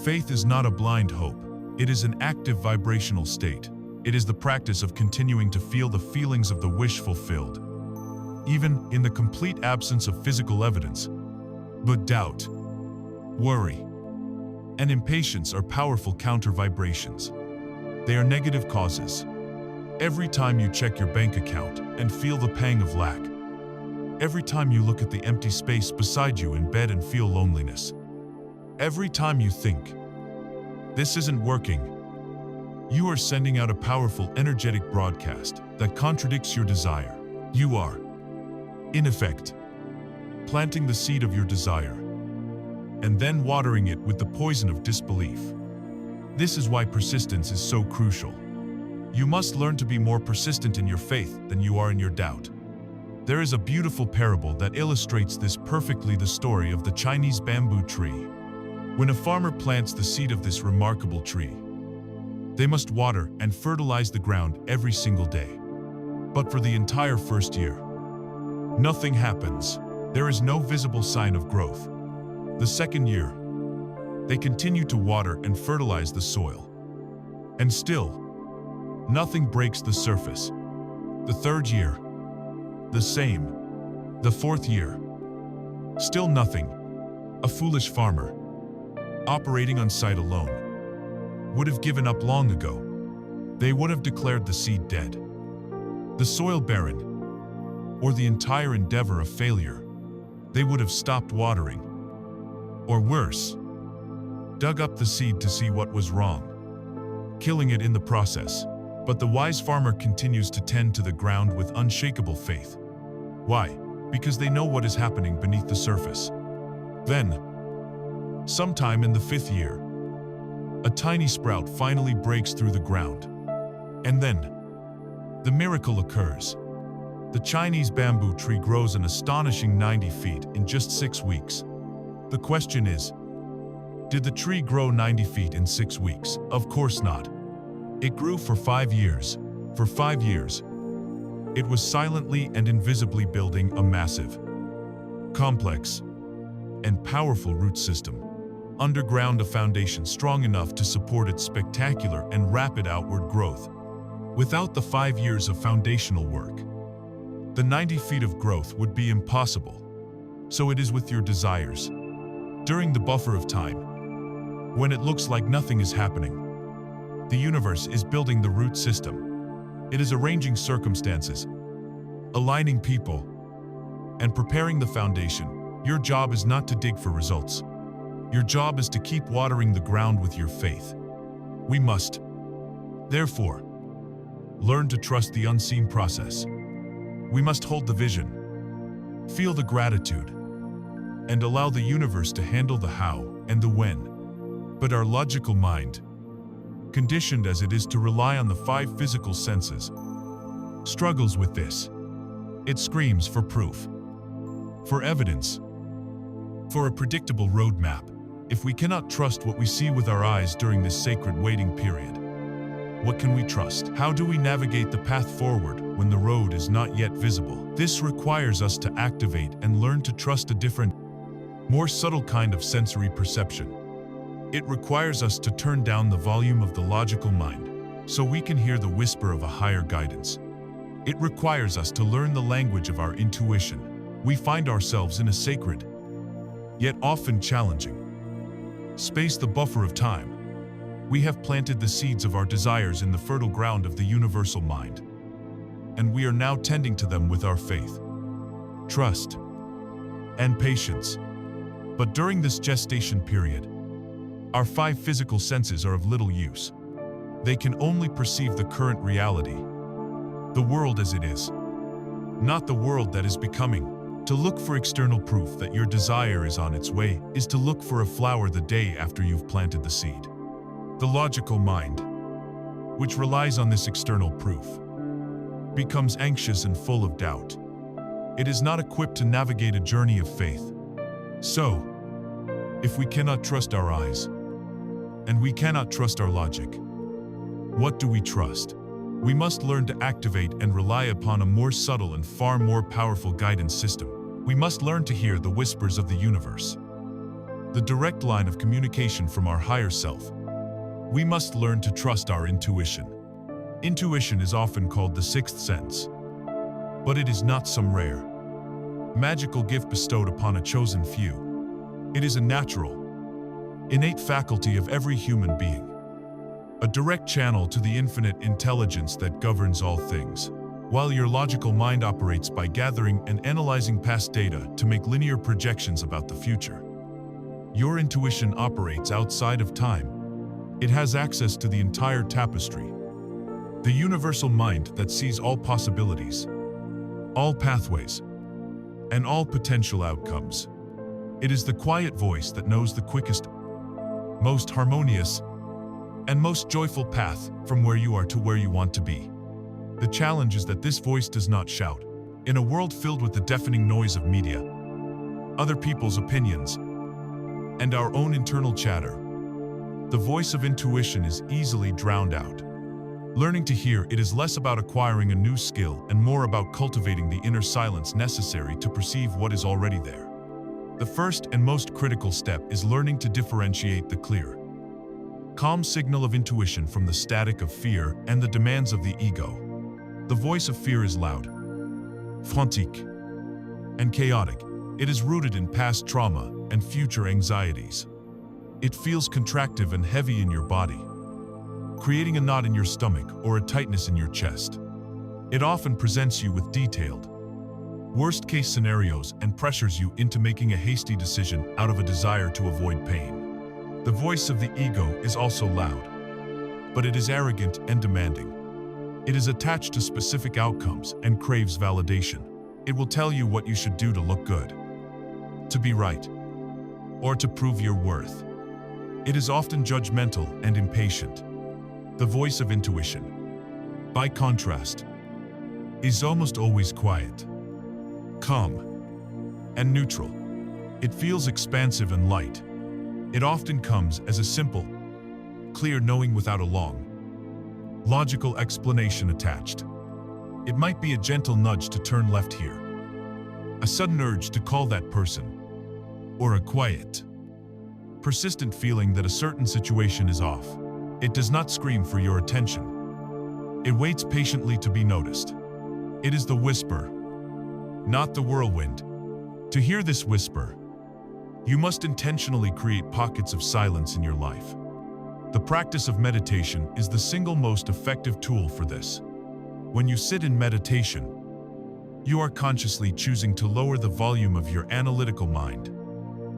Faith is not a blind hope. It is an active vibrational state. It is the practice of continuing to feel the feelings of the wish fulfilled, even in the complete absence of physical evidence. But doubt, worry, and impatience are powerful counter-vibrations. They are negative causes. Every time you check your bank account and feel the pang of lack, every time you look at the empty space beside you in bed and feel loneliness, every time you think, this isn't working, you are sending out a powerful energetic broadcast that contradicts your desire. You are, in effect, planting the seed of your desire, and then watering it with the poison of disbelief. This is why persistence is so crucial. You must learn to be more persistent in your faith than you are in your doubt. There is a beautiful parable that illustrates this perfectly, the story of the Chinese bamboo tree. When a farmer plants the seed of this remarkable tree, they must water and fertilize the ground every single day. But for the entire first year, nothing happens. There is no visible sign of growth. The second year, they continue to water and fertilize the soil, and still, nothing breaks the surface. The third year, the same. The fourth year, still nothing. A foolish farmer, operating on sight alone, would have given up long ago. They would have declared the seed dead, the soil barren, or the entire endeavor a failure. They would have stopped watering, or worse, dug up the seed to see what was wrong, killing it in the process. But the wise farmer continues to tend to the ground with unshakable faith. Why? Because they know what is happening beneath the surface. Then, sometime in the 5th year, a tiny sprout finally breaks through the ground. And then, the miracle occurs. The Chinese bamboo tree grows an astonishing 90 feet in just 6 weeks. The question is, did the tree grow 90 feet in 6 weeks? Of course not. It grew for 5 years. For 5 years, it was silently and invisibly building a massive, complex, and powerful root system. Underground, a foundation strong enough to support its spectacular and rapid outward growth. Without the 5 years of foundational work, the 90 feet of growth would be impossible. So it is with your desires. During the buffer of time, when it looks like nothing is happening, the universe is building the root system. It is arranging circumstances, aligning people, and preparing the foundation. Your job is not to dig for results. Your job is to keep watering the ground with your faith. We must, therefore, learn to trust the unseen process. We must hold the vision, feel the gratitude, and allow the universe to handle the how and the when. But our logical mind, conditioned as it is to rely on the 5 physical senses, struggles with this. It screams for proof, for evidence, for a predictable roadmap. If we cannot trust what we see with our eyes during this sacred waiting period, what can we trust? How do we navigate the path forward when the road is not yet visible? This requires us to activate and learn to trust a different, more subtle kind of sensory perception. It requires us to turn down the volume of the logical mind so we can hear the whisper of a higher guidance. It requires us to learn the language of our intuition. We find ourselves in a sacred, yet often challenging, space, the buffer of time. We have planted the seeds of our desires in the fertile ground of the universal mind, and we are now tending to them with our faith, trust, and patience. But during this gestation period, our 5 physical senses are of little use. They can only perceive the current reality, the world as it is, not the world that is becoming. To look for external proof that your desire is on its way is to look for a flower the day after you've planted the seed. The logical mind, which relies on this external proof, becomes anxious and full of doubt. It is not equipped to navigate a journey of faith. So, if we cannot trust our eyes, and we cannot trust our logic, what do we trust? We must learn to activate and rely upon a more subtle and far more powerful guidance system. We must learn to hear the whispers of the universe, the direct line of communication from our higher self. We must learn to trust our intuition. Intuition is often called the 6th sense, but it is not some rare, magical gift bestowed upon a chosen few. It is a natural, innate faculty of every human being, a direct channel to the infinite intelligence that governs all things. While your logical mind operates by gathering and analyzing past data to make linear projections about the future, your intuition operates outside of time. It has access to the entire tapestry, the universal mind that sees all possibilities, all pathways, and all potential outcomes. It is the quiet voice that knows the quickest, most harmonious, and most joyful path from where you are to where you want to be. The challenge is that this voice does not shout. In a world filled with the deafening noise of media, other people's opinions, and our own internal chatter, the voice of intuition is easily drowned out. Learning to hear it is less about acquiring a new skill and more about cultivating the inner silence necessary to perceive what is already there. The first and most critical step is learning to differentiate the clear, calm signal of intuition from the static of fear and the demands of the ego. The voice of fear is loud, frantic, and chaotic. It is rooted in past trauma and future anxieties. It feels contractive and heavy in your body, creating a knot in your stomach or a tightness in your chest. It often presents you with detailed, worst-case scenarios and pressures you into making a hasty decision out of a desire to avoid pain. The voice of the ego is also loud, but it is arrogant and demanding. It is attached to specific outcomes and craves validation. It will tell you what you should do to look good, to be right, or to prove your worth. It is often judgmental and impatient. The voice of intuition, by contrast, is almost always quiet, calm, and neutral. It feels expansive and light. It often comes as a simple, clear knowing without a long, logical explanation attached. It might be a gentle nudge to turn left here, a sudden urge to call that person, or a quiet, persistent feeling that a certain situation is off. It does not scream for your attention. It waits patiently to be noticed. It is the whisper, not the whirlwind. To hear this whisper, you must intentionally create pockets of silence in your life. The practice of meditation is the single most effective tool for this. When you sit in meditation, you are consciously choosing to lower the volume of your analytical mind.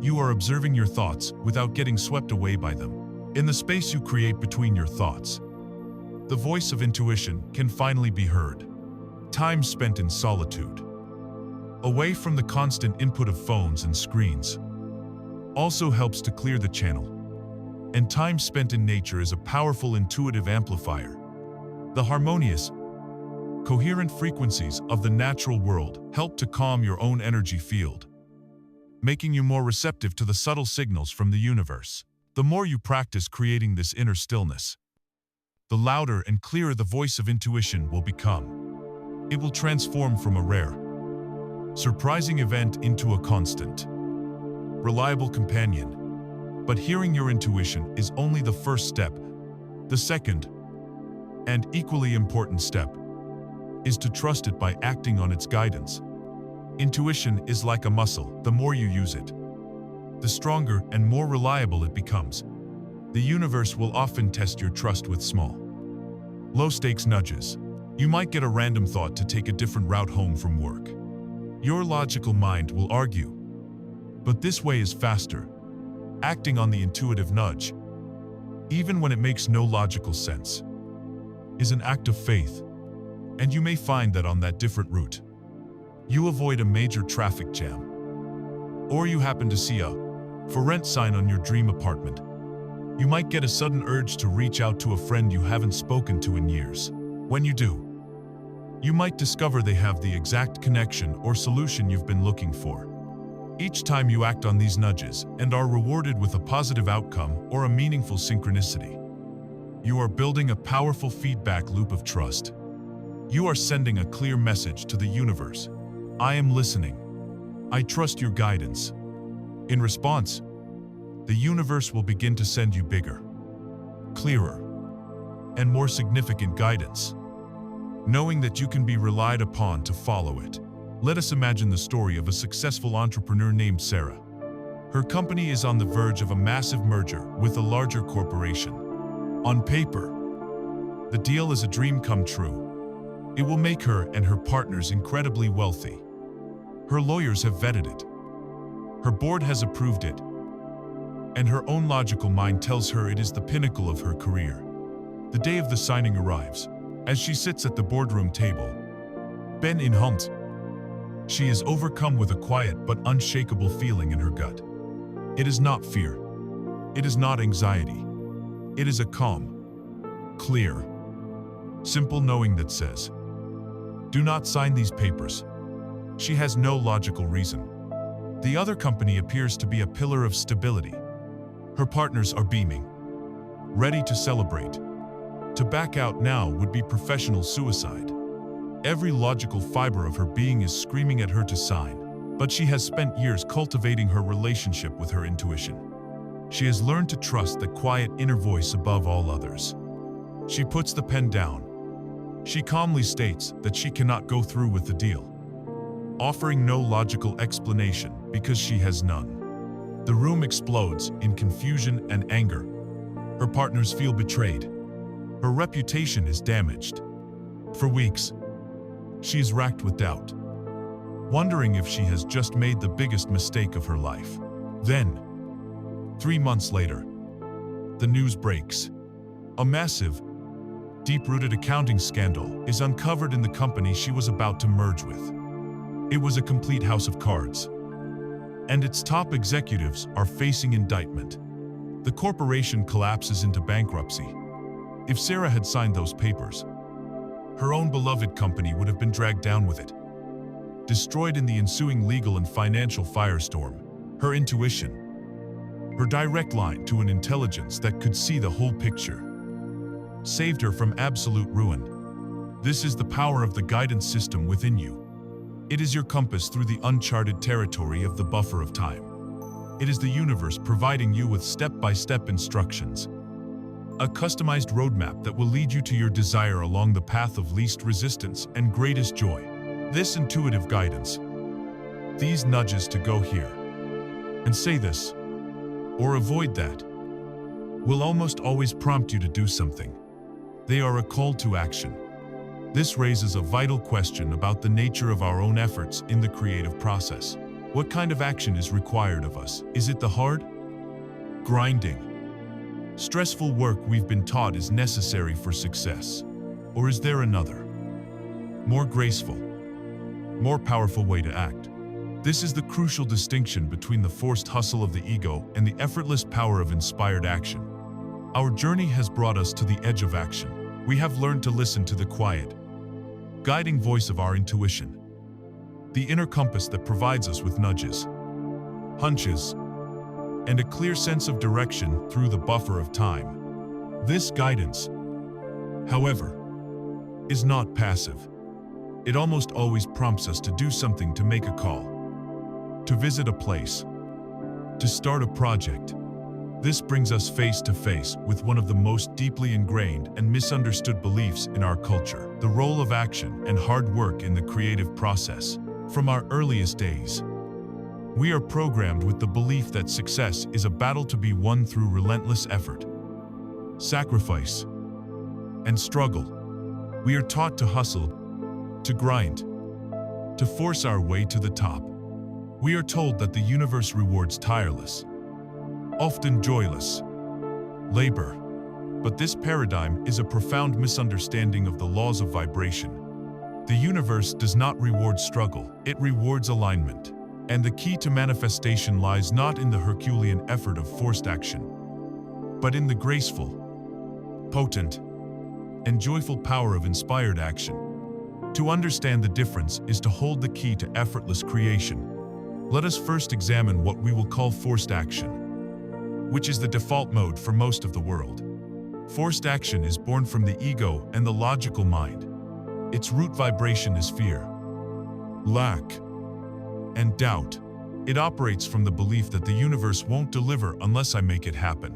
You are observing your thoughts without getting swept away by them. In the space you create between your thoughts, the voice of intuition can finally be heard. Time spent in solitude, away from the constant input of phones and screens, also helps to clear the channel. And time spent in nature is a powerful intuitive amplifier. The harmonious, coherent frequencies of the natural world help to calm your own energy field, making you more receptive to the subtle signals from the universe. The more you practice creating this inner stillness, the louder and clearer the voice of intuition will become. It will transform from a rare, surprising event into a constant, reliable companion. But hearing your intuition is only the first step. The second, and equally important step, is to trust it by acting on its guidance. Intuition is like a muscle. The more you use it, the stronger and more reliable it becomes. The universe will often test your trust with small, low-stakes nudges. You might get a random thought to take a different route home from work. Your logical mind will argue, but this way is faster. Acting on the intuitive nudge, even when it makes no logical sense, is an act of faith. And you may find that on that different route, you avoid a major traffic jam, or you happen to see a for rent sign on your dream apartment. You might get a sudden urge to reach out to a friend you haven't spoken to in years. When you do, you might discover they have the exact connection or solution you've been looking for. Each time you act on these nudges and are rewarded with a positive outcome or a meaningful synchronicity, you are building a powerful feedback loop of trust. You are sending a clear message to the universe. I am listening. I trust your guidance. In response, the universe will begin to send you bigger, clearer, and more significant guidance, knowing that you can be relied upon to follow it. Let us imagine the story of a successful entrepreneur named Sarah. Her company is on the verge of a massive merger with a larger corporation. On paper, the deal is a dream come true. It will make her and her partners incredibly wealthy. Her lawyers have vetted it. Her board has approved it. And her own logical mind tells her it is the pinnacle of her career. The day of the signing arrives. As she sits at the boardroom table, Ben in Hunt, she is overcome with a quiet but unshakable feeling in her gut. It is not fear. It is not anxiety. It is a calm, clear, simple knowing that says, "Do not sign these papers." She has no logical reason. The other company appears to be a pillar of stability. Her partners are beaming, ready to celebrate. To back out now would be professional suicide. Every logical fiber of her being is screaming at her to sign, but she has spent years cultivating her relationship with her intuition. She has learned to trust the quiet inner voice above all others. She puts the pen down. She calmly states that she cannot go through with the deal, offering no logical explanation because she has none. The room explodes in confusion and anger. Her partners feel betrayed. Her reputation is damaged. For weeks, she is racked with doubt, wondering if she has just made the biggest mistake of her life. Then, 3 months later, the news breaks. A massive, deep-rooted accounting scandal is uncovered in the company she was about to merge with. It was a complete house of cards, and its top executives are facing indictment. The corporation collapses into bankruptcy. If Sarah had signed those papers, her own beloved company would have been dragged down with it, destroyed in the ensuing legal and financial firestorm. Her intuition, her direct line to an intelligence that could see the whole picture, saved her from absolute ruin. This is the power of the guidance system within you. It is your compass through the uncharted territory of the buffer of time. It is the universe providing you with step-by-step instructions, a customized roadmap that will lead you to your desire along the path of least resistance and greatest joy. This intuitive guidance, these nudges to go here and say this or avoid that, will almost always prompt you to do something. They are a call to action. This raises a vital question about the nature of our own efforts in the creative process. What kind of action is required of us? Is it the hard, grinding, stressful work we've been taught is necessary for success? Or is there another, more graceful, more powerful way to act? This is the crucial distinction between the forced hustle of the ego and the effortless power of inspired action. Our journey has brought us to the edge of action. We have learned to listen to the quiet, guiding voice of our intuition, the inner compass that provides us with nudges, hunches, and a clear sense of direction through the buffer of time. This guidance, however, is not passive. It almost always prompts us to do something, to make a call, to visit a place, to start a project. This brings us face to face with one of the most deeply ingrained and misunderstood beliefs in our culture: the role of action and hard work in the creative process. From our earliest days, we are programmed with the belief that success is a battle to be won through relentless effort, sacrifice, and struggle. We are taught to hustle, to grind, to force our way to the top. We are told that the universe rewards tireless, often joyless, labor. But this paradigm is a profound misunderstanding of the laws of vibration. The universe does not reward struggle, it rewards alignment. And the key to manifestation lies not in the Herculean effort of forced action, but in the graceful, potent, and joyful power of inspired action. To understand the difference is to hold the key to effortless creation. Let us first examine what we will call forced action, which is the default mode for most of the world. Forced action is born from the ego and the logical mind. Its root vibration is fear, lack, and doubt. It operates from the belief that the universe won't deliver unless I make it happen.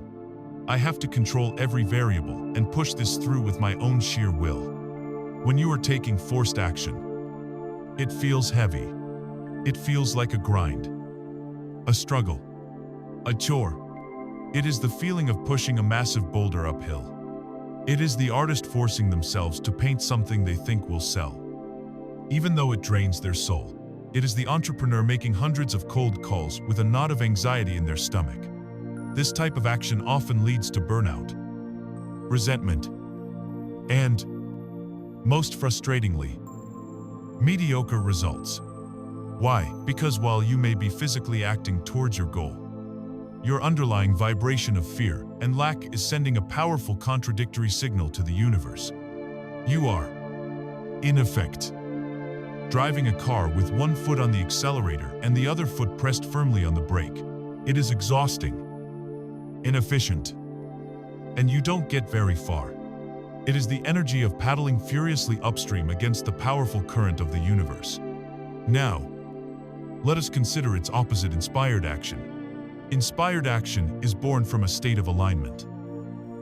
I have to control every variable and push this through with my own sheer will. When you are taking forced action, it feels heavy. It feels like a grind, a struggle, a chore. It is the feeling of pushing a massive boulder uphill. It is the artist forcing themselves to paint something they think will sell, even though it drains their soul. It is the entrepreneur making hundreds of cold calls with a knot of anxiety in their stomach. This type of action often leads to burnout, resentment, and, most frustratingly, mediocre results. Why? Because while you may be physically acting towards your goal, your underlying vibration of fear and lack is sending a powerful contradictory signal to the universe. You are, in effect, driving a car with one foot on the accelerator and the other foot pressed firmly on the brake. It is exhausting, inefficient, and you don't get very far. It is the energy of paddling furiously upstream against the powerful current of the universe. Now, let us consider its opposite: inspired action. Inspired action is born from a state of alignment.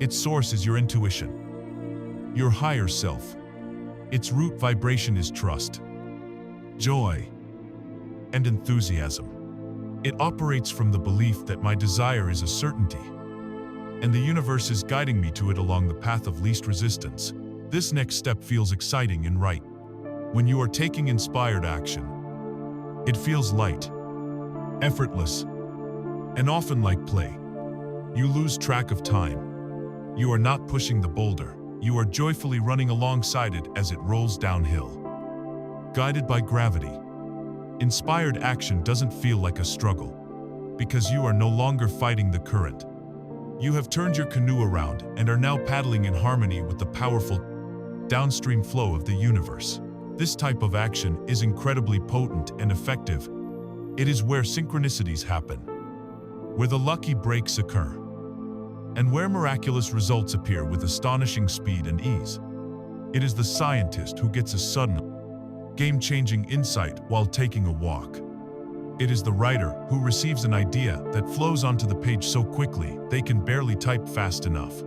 Its source is your intuition, your higher self. Its root vibration is trust, joy, and enthusiasm. It operates from the belief that my desire is a certainty, and the universe is guiding me to it along the path of least resistance. This next step feels exciting and right. When you are taking inspired action, it feels light, effortless, and often like play. You lose track of time. You are not pushing the boulder. you are joyfully running alongside it as it rolls downhill. Guided by gravity, inspired action doesn't feel like a struggle, because you are no longer fighting the current. You have turned your canoe around and are now paddling in harmony with the powerful downstream flow of the universe. This type of action is incredibly potent and effective. It is where synchronicities happen, where the lucky breaks occur, and where miraculous results appear with astonishing speed and ease. It is the scientist who gets a sudden, game-changing insight while taking a walk. It is the writer who receives an idea that flows onto the page so quickly they can barely type fast enough.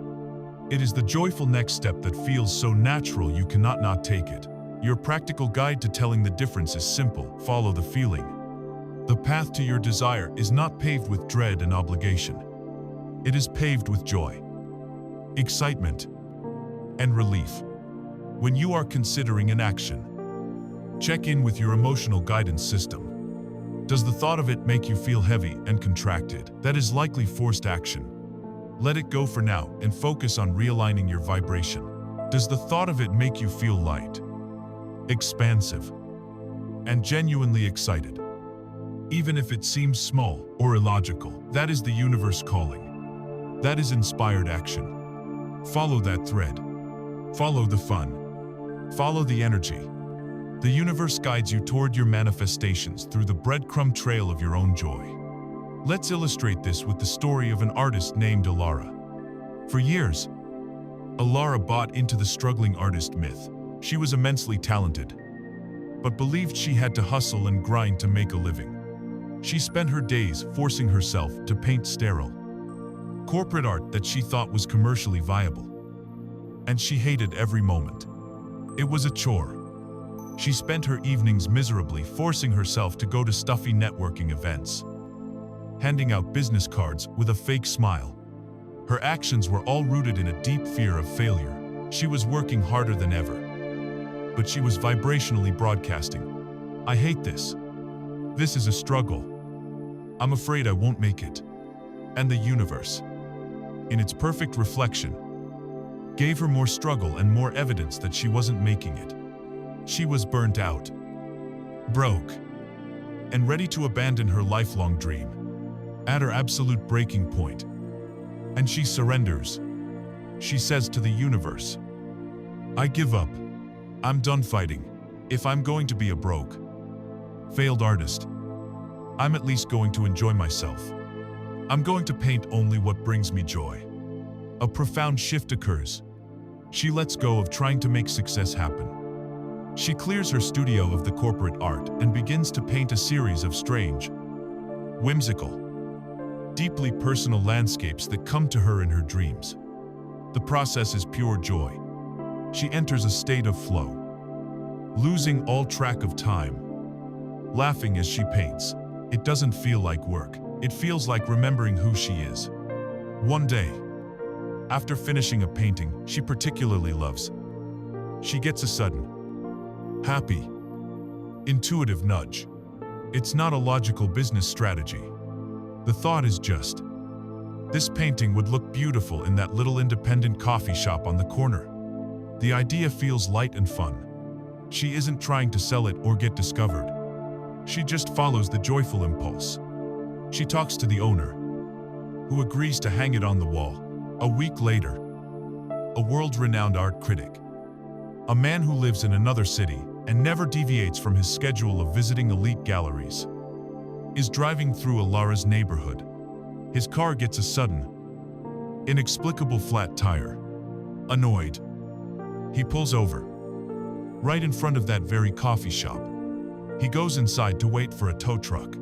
It is the joyful next step that feels so natural you cannot not take it. Your practical guide to telling the difference is simple: follow the feeling. The path to your desire is not paved with dread and obligation. It is paved with joy, excitement, and relief. When you are considering an action, check in with your emotional guidance system. Does the thought of it make you feel heavy and contracted? That is likely forced action. Let it go for now and focus on realigning your vibration. Does the thought of it make you feel light, expansive, and genuinely excited? Even if it seems small or illogical, that is the universe calling. That is inspired action. Follow that thread. Follow the fun. Follow the energy. The universe guides you toward your manifestations through the breadcrumb trail of your own joy. Let's illustrate this with the story of an artist named Alara. For years, Alara bought into the struggling artist myth. She was immensely talented, but believed she had to hustle and grind to make a living. She spent her days forcing herself to paint sterile, corporate art that she thought was commercially viable. And she hated every moment. It was a chore. She spent her evenings miserably forcing herself to go to stuffy networking events, handing out business cards with a fake smile. Her actions were all rooted in a deep fear of failure. She was working harder than ever, but she was vibrationally broadcasting, "I hate this. This is a struggle. I'm afraid I won't make it." And the universe, in its perfect reflection, gave her more struggle and more evidence that she wasn't making it. She was burnt out, broke, and ready to abandon her lifelong dream. At her absolute breaking point, and she surrenders. She says to the universe, "I give up. I'm done fighting. If I'm going to be a broke, failed artist, I'm at least going to enjoy myself. I'm going to paint only what brings me joy." A profound shift occurs. She lets go of trying to make success happen. She clears her studio of the corporate art and begins to paint a series of strange, whimsical, deeply personal landscapes that come to her in her dreams. The process is pure joy. She enters a state of flow, losing all track of time, laughing as she paints. It doesn't feel like work. It feels like remembering who she is. One day, after finishing a painting she particularly loves, she gets a sudden, happy, intuitive nudge. It's not a logical business strategy. The thought is just, this painting would look beautiful in that little independent coffee shop on the corner. The idea feels light and fun. She isn't trying to sell it or get discovered. She just follows the joyful impulse. She talks to the owner, who agrees to hang it on the wall. A week later, a world-renowned art critic, a man who lives in another city and never deviates from his schedule of visiting elite galleries, is driving through Alara's neighborhood. His car gets a sudden, inexplicable flat tire. Annoyed, he pulls over, right in front of that very coffee shop. He goes inside to wait for a tow truck,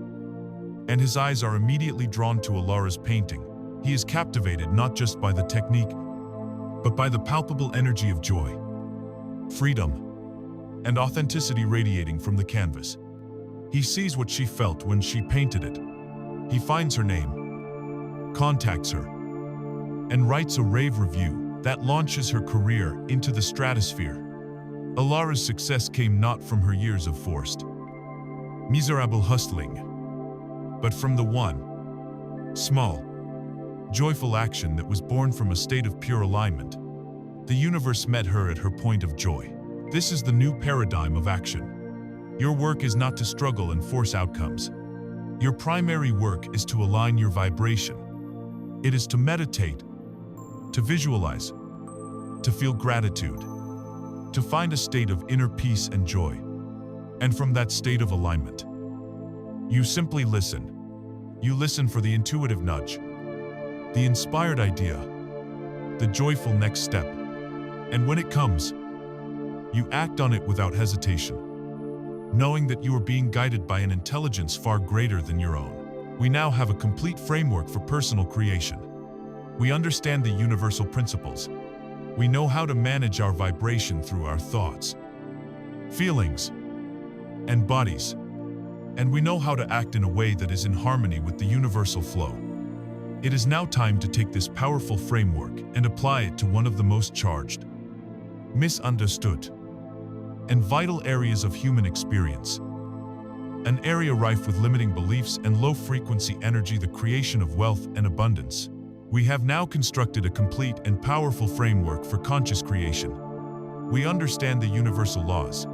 and his eyes are immediately drawn to Alara's painting. He is captivated not just by the technique, but by the palpable energy of joy, freedom, and authenticity radiating from the canvas. He sees what she felt when she painted it. He finds her name, contacts her, and writes a rave review that launches her career into the stratosphere. Alara's success came not from her years of forced, miserable hustling, but from the one, small, joyful action that was born from a state of pure alignment. The universe met her at her point of joy. This is the new paradigm of action. Your work is not to struggle and force outcomes. Your primary work is to align your vibration. It is to meditate, to visualize, to feel gratitude, to find a state of inner peace and joy. And from that state of alignment, you simply listen. You listen for the intuitive nudge, the inspired idea, the joyful next step. And when it comes, you act on it without hesitation, knowing that you are being guided by an intelligence far greater than your own. We now have a complete framework for personal creation. We understand the universal principles. We know how to manage our vibration through our thoughts, feelings, and bodies. And we know how to act in a way that is in harmony with the universal flow. It is now time to take this powerful framework and apply it to one of the most charged, misunderstood, and vital areas of human experience. An area rife with limiting beliefs and low-frequency energy, the creation of wealth and abundance. We have now constructed a complete and powerful framework for conscious creation. We understand the universal laws.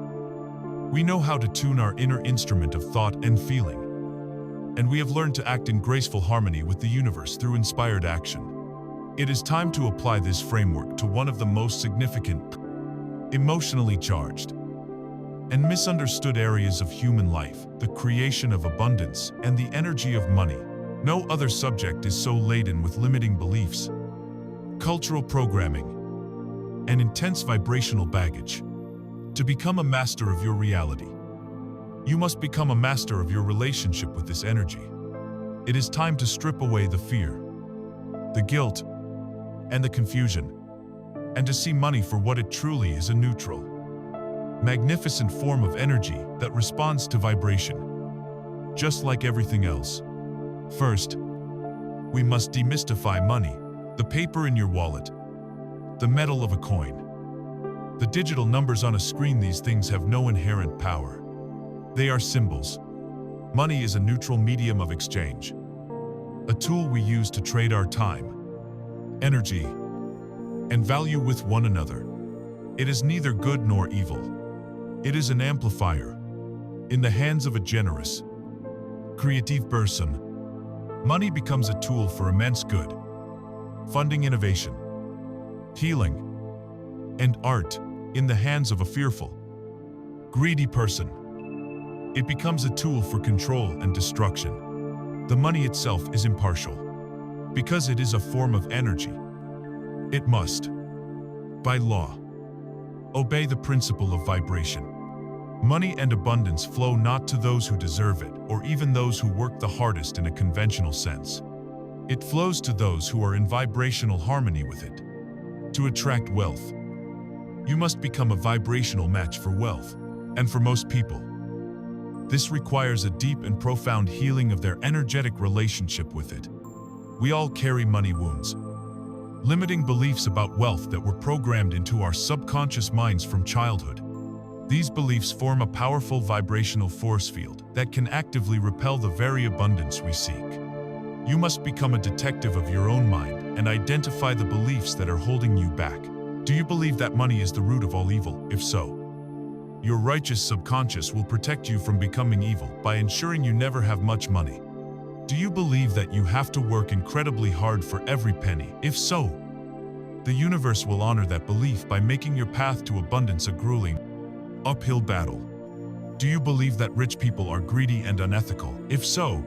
We know how to tune our inner instrument of thought and feeling. And we have learned to act in graceful harmony with the universe through inspired action. It is time to apply this framework to one of the most significant, emotionally charged, and misunderstood areas of human life, the creation of abundance and the energy of money. No other subject is so laden with limiting beliefs, cultural programming, and intense vibrational baggage. To become a master of your reality, you must become a master of your relationship with this energy. It is time to strip away the fear, the guilt, and the confusion, and to see money for what it truly is, a neutral, magnificent form of energy that responds to vibration, just like everything else. First, we must demystify money, the paper in your wallet, the metal of a coin, the digital numbers on a screen. These things have no inherent power. They are symbols. Money is a neutral medium of exchange, a tool we use to trade our time, energy, and value with one another. It is neither good nor evil. It is an amplifier. In the hands of a generous, creative person, money becomes a tool for immense good, funding innovation, healing, and art. In the hands of a fearful, greedy person, it becomes a tool for control and destruction. The money itself is impartial. Because it is a form of energy, it must, by law, obey the principle of vibration. Money and abundance flow not to those who deserve it, or even those who work the hardest in a conventional sense. It flows to those who are in vibrational harmony with it. To attract wealth, you must become a vibrational match for wealth. And for most people, this requires a deep and profound healing of their energetic relationship with it. We all carry money wounds, limiting beliefs about wealth that were programmed into our subconscious minds from childhood. These beliefs form a powerful vibrational force field that can actively repel the very abundance we seek. You must become a detective of your own mind and identify the beliefs that are holding you back. Do you believe that money is the root of all evil? If so, your righteous subconscious will protect you from becoming evil by ensuring you never have much money. Do you believe that you have to work incredibly hard for every penny? If so, the universe will honor that belief by making your path to abundance a grueling, uphill battle. Do you believe that rich people are greedy and unethical? If so,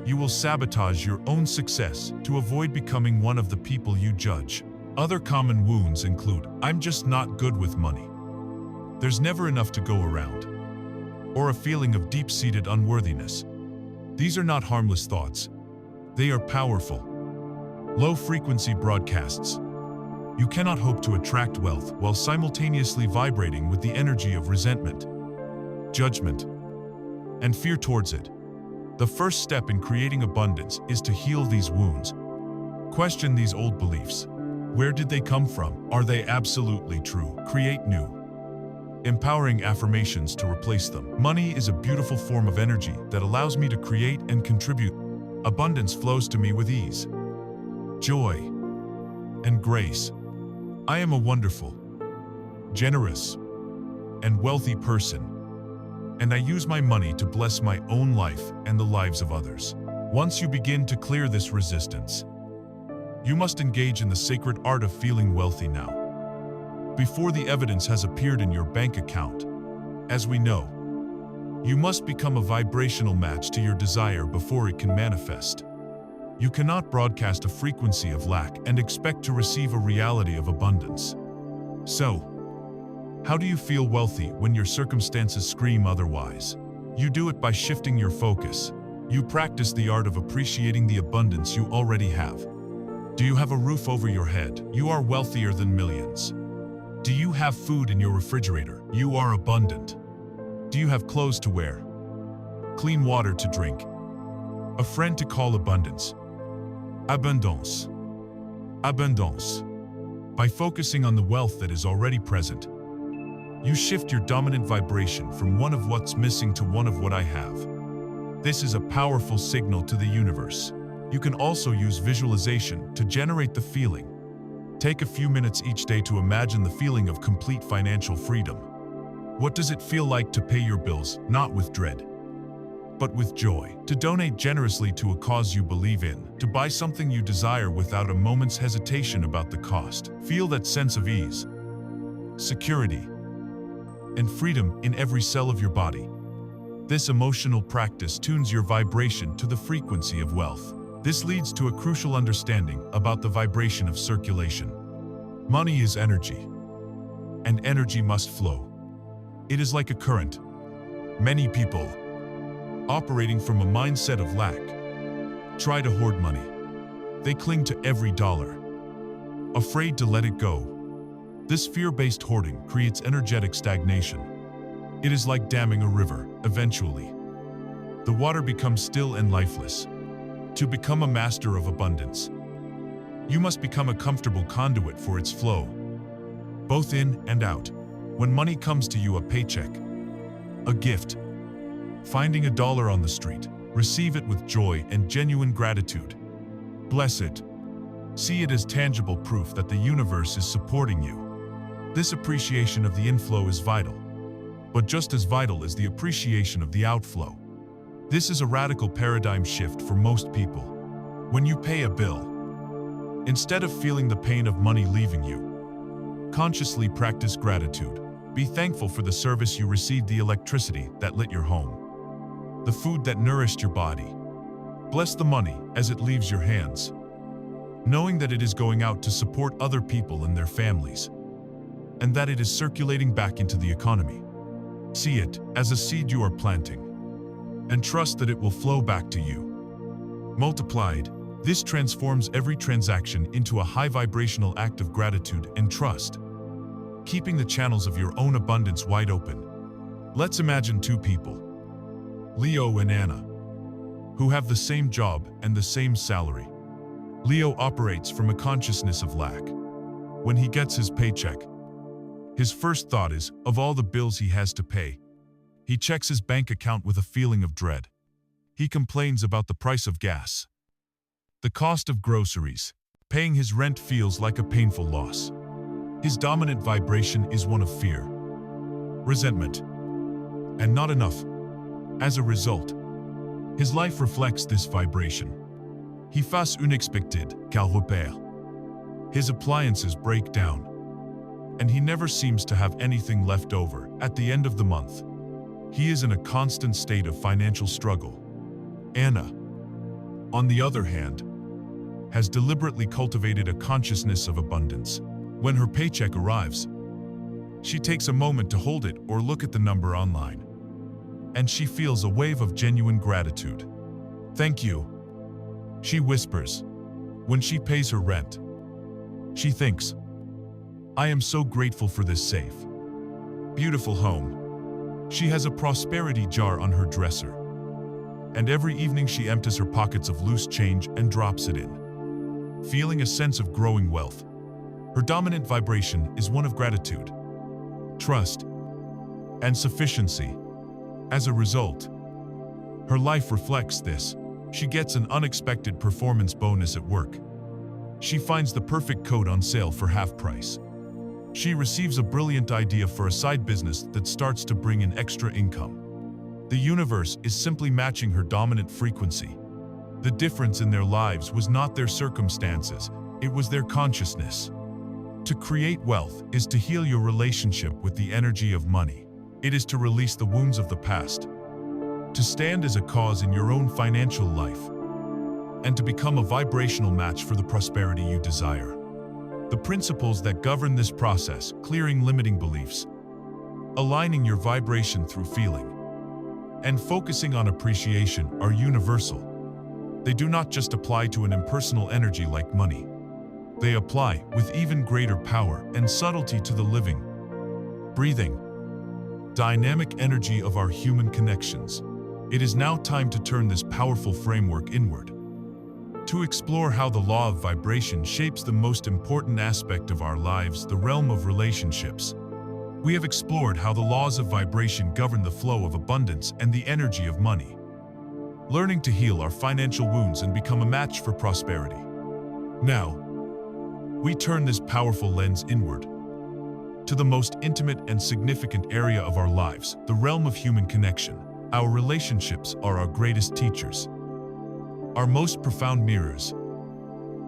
you will sabotage your own success to avoid becoming one of the people you judge. Other common wounds include, I'm just not good with money. There's never enough to go around. Or a feeling of deep-seated unworthiness. These are not harmless thoughts. They are powerful, low-frequency broadcasts. You cannot hope to attract wealth while simultaneously vibrating with the energy of resentment, judgment, and fear towards it. The first step in creating abundance is to heal these wounds. Question these old beliefs. Where did they come from? Are they absolutely true? Create new, empowering affirmations to replace them. Money is a beautiful form of energy that allows me to create and contribute. Abundance flows to me with ease, joy, and grace. I am a wonderful, generous, and wealthy person, and I use my money to bless my own life and the lives of others. Once you begin to clear this resistance, you must engage in the sacred art of feeling wealthy now, before the evidence has appeared in your bank account. As we know, you must become a vibrational match to your desire before it can manifest. You cannot broadcast a frequency of lack and expect to receive a reality of abundance. So, how do you feel wealthy when your circumstances scream otherwise? You do it by shifting your focus. You practice the art of appreciating the abundance you already have. Do you have a roof over your head? You are wealthier than millions. Do you have food in your refrigerator? You are abundant. Do you have clothes to wear? Clean water to drink? A friend to call? Abundance. Abundance. Abundance. By focusing on the wealth that is already present, you shift your dominant vibration from one of what's missing to one of what I have. This is a powerful signal to the universe. You can also use visualization to generate the feeling. Take a few minutes each day to imagine the feeling of complete financial freedom. What does it feel like to pay your bills, not with dread, but with joy? To donate generously to a cause you believe in, to buy something you desire without a moment's hesitation about the cost. Feel that sense of ease, security, and freedom in every cell of your body. This emotional practice tunes your vibration to the frequency of wealth. This leads to a crucial understanding about the vibration of circulation. Money is energy, and energy must flow. It is like a current. Many people, operating from a mindset of lack, try to hoard money. They cling to every dollar, afraid to let it go. This fear-based hoarding creates energetic stagnation. It is like damming a river. Eventually, the water becomes still and lifeless. To become a master of abundance, you must become a comfortable conduit for its flow, both in and out. When money comes to you, a paycheck, a gift, finding a dollar on the street, receive it with joy and genuine gratitude. Bless it. See it as tangible proof that the universe is supporting you. This appreciation of the inflow is vital, but just as vital is the appreciation of the outflow. This is a radical paradigm shift for most people. When you pay a bill, instead of feeling the pain of money leaving you, consciously practice gratitude. Be thankful for the service you received, the electricity that lit your home, the food that nourished your body. Bless the money as it leaves your hands, knowing that it is going out to support other people and their families, and that it is circulating back into the economy. See it as a seed you are planting, and trust that it will flow back to you. Multiplied, this transforms every transaction into a high vibrational act of gratitude and trust, keeping the channels of your own abundance wide open. Let's imagine two people, Leo and Anna, who have the same job and the same salary. Leo operates from a consciousness of lack. When he gets his paycheck, his first thought is, of all the bills he has to pay, he checks his bank account with a feeling of dread. He complains about the price of gas, the cost of groceries. Paying his rent feels like a painful loss. His dominant vibration is one of fear, resentment, and not enough. As a result, his life reflects this vibration. He face unexpected, car repère. His appliances break down, and he never seems to have anything left over at the end of the month. He is in a constant state of financial struggle. Anna, on the other hand, has deliberately cultivated a consciousness of abundance. When her paycheck arrives, she takes a moment to hold it or look at the number online, and she feels a wave of genuine gratitude. "Thank you," she whispers. When she pays her rent, she thinks, "I am so grateful for this safe, beautiful home." She has a prosperity jar on her dresser, and every evening she empties her pockets of loose change and drops it in, feeling a sense of growing wealth. Her dominant vibration is one of gratitude, trust, and sufficiency. As a result, her life reflects this. She gets an unexpected performance bonus at work. She finds the perfect coat on sale for half price. She receives a brilliant idea for a side business that starts to bring in extra income. The universe is simply matching her dominant frequency. The difference in their lives was not their circumstances, it was their consciousness. To create wealth is to heal your relationship with the energy of money. It is to release the wounds of the past, to stand as a cause in your own financial life, and to become a vibrational match for the prosperity you desire. The principles that govern this process, clearing limiting beliefs, aligning your vibration through feeling, and focusing on appreciation are universal. They do not just apply to an impersonal energy like money. They apply with even greater power and subtlety to the living, breathing, dynamic energy of our human connections. It is now time to turn this powerful framework inward, to explore how the law of vibration shapes the most important aspect of our lives, the realm of relationships. We have explored how the laws of vibration govern the flow of abundance and the energy of money, learning to heal our financial wounds and become a match for prosperity. Now, we turn this powerful lens inward, to the most intimate and significant area of our lives, the realm of human connection. Our relationships are our greatest teachers, our most profound mirrors,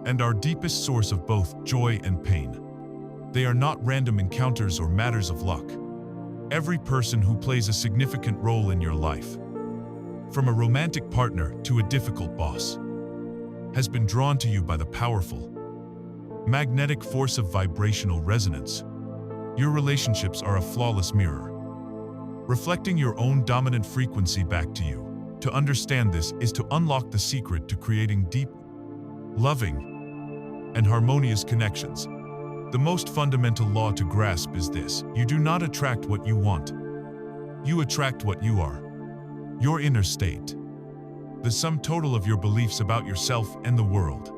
and our deepest source of both joy and pain. They are not random encounters or matters of luck. Every person who plays a significant role in your life, from a romantic partner to a difficult boss, has been drawn to you by the powerful, magnetic force of vibrational resonance. Your relationships are a flawless mirror, reflecting your own dominant frequency back to you. To understand this is to unlock the secret to creating deep, loving, and harmonious connections. The most fundamental law to grasp is this: you do not attract what you want. You attract what you are. Your inner state, the sum total of your beliefs about yourself and the world,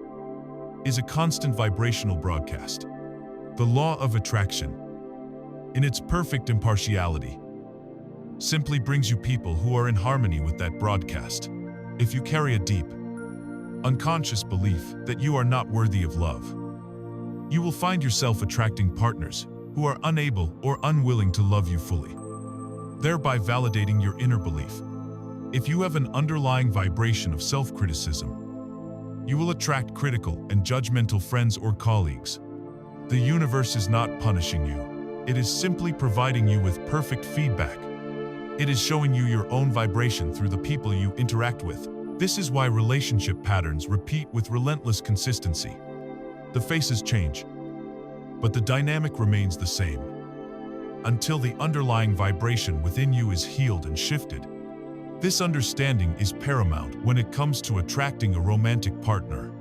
is a constant vibrational broadcast. The law of attraction, in its perfect impartiality, simply brings you people who are in harmony with that broadcast. If you carry a deep, unconscious belief that you are not worthy of love, you will find yourself attracting partners who are unable or unwilling to love you fully, thereby validating your inner belief. If you have an underlying vibration of self-criticism, you will attract critical and judgmental friends or colleagues. The universe is not punishing you. It is simply providing you with perfect feedback. It is showing you your own vibration through the people you interact with. This is why relationship patterns repeat with relentless consistency. The faces change, but the dynamic remains the same, until the underlying vibration within you is healed and shifted. This understanding is paramount when it comes to attracting a romantic partner.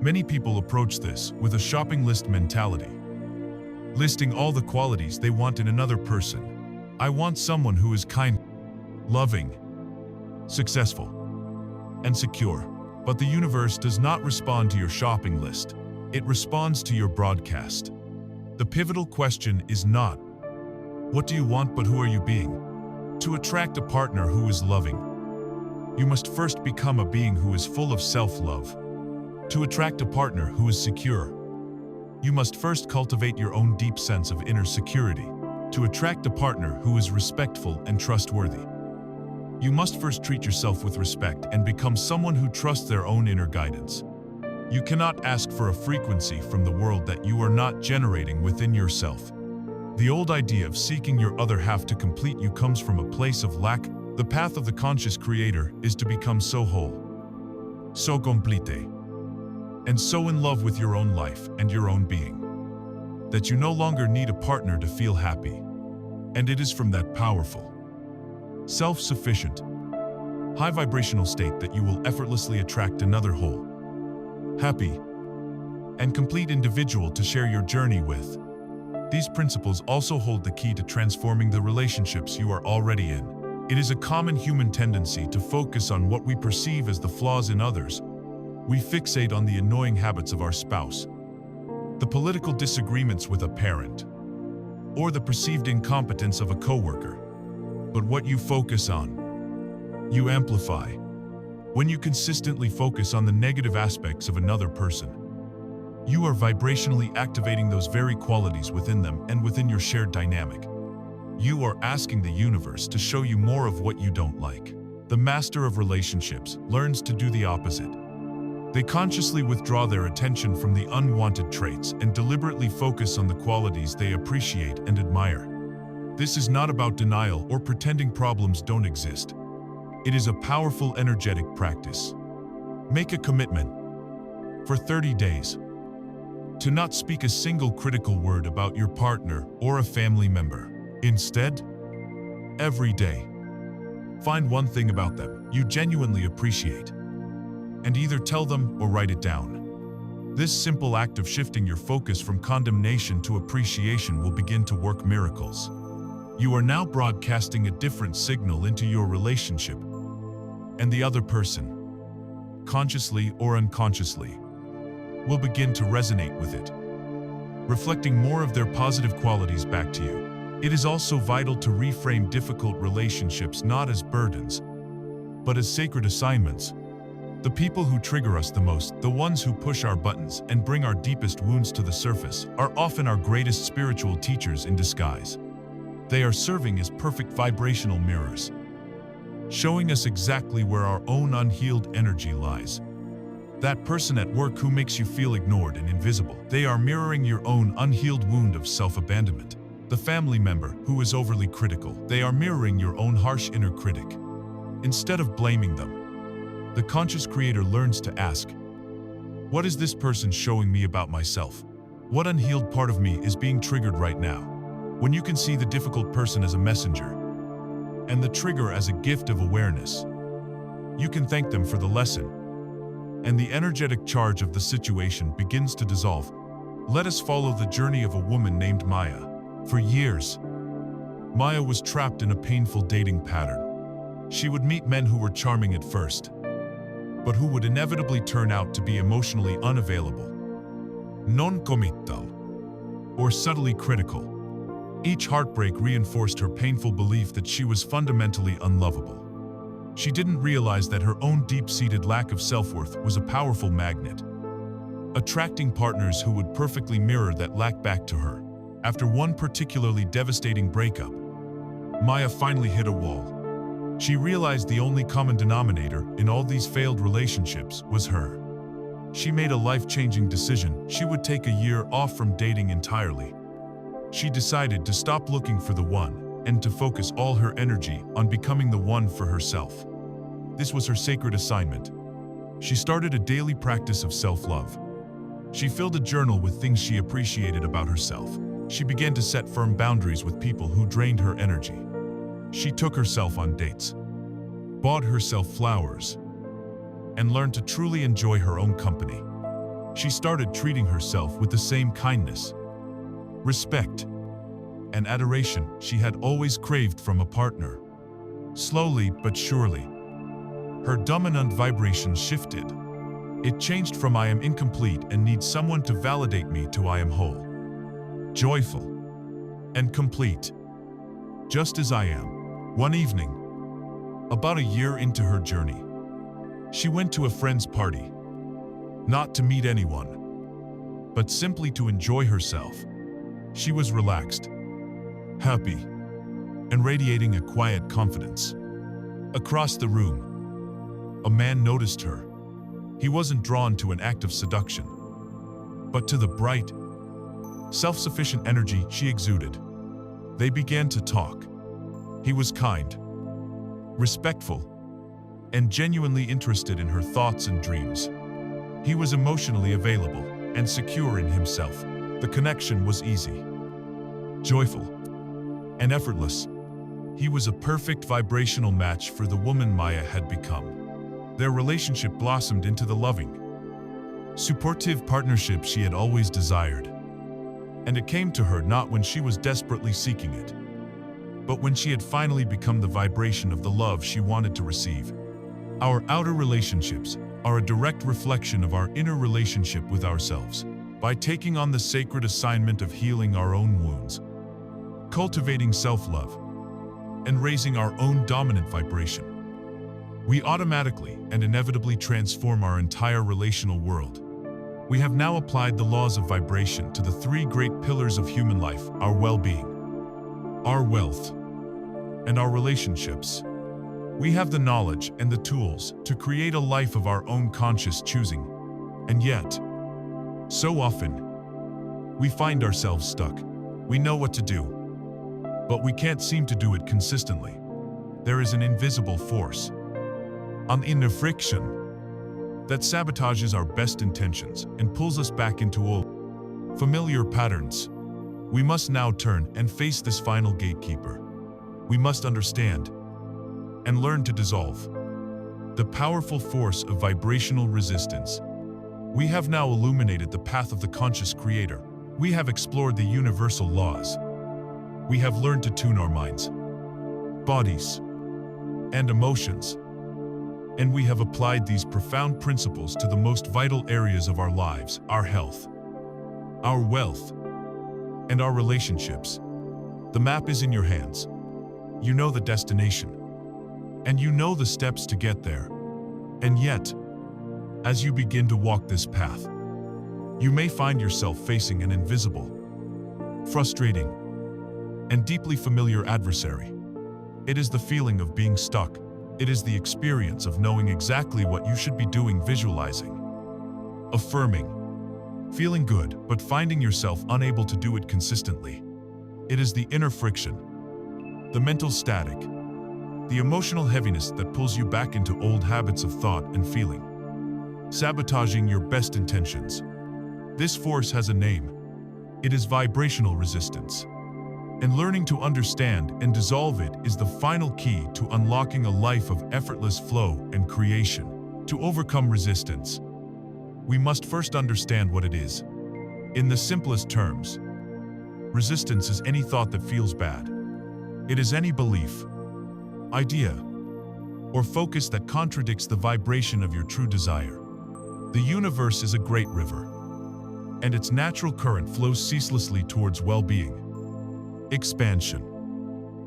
Many people approach this with a shopping list mentality, listing all the qualities they want in another person. I want someone who is kind, loving, successful, and secure. But the universe does not respond to your shopping list. It responds to your broadcast. The pivotal question is not, what do you want, but who are you being? To attract a partner who is loving, you must first become a being who is full of self-love. To attract a partner who is secure, you must first cultivate your own deep sense of inner security. To attract a partner who is respectful and trustworthy, you must first treat yourself with respect and become someone who trusts their own inner guidance. You cannot ask for a frequency from the world that you are not generating within yourself. The old idea of seeking your other half to complete you comes from a place of lack. The path of the conscious creator is to become so whole, so complete, and so in love with your own life and your own being, that you no longer need a partner to feel happy. And it is from that powerful, self-sufficient, high vibrational state that you will effortlessly attract another whole, happy, and complete individual to share your journey with. These principles also hold the key to transforming the relationships you are already in. It is a common human tendency to focus on what we perceive as the flaws in others. We fixate on the annoying habits of our spouse, the political disagreements with a parent, or the perceived incompetence of a coworker. But what you focus on, you amplify. When you consistently focus on the negative aspects of another person, You are vibrationally activating those very qualities within them and within your shared dynamic. You are asking the universe to show you more of what you don't like. The master of relationships learns to do the opposite. They consciously withdraw their attention from the unwanted traits and deliberately focus on the qualities they appreciate and admire. This is not about denial or pretending problems don't exist. It is a powerful energetic practice. Make a commitment for 30 days to not speak a single critical word about your partner or a family member. Instead, every day, find one thing about them you genuinely appreciate, and either tell them or write it down. This simple act of shifting your focus from condemnation to appreciation will begin to work miracles. You are now broadcasting a different signal into your relationship, and the other person, consciously or unconsciously, will begin to resonate with it, reflecting more of their positive qualities back to you. It is also vital to reframe difficult relationships not as burdens, but as sacred assignments. The people who trigger us the most, the ones who push our buttons and bring our deepest wounds to the surface, are often our greatest spiritual teachers in disguise. They are serving as perfect vibrational mirrors, showing us exactly where our own unhealed energy lies. That person at work who makes you feel ignored and invisible, they are mirroring your own unhealed wound of self-abandonment. The family member who is overly critical, they are mirroring your own harsh inner critic. Instead of blaming them, the conscious creator learns to ask, what is this person showing me about myself? What unhealed part of me is being triggered right now? When you can see the difficult person as a messenger and the trigger as a gift of awareness, you can thank them for the lesson, and the energetic charge of the situation begins to dissolve. Let us follow the journey of a woman named Maya. For years, Maya was trapped in a painful dating pattern. She would meet men who were charming at first, but who would inevitably turn out to be emotionally unavailable, non-committal, or subtly critical. Each heartbreak reinforced her painful belief that she was fundamentally unlovable. She didn't realize that her own deep-seated lack of self-worth was a powerful magnet, attracting partners who would perfectly mirror that lack back to her. After one particularly devastating breakup, Maya finally hit a wall. She realized the only common denominator in all these failed relationships was her. She made a life-changing decision. She would take a year off from dating entirely. She decided to stop looking for the one and to focus all her energy on becoming the one for herself. This was her sacred assignment. She started a daily practice of self-love. She filled a journal with things she appreciated about herself. She began to set firm boundaries with people who drained her energy. She took herself on dates, bought herself flowers, and learned to truly enjoy her own company. She started treating herself with the same kindness, respect, and adoration she had always craved from a partner. Slowly but surely, her dominant vibration shifted. It changed from "I am incomplete and need someone to validate me" to "I am whole, joyful, and complete, just as I am." One evening, about a year into her journey, she went to a friend's party, not to meet anyone, but simply to enjoy herself. She was relaxed, happy, and radiating a quiet confidence. Across the room, a man noticed her. He wasn't drawn to an act of seduction, but to the bright, self-sufficient energy she exuded. They began to talk. He was kind, respectful, and genuinely interested in her thoughts and dreams. He was emotionally available and secure in himself. The connection was easy, joyful, and effortless. He was a perfect vibrational match for the woman Maya had become. Their relationship blossomed into the loving, supportive partnership she had always desired. And it came to her not when she was desperately seeking it, but when she had finally become the vibration of the love she wanted to receive. Our outer relationships are a direct reflection of our inner relationship with ourselves. By taking on the sacred assignment of healing our own wounds, cultivating self-love, and raising our own dominant vibration, we automatically and inevitably transform our entire relational world. We have now applied the laws of vibration to the three great pillars of human life: our well-being, our wealth, and our relationships. We have the knowledge and the tools to create a life of our own conscious choosing. And yet, so often, we find ourselves stuck. We know what to do, but we can't seem to do it consistently. There is an invisible force, an inner friction, that sabotages our best intentions and pulls us back into old, familiar patterns. We must now turn and face this final gatekeeper. We must understand and learn to dissolve the powerful force of vibrational resistance. We have now illuminated the path of the conscious creator. We have explored the universal laws. We have learned to tune our minds, bodies, and emotions. And we have applied these profound principles to the most vital areas of our lives: our health, our wealth, and our relationships. The map is in your hands. You know the destination, and you know the steps to get there. And yet, as you begin to walk this path, you may find yourself facing an invisible, frustrating, and deeply familiar adversary. It is the feeling of being stuck. It is the experience of knowing exactly what you should be doing, visualizing, affirming, feeling good, but finding yourself unable to do it consistently. It is the inner friction, the mental static, the emotional heaviness that pulls you back into old habits of thought and feeling, sabotaging your best intentions. This force has a name. It is vibrational resistance. And learning to understand and dissolve it is the final key to unlocking a life of effortless flow and creation. To overcome resistance, we must first understand what it is. In the simplest terms, resistance is any thought that feels bad. It is any belief, idea, or focus that contradicts the vibration of your true desire. The universe is a great river, and its natural current flows ceaselessly towards well-being, expansion,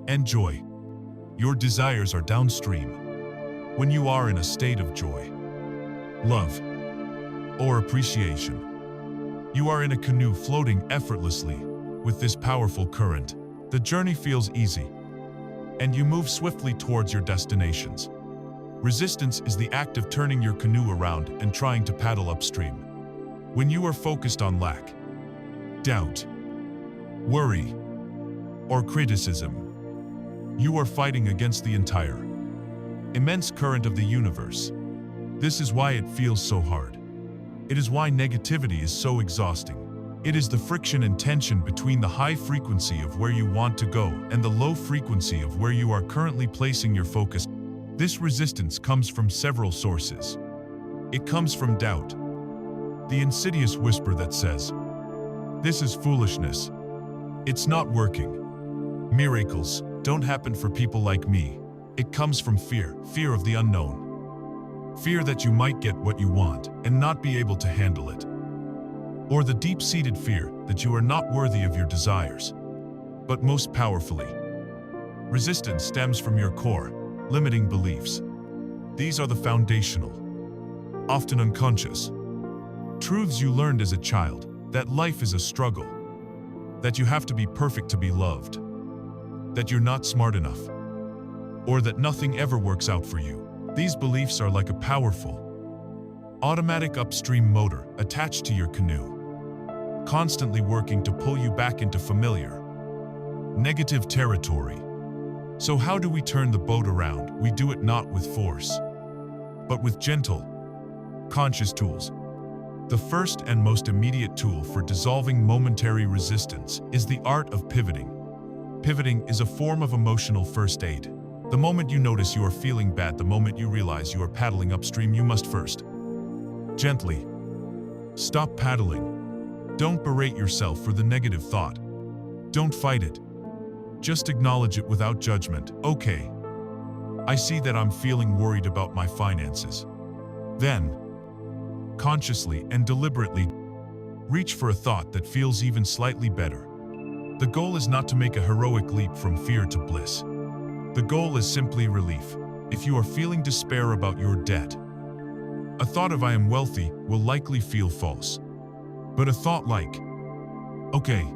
and joy. Your desires are downstream. When you are in a state of joy, love, or appreciation, you are in a canoe floating effortlessly with this powerful current. The journey feels easy, and you move swiftly towards your destinations. Resistance is the act of turning your canoe around and trying to paddle upstream. When you are focused on lack, doubt, worry, or criticism, you are fighting against the entire, immense current of the universe. This is why it feels so hard. It is why negativity is so exhausting. It is the friction and tension between the high frequency of where you want to go and the low frequency of where you are currently placing your focus. This resistance comes from several sources. It comes from doubt, the insidious whisper that says, "This is foolishness. It's not working. Miracles don't happen for people like me." It comes from fear, fear of the unknown, fear that you might get what you want and not be able to handle it, or the deep-seated fear that you are not worthy of your desires. But most powerfully, resistance stems from your core, limiting beliefs. These are the foundational, often unconscious, truths you learned as a child: that life is a struggle, that you have to be perfect to be loved, that you're not smart enough, or that nothing ever works out for you. These beliefs are like a powerful, automatic upstream motor attached to your canoe, constantly working to pull you back into familiar, negative territory. So how do we turn the boat around? We do it not with force, but with gentle, conscious tools. The first and most immediate tool for dissolving momentary resistance is the art of pivoting. Pivoting is a form of emotional first aid. The moment you notice you are feeling bad, the moment you realize you are paddling upstream, you must first gently stop paddling. Don't berate yourself for the negative thought. Don't fight it. Just acknowledge it without judgment. Okay, I see that I'm feeling worried about my finances. Then, consciously and deliberately, reach for a thought that feels even slightly better. The goal is not to make a heroic leap from fear to bliss. The goal is simply relief. If you are feeling despair about your debt, a thought of "I am wealthy" will likely feel false. But a thought like, okay,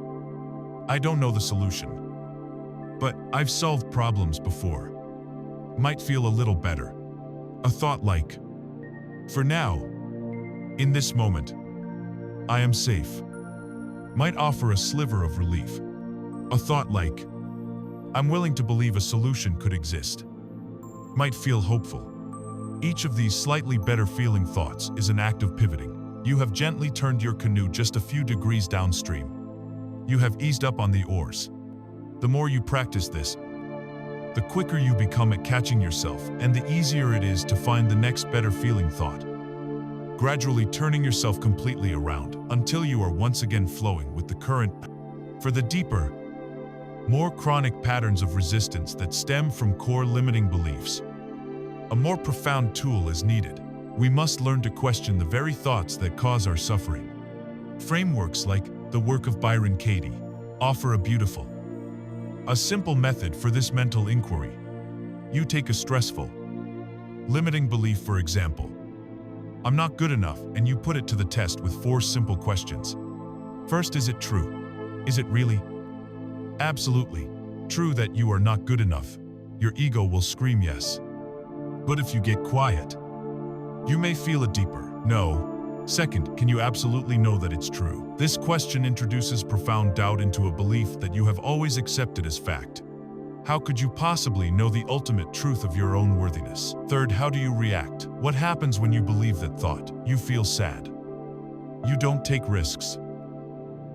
I don't know the solution, but I've solved problems before, might feel a little better. A thought like, for now, in this moment, I am safe, might offer a sliver of relief. A thought like, I'm willing to believe a solution could exist, might feel hopeful. Each of these slightly better feeling thoughts is an act of pivoting. You have gently turned your canoe just a few degrees downstream. You have eased up on the oars. The more you practice this, the quicker you become at catching yourself, and the easier it is to find the next better feeling thought, gradually turning yourself completely around until you are once again flowing with the current. For the deeper, more chronic patterns of resistance that stem from core limiting beliefs, a more profound tool is needed. We must learn to question the very thoughts that cause our suffering. Frameworks like the work of Byron Katie offer a simple method for this mental inquiry. You take a stressful, limiting belief, for example, I'm not good enough, and you put it to the test with 4 simple questions. First, is it true? Is it really absolutely true that you are not good enough? Your ego will scream yes. But if you get quiet, you may feel a deeper no. Second, can you absolutely know that it's true? This question introduces profound doubt into a belief that you have always accepted as fact. How could you possibly know the ultimate truth of your own worthiness? Third, how do you react? What happens when you believe that thought? You feel sad. You don't take risks.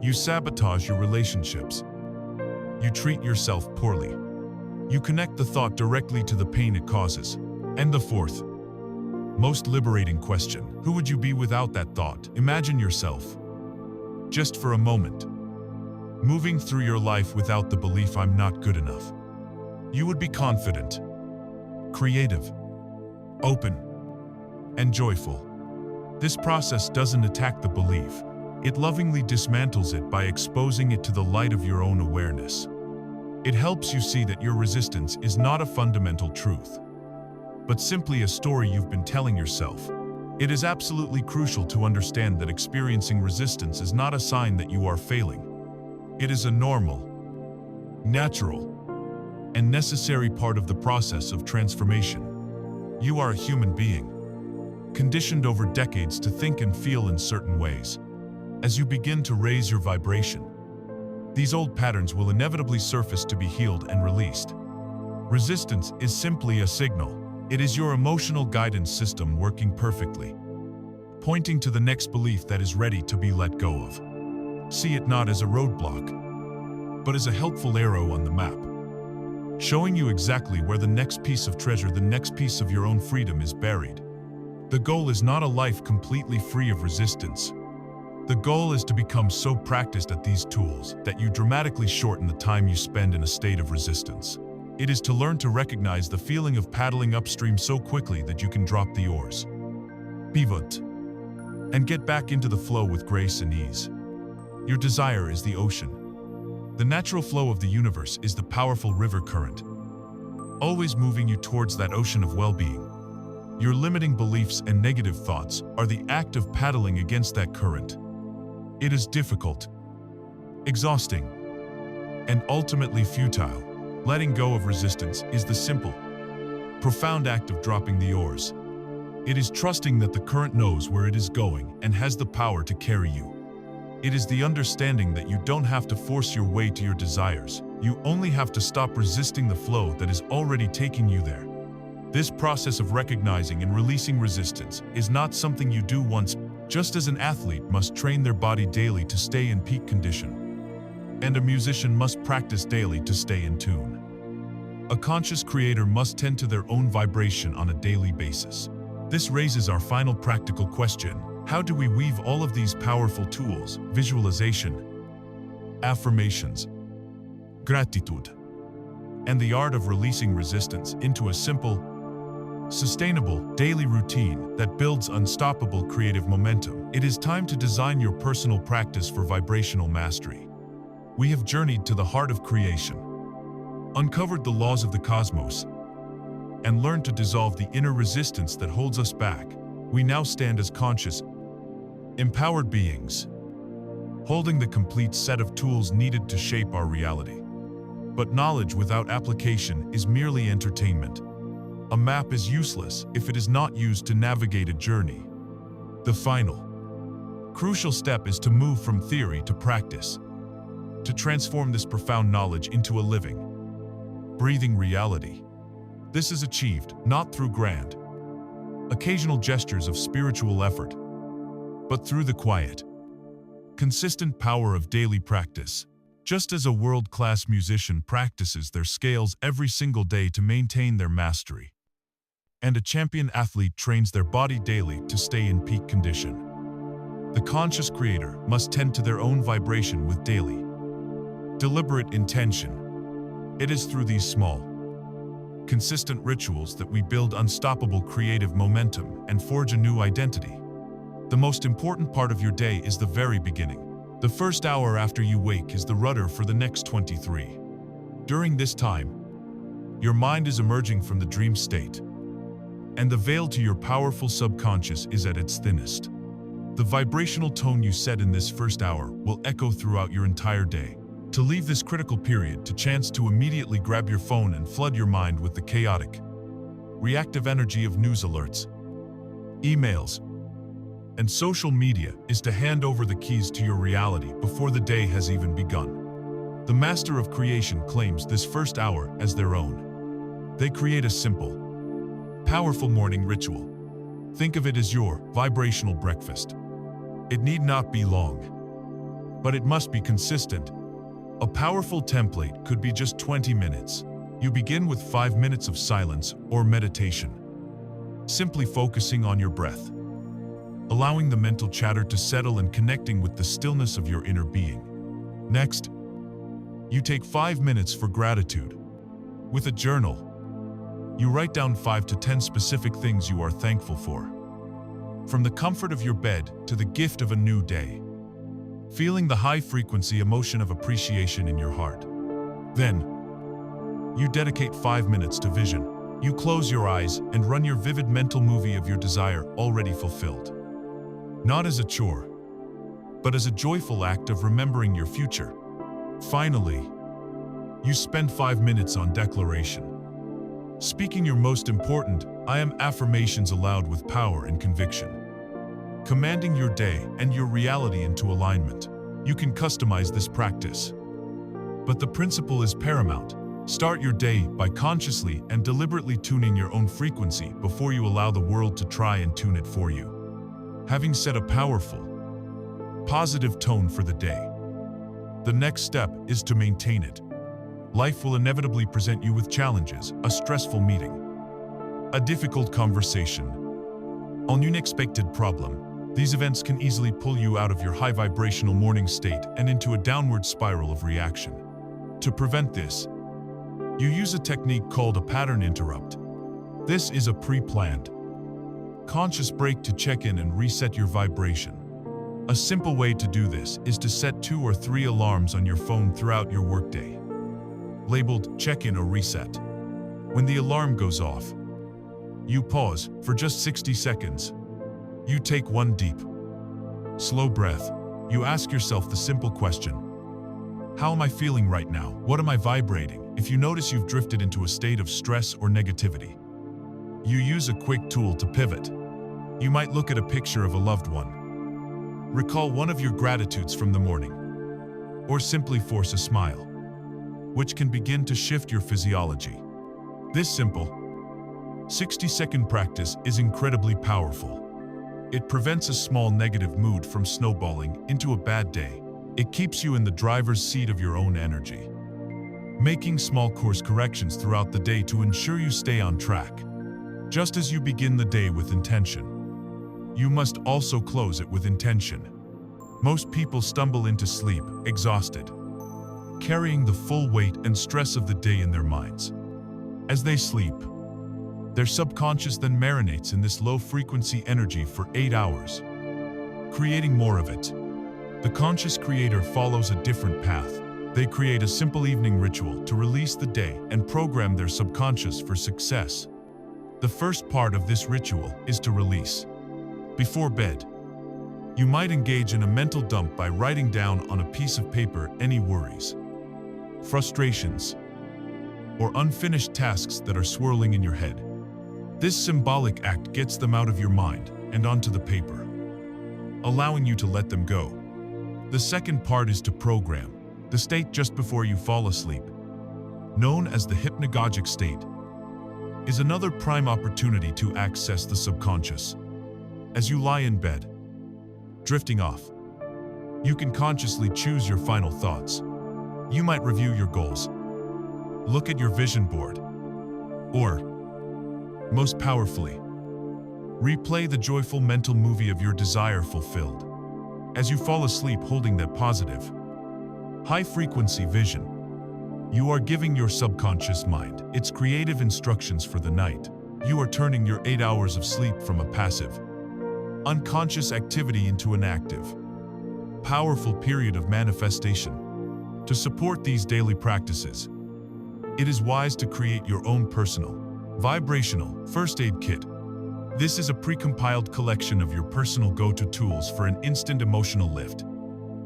You sabotage your relationships. You treat yourself poorly. You connect the thought directly to the pain it causes. And the fourth, most liberating question, who would you be without that thought? Imagine yourself, just for a moment, moving through your life without the belief I'm not good enough. You would be confident, creative, open, and joyful. This process doesn't attack the belief. It lovingly dismantles it by exposing it to the light of your own awareness. It helps you see that your resistance is not a fundamental truth, but simply a story you've been telling yourself. It is absolutely crucial to understand that experiencing resistance is not a sign that you are failing. It is a normal, natural, and necessary part of the process of transformation. You are a human being, conditioned over decades to think and feel in certain ways. As you begin to raise your vibration, these old patterns will inevitably surface to be healed and released. Resistance is simply a signal. It is your emotional guidance system working perfectly, pointing to the next belief that is ready to be let go of. See it not as a roadblock, but as a helpful arrow on the map, showing you exactly where the next piece of treasure, the next piece of your own freedom is buried. The goal is not a life completely free of resistance. The goal is to become so practiced at these tools that you dramatically shorten the time you spend in a state of resistance. It is to learn to recognize the feeling of paddling upstream so quickly that you can drop the oars, pivot, and get back into the flow with grace and ease. Your desire is the ocean. The natural flow of the universe is the powerful river current, always moving you towards that ocean of well-being. Your limiting beliefs and negative thoughts are the act of paddling against that current. It is difficult, exhausting, and ultimately futile. Letting go of resistance is the simple, profound act of dropping the oars. It is trusting that the current knows where it is going and has the power to carry you. It is the understanding that you don't have to force your way to your desires. You only have to stop resisting the flow that is already taking you there. This process of recognizing and releasing resistance is not something you do once, just as an athlete must train their body daily to stay in peak condition, and a musician must practice daily to stay in tune. A conscious creator must tend to their own vibration on a daily basis. This raises our final practical question. How do we weave all of these powerful tools, visualization, affirmations, gratitude, and the art of releasing resistance, into a simple, sustainable, daily routine that builds unstoppable creative momentum? It is time to design your personal practice for vibrational mastery. We have journeyed to the heart of creation, uncovered the laws of the cosmos, and learned to dissolve the inner resistance that holds us back. We now stand as conscious, empowered beings, holding the complete set of tools needed to shape our reality. But knowledge without application is merely entertainment. A map is useless if it is not used to navigate a journey. The final, crucial step is to move from theory to practice, to transform this profound knowledge into a living, breathing reality. This is achieved not through grand, occasional gestures of spiritual effort, but through the quiet, consistent power of daily practice. Just as a world-class musician practices their scales every single day to maintain their mastery, and a champion athlete trains their body daily to stay in peak condition, the conscious creator must tend to their own vibration with daily, deliberate intention. It is through these small, consistent rituals that we build unstoppable creative momentum and forge a new identity. The most important part of your day is the very beginning. The first hour after you wake is the rudder for the next 23. During this time, your mind is emerging from the dream state, and the veil to your powerful subconscious is at its thinnest. The vibrational tone you set in this first hour will echo throughout your entire day. To leave this critical period to chance to immediately grab your phone and flood your mind with the chaotic, reactive energy of news alerts, emails, and social media is to hand over the keys to your reality before the day has even begun. The master of creation claims this first hour as their own. They create a simple, powerful morning ritual. Think of it as your vibrational breakfast. It need not be long, but it must be consistent. A powerful template could be just 20 minutes. You begin with 5 minutes of silence or meditation, simply focusing on your breath, allowing the mental chatter to settle and connecting with the stillness of your inner being. Next, you take 5 minutes for gratitude. With a journal, you write down 5 to 10 specific things you are thankful for. From the comfort of your bed to the gift of a new day, feeling the high-frequency emotion of appreciation in your heart. Then, you dedicate 5 minutes to vision. You close your eyes and run your vivid mental movie of your desire already fulfilled. Not as a chore, but as a joyful act of remembering your future. Finally, you spend 5 minutes on declaration, speaking your most important I am affirmations aloud with power and conviction, commanding your day and your reality into alignment. You can customize this practice, but the principle is paramount. Start your day by consciously and deliberately tuning your own frequency before you allow the world to try and tune it for you. Having set a powerful, positive tone for the day, the next step is to maintain it. Life will inevitably present you with challenges, a stressful meeting, a difficult conversation, an unexpected problem. These events can easily pull you out of your high vibrational morning state and into a downward spiral of reaction. To prevent this, you use a technique called a pattern interrupt. This is a pre-planned, conscious break to check in and reset your vibration. A simple way to do this is to set 2 or 3 alarms on your phone throughout your workday, labeled check-in or reset. When the alarm goes off, you pause for just 60 seconds. You take 1 deep, slow breath. You ask yourself the simple question, how am I feeling right now? What am I vibrating? If you notice you've drifted into a state of stress or negativity, you use a quick tool to pivot. You might look at a picture of a loved one, recall one of your gratitudes from the morning, or simply force a smile, which can begin to shift your physiology. This simple, 60-second practice is incredibly powerful. It prevents a small negative mood from snowballing into a bad day. It keeps you in the driver's seat of your own energy, making small course corrections throughout the day to ensure you stay on track. Just as you begin the day with intention, you must also close it with intention. Most people stumble into sleep, exhausted, carrying the full weight and stress of the day in their minds. As they sleep, their subconscious then marinates in this low-frequency energy for 8 hours, creating more of it. The conscious creator follows a different path. They create a simple evening ritual to release the day and program their subconscious for success. The first part of this ritual is to release. Before bed, You might engage in a mental dump by writing down on a piece of paper any worries, frustrations, or unfinished tasks that are swirling in your head. This symbolic act gets them out of your mind and onto the paper, allowing you to let them go. The second part is to program, the state just before you fall asleep, known as the hypnagogic state, is another prime opportunity to access the subconscious. As you lie in bed, drifting off, you can consciously choose your final thoughts. You might review your goals, look at your vision board, or, most powerfully, replay the joyful mental movie of your desire fulfilled. As you fall asleep holding that positive, high-frequency vision, you are giving your subconscious mind its creative instructions for the night. You are turning your 8 hours of sleep from a passive, unconscious activity into an active, powerful period of manifestation. To support these daily practices, it is wise to create your own personal, vibrational first aid kit. This is a precompiled collection of your personal go-to tools for an instant emotional lift.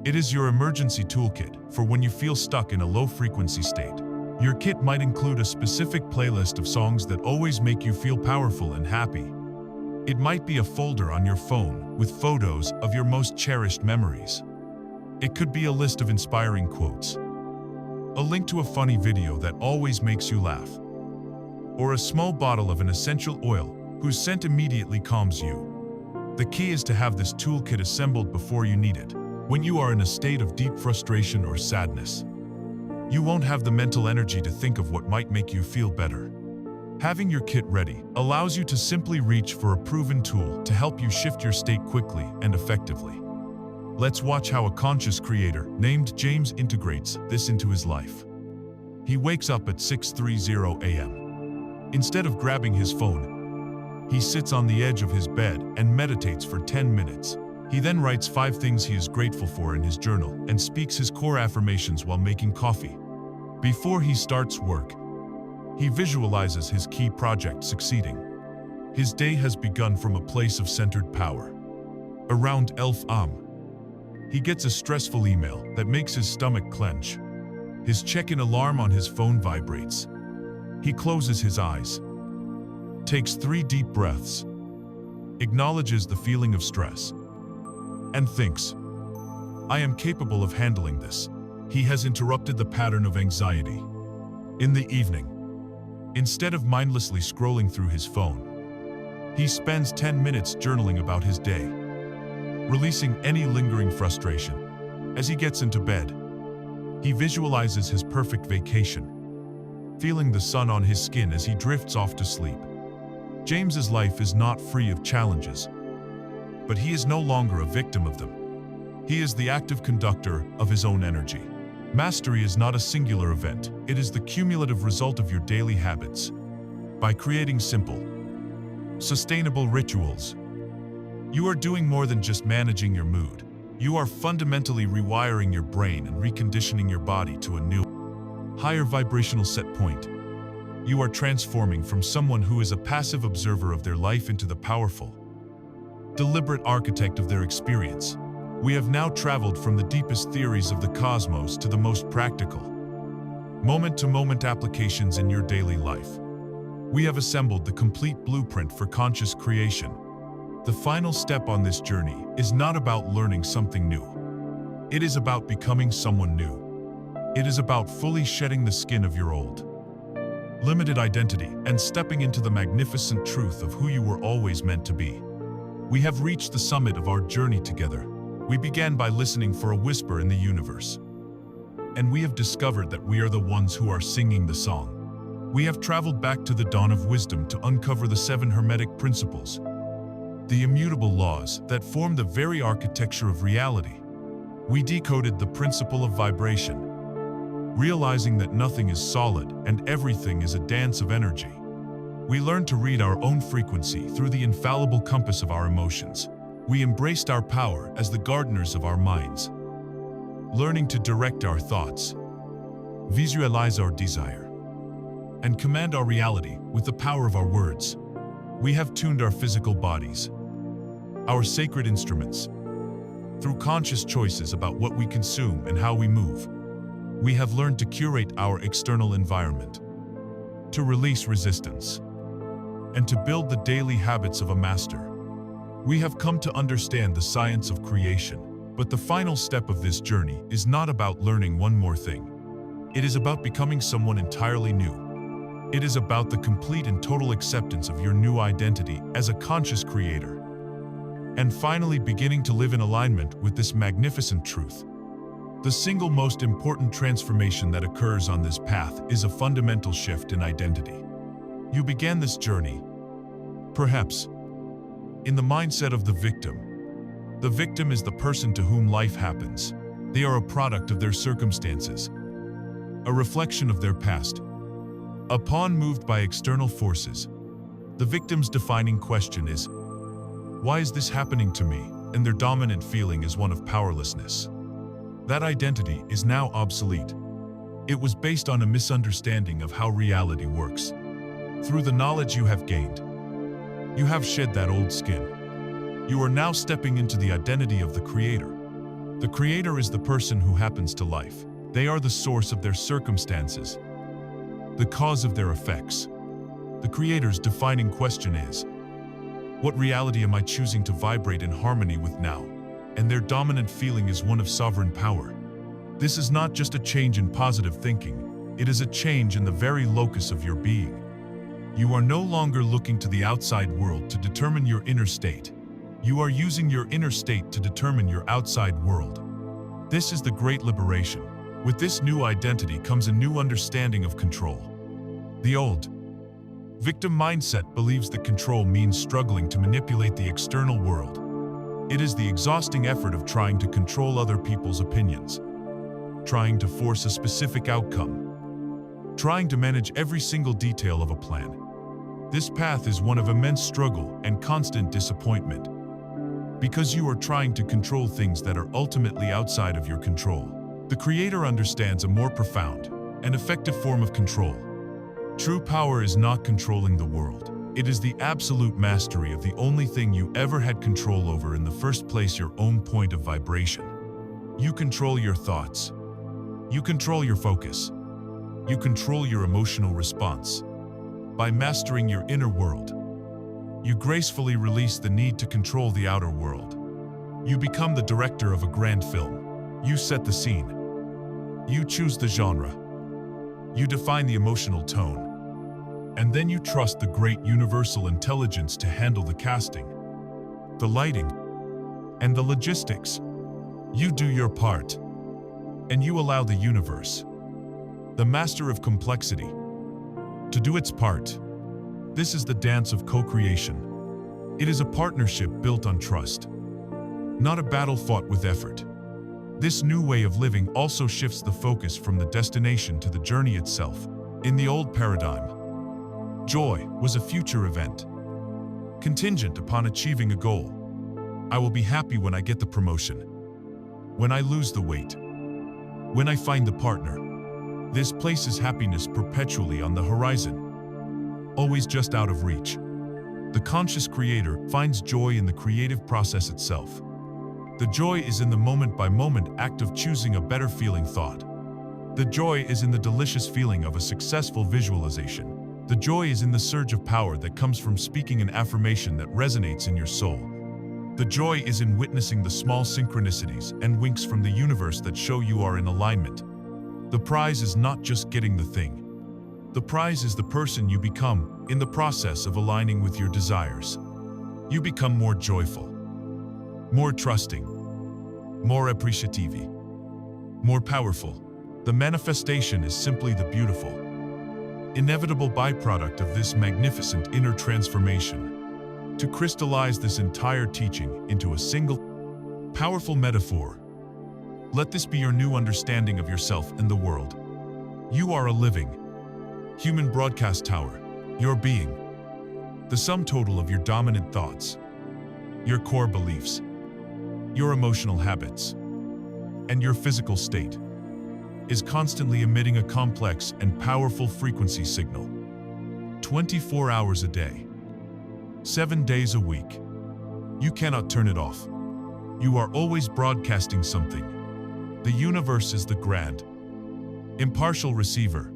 It is your emergency toolkit for when you feel stuck in a low-frequency state. Your kit might include a specific playlist of songs that always make you feel powerful and happy. It might be a folder on your phone with photos of your most cherished memories. It could be a list of inspiring quotes, a link to a funny video that always makes you laugh, or a small bottle of an essential oil whose scent immediately calms you. The key is to have this toolkit assembled before you need it. When you are in a state of deep frustration or sadness, you won't have the mental energy to think of what might make you feel better. Having your kit ready allows you to simply reach for a proven tool to help you shift your state quickly and effectively. Let's watch how a conscious creator named James integrates this into his life. He wakes up at 6:30 a.m. Instead of grabbing his phone, he sits on the edge of his bed and meditates for 10 minutes. He then writes 5 things he is grateful for in his journal and speaks his core affirmations while making coffee. Before he starts work, he visualizes his key project succeeding. His day has begun from a place of centered power. Around 11 am, he gets a stressful email that makes his stomach clench. His check-in alarm on his phone vibrates. He closes his eyes, takes 3 deep breaths, acknowledges the feeling of stress, and thinks, "I am capable of handling this." He has interrupted the pattern of anxiety. In the evening, instead of mindlessly scrolling through his phone, he spends 10 minutes journaling about his day, releasing any lingering frustration. As he gets into bed, he visualizes his perfect vacation, feeling the sun on his skin as he drifts off to sleep. James's life is not free of challenges, but he is no longer a victim of them. He is the active conductor of his own energy. Mastery is not a singular event, it is the cumulative result of your daily habits. By creating simple, sustainable rituals, you are doing more than just managing your mood. You are fundamentally rewiring your brain and reconditioning your body to a new, higher vibrational set point. You are transforming from someone who is a passive observer of their life into the powerful, deliberate architect of their experience. We have now traveled from the deepest theories of the cosmos to the most practical, moment-to-moment applications in your daily life. We have assembled the complete blueprint for conscious creation. The final step on this journey is not about learning something new. It is about becoming someone new. It is about fully shedding the skin of your old, limited identity and stepping into the magnificent truth of who you were always meant to be. We have reached the summit of our journey together. We began by listening for a whisper in the universe, and we have discovered that we are the ones who are singing the song. We have traveled back to the dawn of wisdom to uncover the 7 Hermetic principles, the immutable laws that form the very architecture of reality. We decoded the principle of vibration, realizing that nothing is solid and everything is a dance of energy. We learned to read our own frequency through the infallible compass of our emotions. We embraced our power as the gardeners of our minds, learning to direct our thoughts, visualize our desire, and command our reality with the power of our words. We have tuned our physical bodies, our sacred instruments, Through conscious choices about what we consume and how we move, we have learned to curate our external environment, to release resistance, and to build the daily habits of a master. We have come to understand the science of creation, but the final step of this journey is not about learning one more thing. It is about becoming someone entirely new. It is about the complete and total acceptance of your new identity as a conscious creator, and finally beginning to live in alignment with this magnificent truth. The single most important transformation that occurs on this path is a fundamental shift in identity. You began this journey, perhaps, in the mindset of the victim. The victim is the person to whom life happens. They are a product of their circumstances, a reflection of their past. Upon moved by external forces, the victim's defining question is, why is this happening to me? And their dominant feeling is one of powerlessness. That identity is now obsolete. It was based on a misunderstanding of how reality works. Through the knowledge you have gained, you have shed that old skin. You are now stepping into the identity of the Creator. The Creator is the person who happens to life. They are the source of their circumstances, the cause of their effects. The Creator's defining question is, what reality am I choosing to vibrate in harmony with now? And their dominant feeling is one of sovereign power. This is not just a change in positive thinking, it is a change in the very locus of your being. You are no longer looking to the outside world to determine your inner state. You are using your inner state to determine your outside world. This is the great liberation. With this new identity comes a new understanding of control. The old victim mindset believes that control means struggling to manipulate the external world. It is the exhausting effort of trying to control other people's opinions, trying to force a specific outcome, trying to manage every single detail of a plan. This path is one of immense struggle and constant disappointment, because you are trying to control things that are ultimately outside of your control. The Creator understands a more profound and effective form of control. True power is not controlling the world. It is the absolute mastery of the only thing you ever had control over in the first place, your own point of vibration. You control your thoughts. You control your focus. You control your emotional response. By mastering your inner world, you gracefully release the need to control the outer world. You become the director of a grand film. You set the scene. You choose the genre. You define the emotional tone. And then you trust the great universal intelligence to handle the casting, the lighting, and the logistics. You do your part, and you allow the universe, the master of complexity, to do its part. This is the dance of co-creation. It is a partnership built on trust, not a battle fought with effort. This new way of living also shifts the focus from the destination to the journey itself. In the old paradigm, joy was a future event, contingent upon achieving a goal. I will be happy when I get the promotion, when I lose the weight, when I find the partner. This places happiness perpetually on the horizon, always just out of reach. The conscious creator finds joy in the creative process itself. The joy is in the moment-by-moment act of choosing a better feeling thought. The joy is in the delicious feeling of a successful visualization. The joy is in the surge of power that comes from speaking an affirmation that resonates in your soul. The joy is in witnessing the small synchronicities and winks from the universe that show you are in alignment. The prize is not just getting the thing. The prize is the person you become in the process of aligning with your desires. You become more joyful, more trusting, more appreciative, more powerful. The manifestation is simply the beautiful, inevitable byproduct of this magnificent inner transformation. To crystallize this entire teaching into a single, powerful metaphor, let this be your new understanding of yourself and the world. You are a living, human broadcast tower, your being, the sum total of your dominant thoughts, your core beliefs, your emotional habits, and your physical state, is constantly emitting a complex and powerful frequency signal. 24 hours a day, 7 days a week. You cannot turn it off. You are always broadcasting something. The universe is the grand, impartial receiver.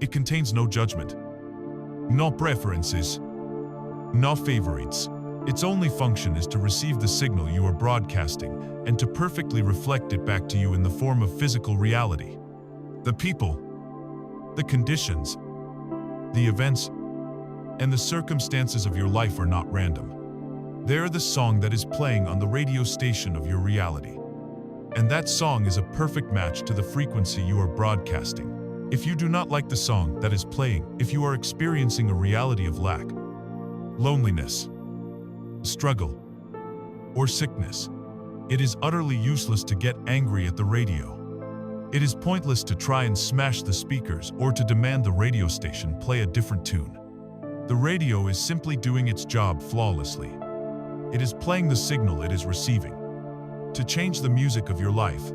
It contains no judgment, no preferences, no favorites. Its only function is to receive the signal you are broadcasting and to perfectly reflect it back to you in the form of physical reality. The people, the conditions, the events, and the circumstances of your life are not random. They are the song that is playing on the radio station of your reality. And that song is a perfect match to the frequency you are broadcasting. If you do not like the song that is playing, if you are experiencing a reality of lack, loneliness, struggle, or sickness, it is utterly useless to get angry at the radio. It is pointless to try and smash the speakers or to demand the radio station play a different tune. The radio is simply doing its job flawlessly. It is playing the signal it is receiving. To change the music of your life,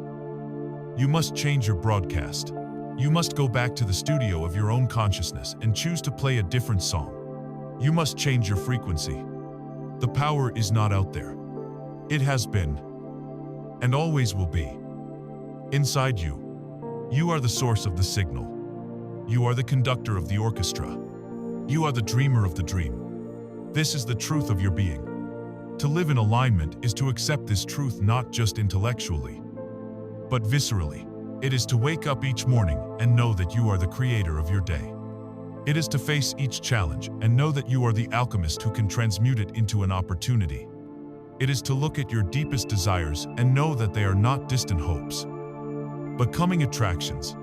you must change your broadcast. You must go back to the studio of your own consciousness and choose to play a different song. You must change your frequency. The power is not out there. It has been, and always will be, inside you. You are the source of the signal. You are the conductor of the orchestra. You are the dreamer of the dream. This is the truth of your being. To live in alignment is to accept this truth not just intellectually, but viscerally. It is to wake up each morning and know that you are the creator of your day. It is to face each challenge and know that you are the alchemist who can transmute it into an opportunity. It is to look at your deepest desires and know that they are not distant hopes, but coming attractions.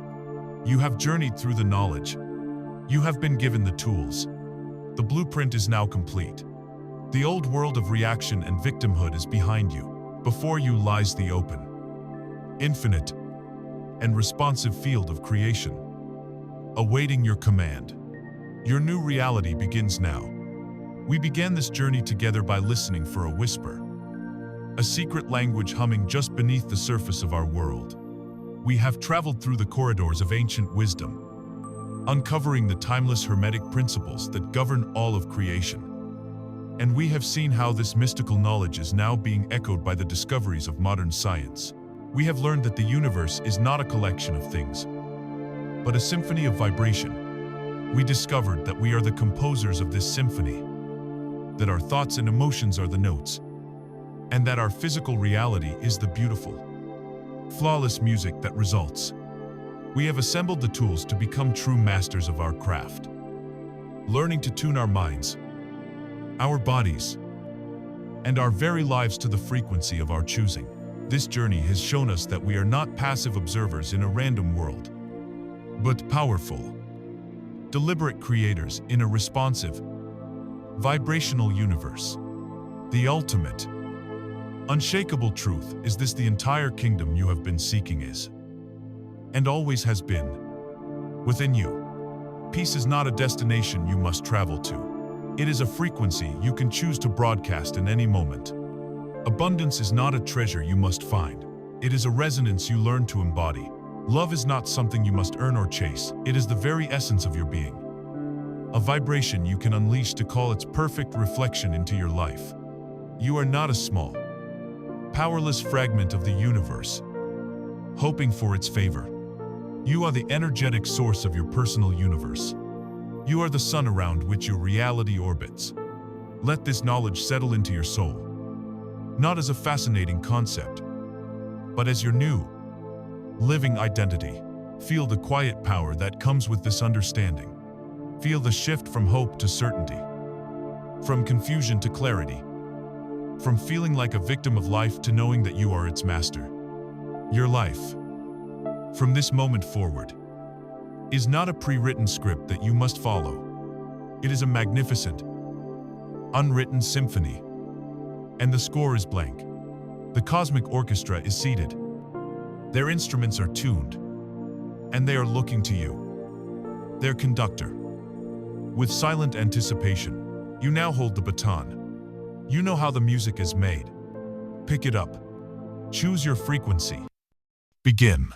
You have journeyed through the knowledge. You have been given the tools. The blueprint is now complete. The old world of reaction and victimhood is behind you. Before you lies the open, infinite, and responsive field of creation, awaiting your command. Your new reality begins now. We began this journey together by listening for a whisper, a secret language humming just beneath the surface of our world. We have traveled through the corridors of ancient wisdom, uncovering the timeless Hermetic principles that govern all of creation. And we have seen how this mystical knowledge is now being echoed by the discoveries of modern science. We have learned that the universe is not a collection of things, but a symphony of vibration. We discovered that we are the composers of this symphony, that our thoughts and emotions are the notes, and that our physical reality is the beautiful, flawless music that results. We have assembled the tools to become true masters of our craft, learning to tune our minds, our bodies, and our very lives to the frequency of our choosing. This journey has shown us that we are not passive observers in a random world, but powerful, deliberate creators in a responsive, vibrational universe. The ultimate, unshakable truth is this: the entire kingdom you have been seeking is, and always has been, within you. Peace is not a destination you must travel to. It is a frequency you can choose to broadcast in any moment. Abundance is not a treasure you must find. It is a resonance you learn to embody. Love is not something you must earn or chase. It is the very essence of your being. A vibration you can unleash to call its perfect reflection into your life. You are not a small, powerless fragment of the universe, hoping for its favor. You are the energetic source of your personal universe. You are the sun around which your reality orbits. Let this knowledge settle into your soul, not as a fascinating concept, but as your new, living identity. Feel the quiet power that comes with this understanding. Feel the shift from hope to certainty, from confusion to clarity, from feeling like a victim of life to knowing that you are its master. Your life, from this moment forward, is not a pre-written script that you must follow. It is a magnificent, unwritten symphony, and the score is blank. The cosmic orchestra is seated. Their instruments are tuned, and they are looking to you, their conductor. With silent anticipation, you now hold the baton. You know how the music is made. Pick it up. Choose your frequency. Begin.